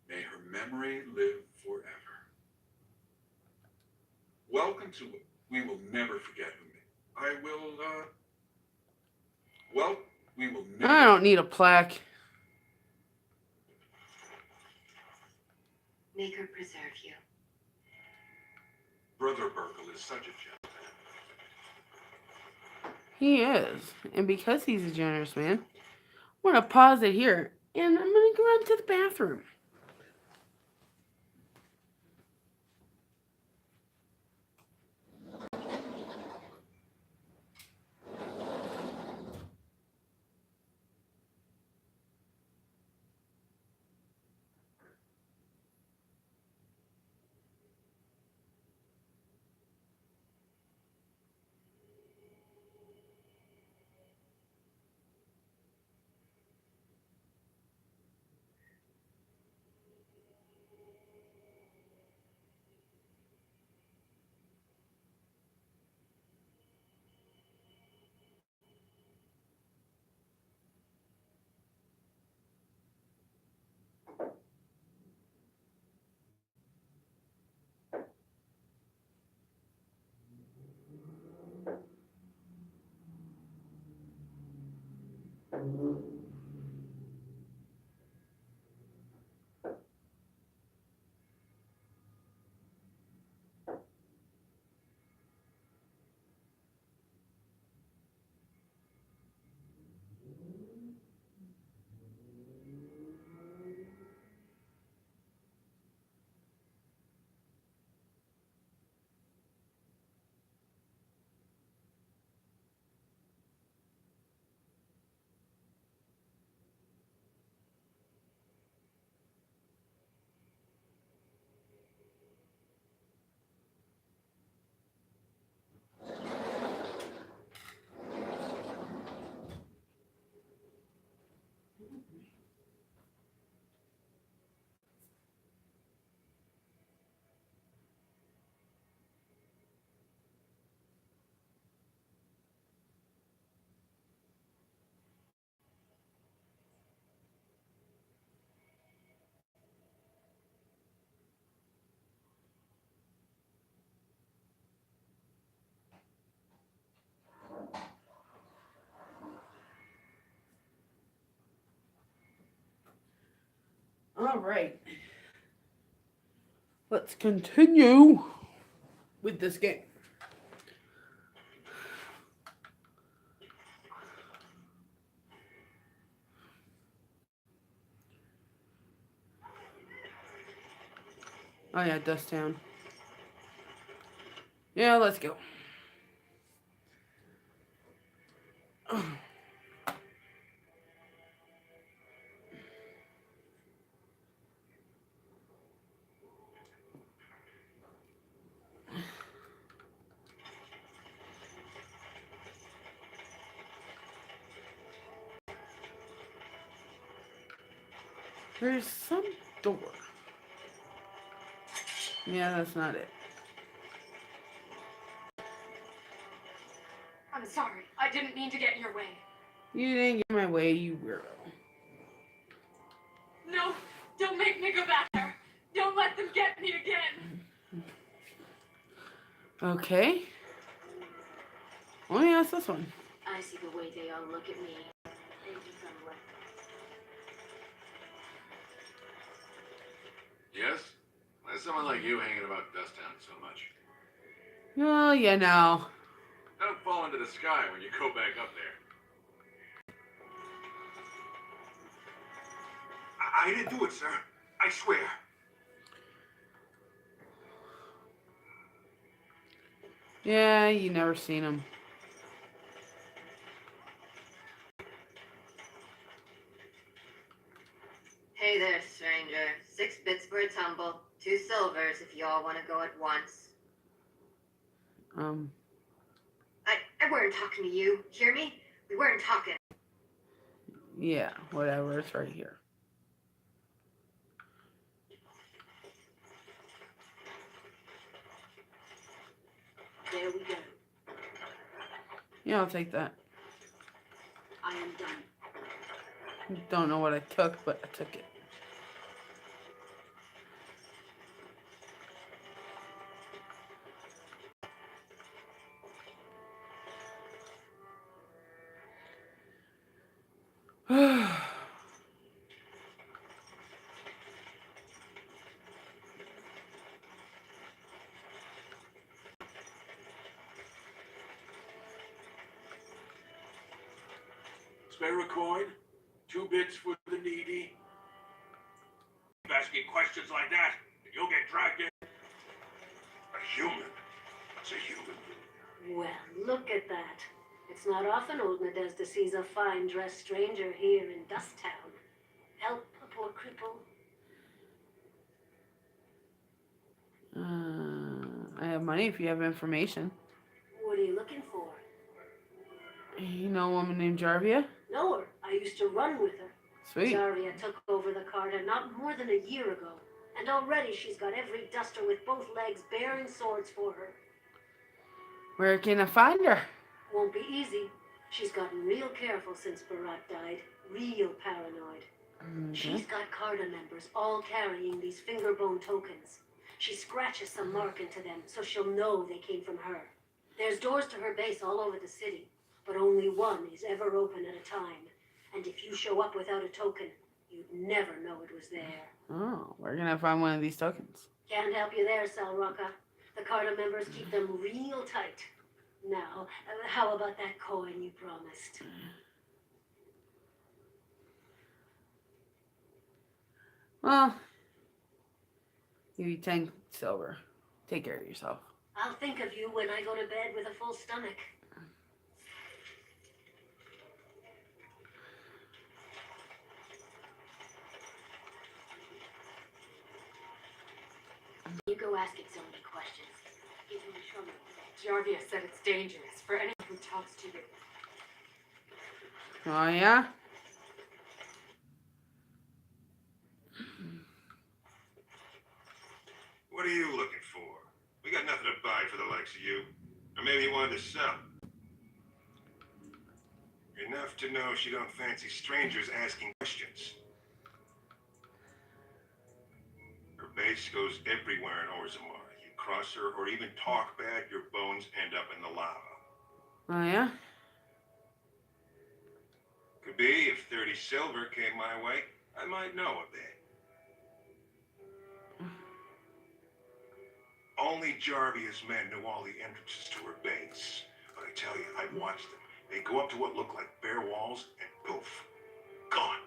May her memory live forever. Welcome to what we will never forget who made. I will, well, we will never. I don't need a plaque. May her preserve you. Brother Burkle is such a gentleman. He is. And because he's a generous man, I'm going to pause it here. And I'm going to go run to the bathroom. All right. Let's continue with this game. Oh yeah, Dust Town. Yeah, let's go. There's some door. Yeah, that's not it. I'm sorry. I didn't mean to get in your way. You didn't get my way, you weirdo. No, don't make me go back there. Don't let them get me again. Okay. Oh yeah, it's this one. I see the way they all look at me. They think I'm left. Yes? Why is someone like you hanging about Dusttown so much? Oh, you know. Don't fall into the sky when you go back up there. I didn't do it, sir. I swear. Yeah, you never seen him. Hey there, stranger. 6 bits for a tumble. 2 silvers if you all want to go at once. I weren't talking to you. Hear me? We weren't talking. Yeah, whatever. It's right here. There we go. Yeah, I'll take that. I am done. Don't know what I took, but I took it. Spare a coin? 2 bits for the needy? Keep asking questions like that, and you'll get dragged in. A human? It's a human. Well, look at that. It's not often old Nadezda sees a fine-dressed stranger here in Dust Town. Help a poor cripple. I have money if you have information. What are you looking for? You know a woman named Jarvia? Know her. I used to run with her. Sweet. Zarvia took over the Carta not more than a year ago. And already she's got every duster with both legs bearing swords for her. Where can I find her? Won't be easy. She's gotten real careful since Barat died. Real paranoid. She's got Carta members all carrying these fingerbone tokens. She scratches some mark into them so she'll know they came from her. There's doors to her base all over the city, but only one is ever open at a time. And if you show up without a token, you'd never know it was there. Oh, where can I find one of these tokens? Can't help you there, Salraka. The Carta members keep them real tight. Now, how about that coin you promised? Well, give you 10 silver. Take care of yourself. I'll think of you when I go to bed with a full stomach. You go ask it so many questions. Give me trouble. Jarvia said it's dangerous for anyone who talks to you. Oh, yeah? What are you looking for? We got nothing to buy for the likes of you. Or maybe you wanted to sell. Enough to know she don't fancy strangers asking questions. Her base goes everywhere in Orzammar. You cross her or even talk bad, your bones end up in the lava. Oh, yeah? Could be if 30 silver came my way, I might know a bit. Only Jarvia's men know all the entrances to her base. But I tell you, I've watched them. They go up to what look like bare walls and poof. Gone.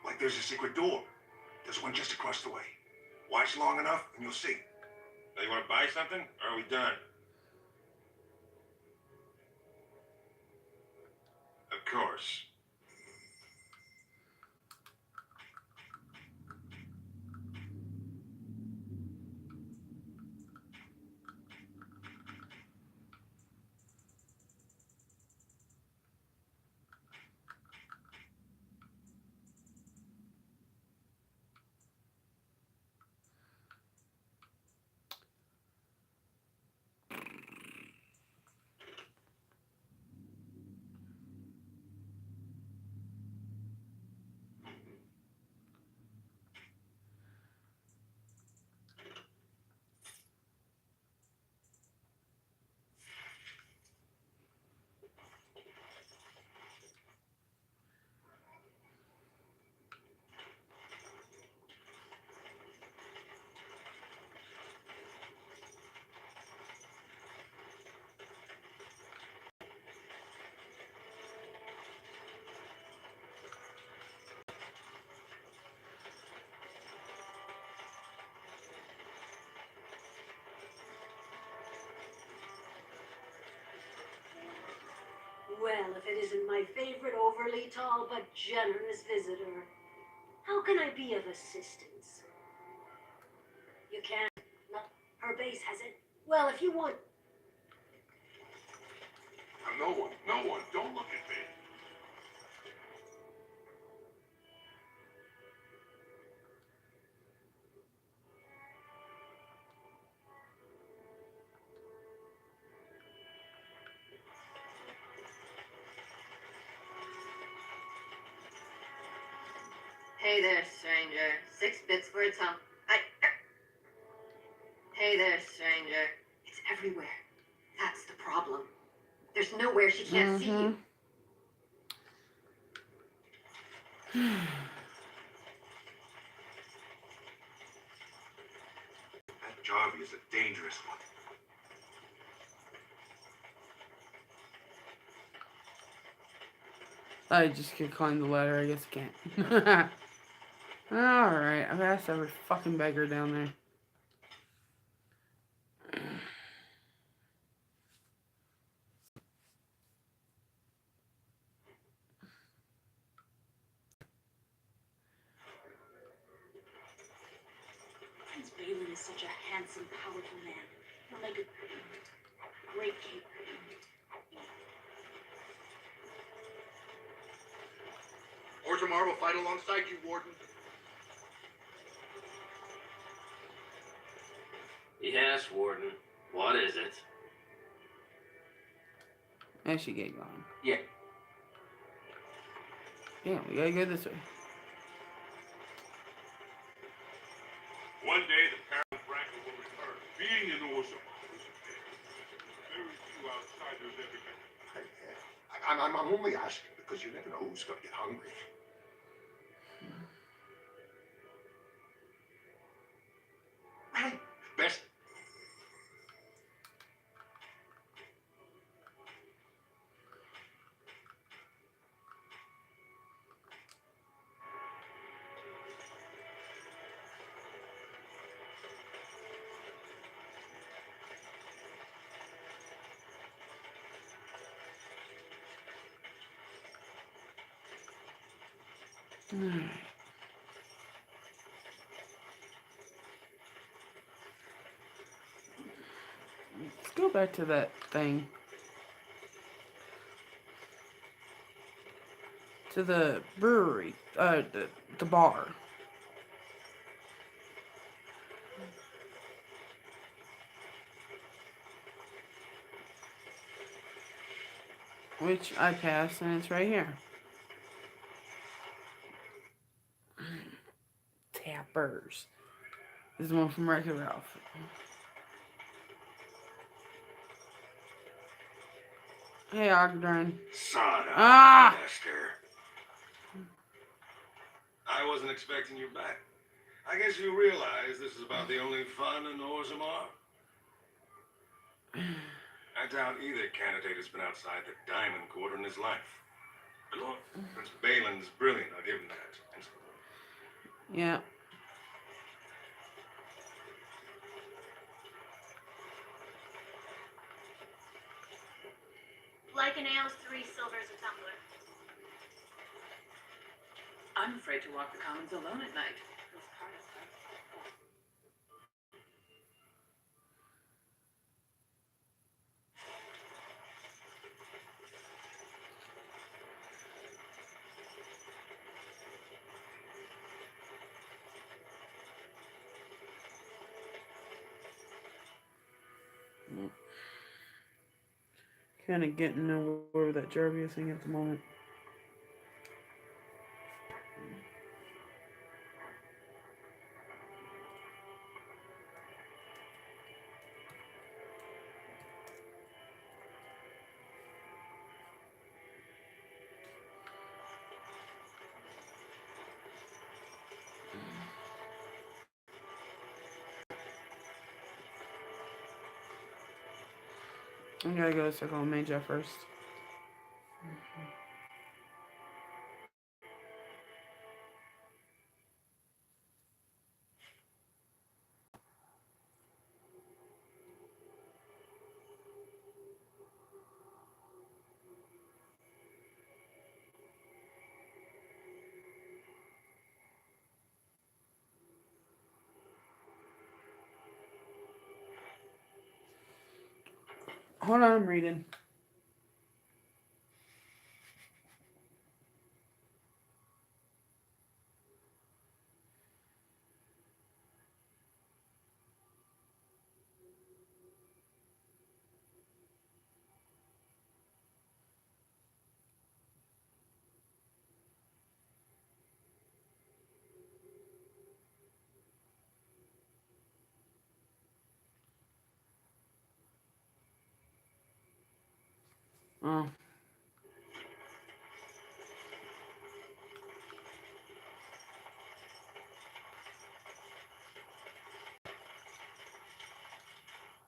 Like there's a secret door. There's one just across the way. Watch long enough and you'll see. Now you want to buy something? Or are we done? Of course. Well, if it isn't my favorite overly tall but generous visitor, how can I be of assistance? You can't. No, her base has it. Well, if you want. No one, don't look at me. Hey there, stranger. 6 bits for its home. Hey there, stranger. It's everywhere. That's the problem. There's nowhere she can't see you. That Jarvie is a dangerous one. I just could climb the ladder. I guess I can't. Alright, I've asked every fucking beggar down there. Prince Balin is such a handsome, powerful man. He'll make a great king. Orzammar will fight alongside you, Warden. Yes, Warden. What is it? I should get going. Yeah. Yeah, we gotta go this way. One day the Baron Brackle will return. Being in Orzammar is a thing. Very few outsiders ever get. I'm only asking because you never know who's gonna get hungry. Right. Best. Alright. Let's go back to that thing. To the brewery. The bar. Which I passed, and it's right here. Tappers. This is one from Wreck-It Ralph. Hey, Ogdren. Son of Ah! a bastard. I wasn't expecting you back. I guess you realize this is about the only fun in Orzammar? I doubt either candidate has been outside the Diamond Court in his life. Lord, Prince Balin's brilliant, I'll give him that. Yeah. Like an ale's 3 silvers a tumbler. I'm afraid to walk the commons alone at night. Those cards are- Kind of getting nowhere with that Jarvia thing at the moment. I gotta go to Circle of Magi first. Hold on, I'm reading. Oh.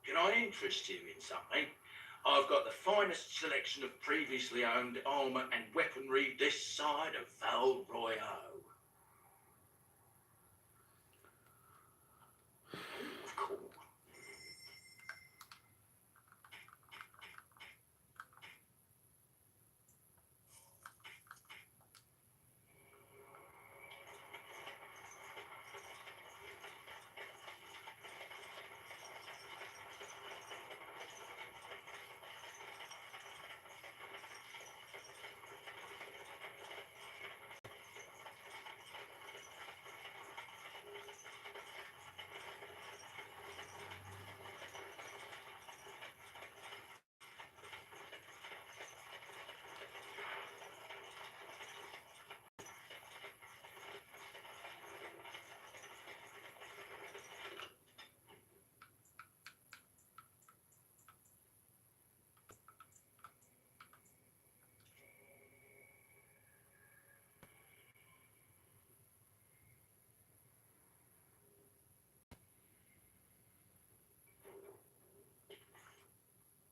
Can I interest you in something? I've got the finest selection of previously owned armour and weaponry this side of Val Royale. Of course.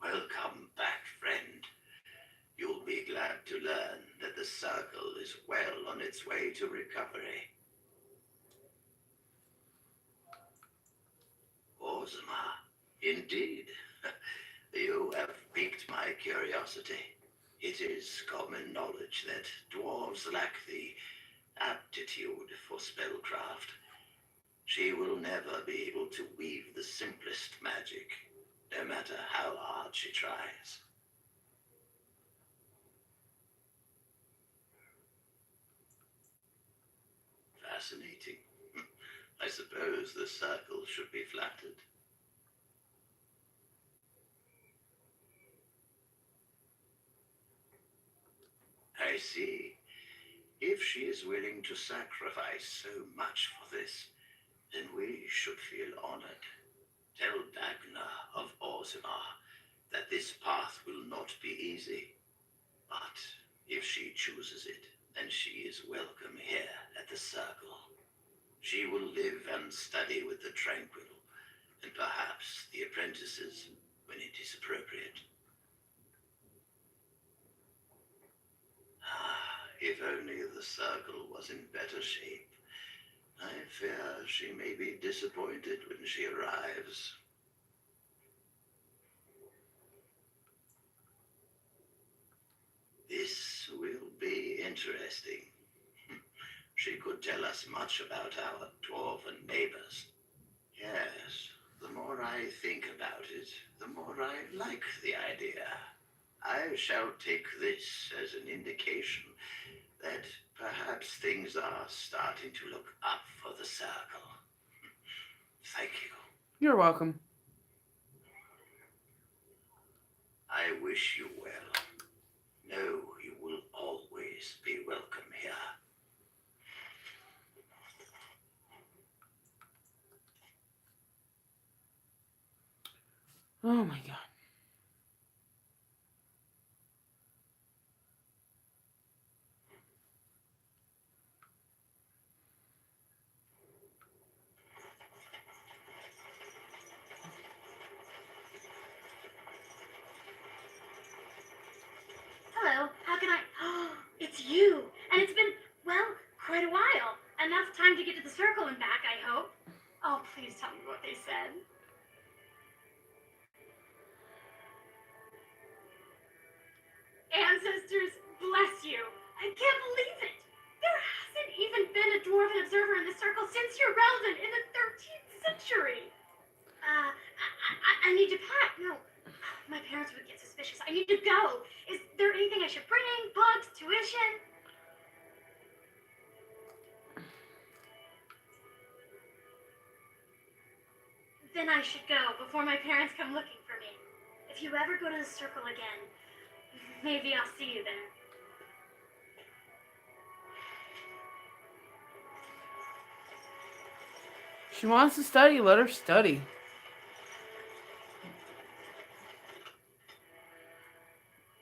Welcome back, friend. You'll be glad to learn that the Circle is well on its way to recovery. Orzammar, indeed. You have piqued my curiosity. It is common knowledge that dwarves lack the aptitude for spellcraft. She will never be able to weave the simplest magic, no matter how hard she tries. Fascinating. I suppose the Circle should be flattered. I see. If she is willing to sacrifice so much for this, then we should feel honored. Tell Dagna of Orzammar that this path will not be easy. But if she chooses it, then she is welcome here at the Circle. She will live and study with the Tranquil, and perhaps the apprentices. when it is appropriate. Ah, if only the circle was in better shape. I fear she may be disappointed when she arrives. This will be interesting. She could tell us much about our dwarven neighbors. Yes, the more I think about it, the more I like the idea. I shall take this as an indication that perhaps things are starting to look up for the circle. Thank you. You're welcome. I wish you well. Know you will always be welcome here. Oh my god. Hello, how can I? Oh, it's you. And it's been, well, quite a while. Enough time to get to the circle and back, I hope. Oh, please tell me what they said. Ancestors, bless you. I can't believe it. There hasn't even been a dwarven observer in the circle since your relevant in the 13th century. I need to pack. No, my parents would get suspicious. I need to go. Is there anything I should bring? Books, tuition? Then I should go before my parents come looking for me. If you ever go to the circle again, maybe I'll see you there. She wants to study, let her study.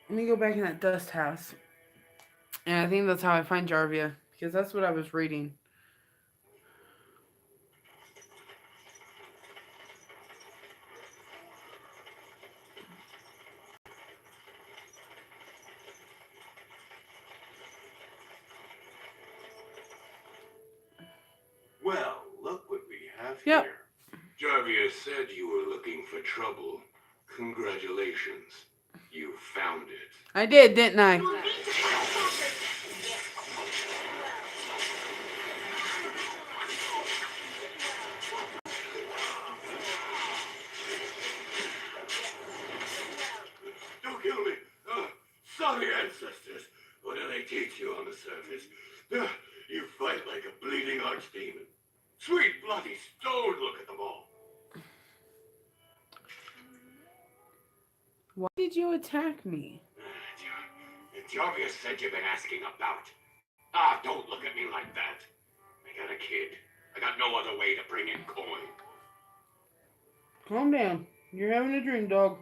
Let me go back in that dust house. And I think that's how I find Jarvia, because that's what I was reading. Well, look what we have Yep. here. Jarvia said you were looking for trouble. Congratulations. You found it. I did, didn't I? Don't kill me. Sorry, ancestors. What do they teach you on the surface? You fight like a bleeding archdemon. Sweet bloody stone, look at them all. Why did you attack me? Jarvia said you've been asking about. Don't look at me like that. I got a kid. I got no other way to bring in coin. Calm down. You're having a dream, dog.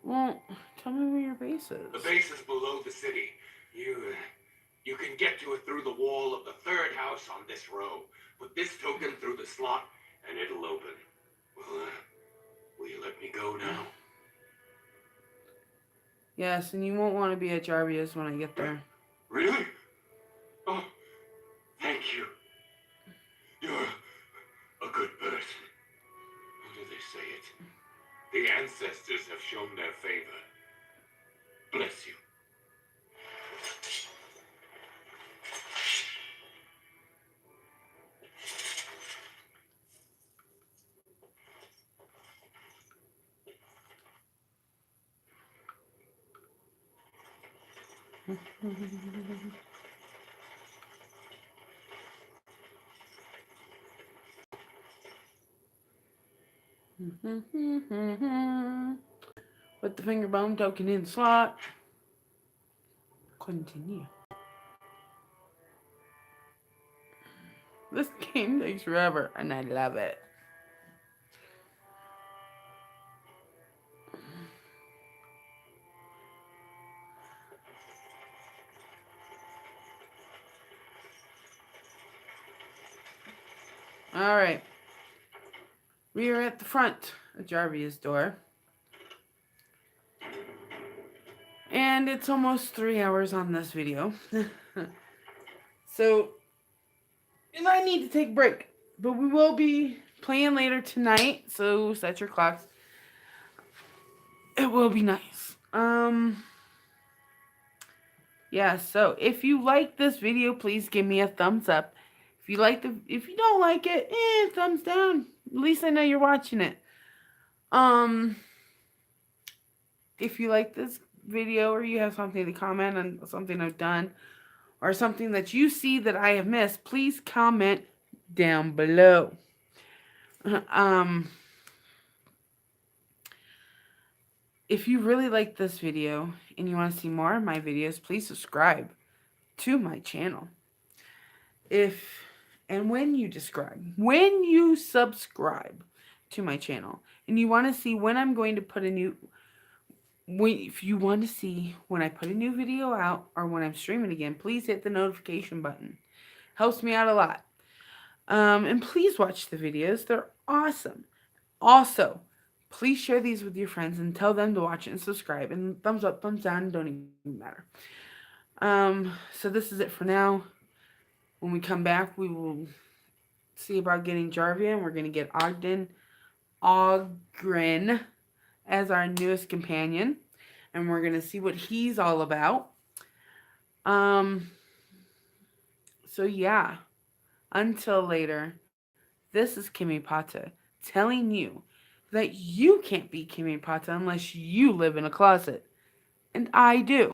Well, tell me where your base is. The base is below the city. You can get to it through the wall of the third house on this row. Put this token through the slot, and it'll open. Well, will you let me go now? Yes, and you won't want to be at Jarvia's when I get there. Really? Oh, thank you. You're a good person. How do they say it? The ancestors have shown their favor. Bless you. Put the finger bone token in the slot. Continue. This game takes forever, and I love it. All right. We are at the front of Jarvia's door. And it's almost 3 hours on this video. So, and I need to take a break. But we will be playing later tonight. So set your clocks. It will be nice. Yeah, so if you like this video, please give me a thumbs up. If you don't like it, thumbs down. At least I know you're watching it. If you like this video or you have something to comment on something I've done or something that you see that I have missed, please comment down below. If you really like this video and you want to see more of my videos, please subscribe to my channel. When you subscribe to my channel and you want to see when I'm going to put a new, if you want to see when I put a new video out or when I'm streaming again, please hit the notification button. Helps me out a lot. And please watch the videos. They're awesome. Also, please share these with your friends and tell them to watch it and subscribe. And thumbs up, thumbs down, don't even matter. So this is it for now. When we come back, we will see about getting Jarvia. And we're going to get Oghren as our newest companion. And we're going to see what he's all about. So yeah. Until later, this is Kimmy Pata telling you that you can't be Kimmy Pata unless you live in a closet. And I do.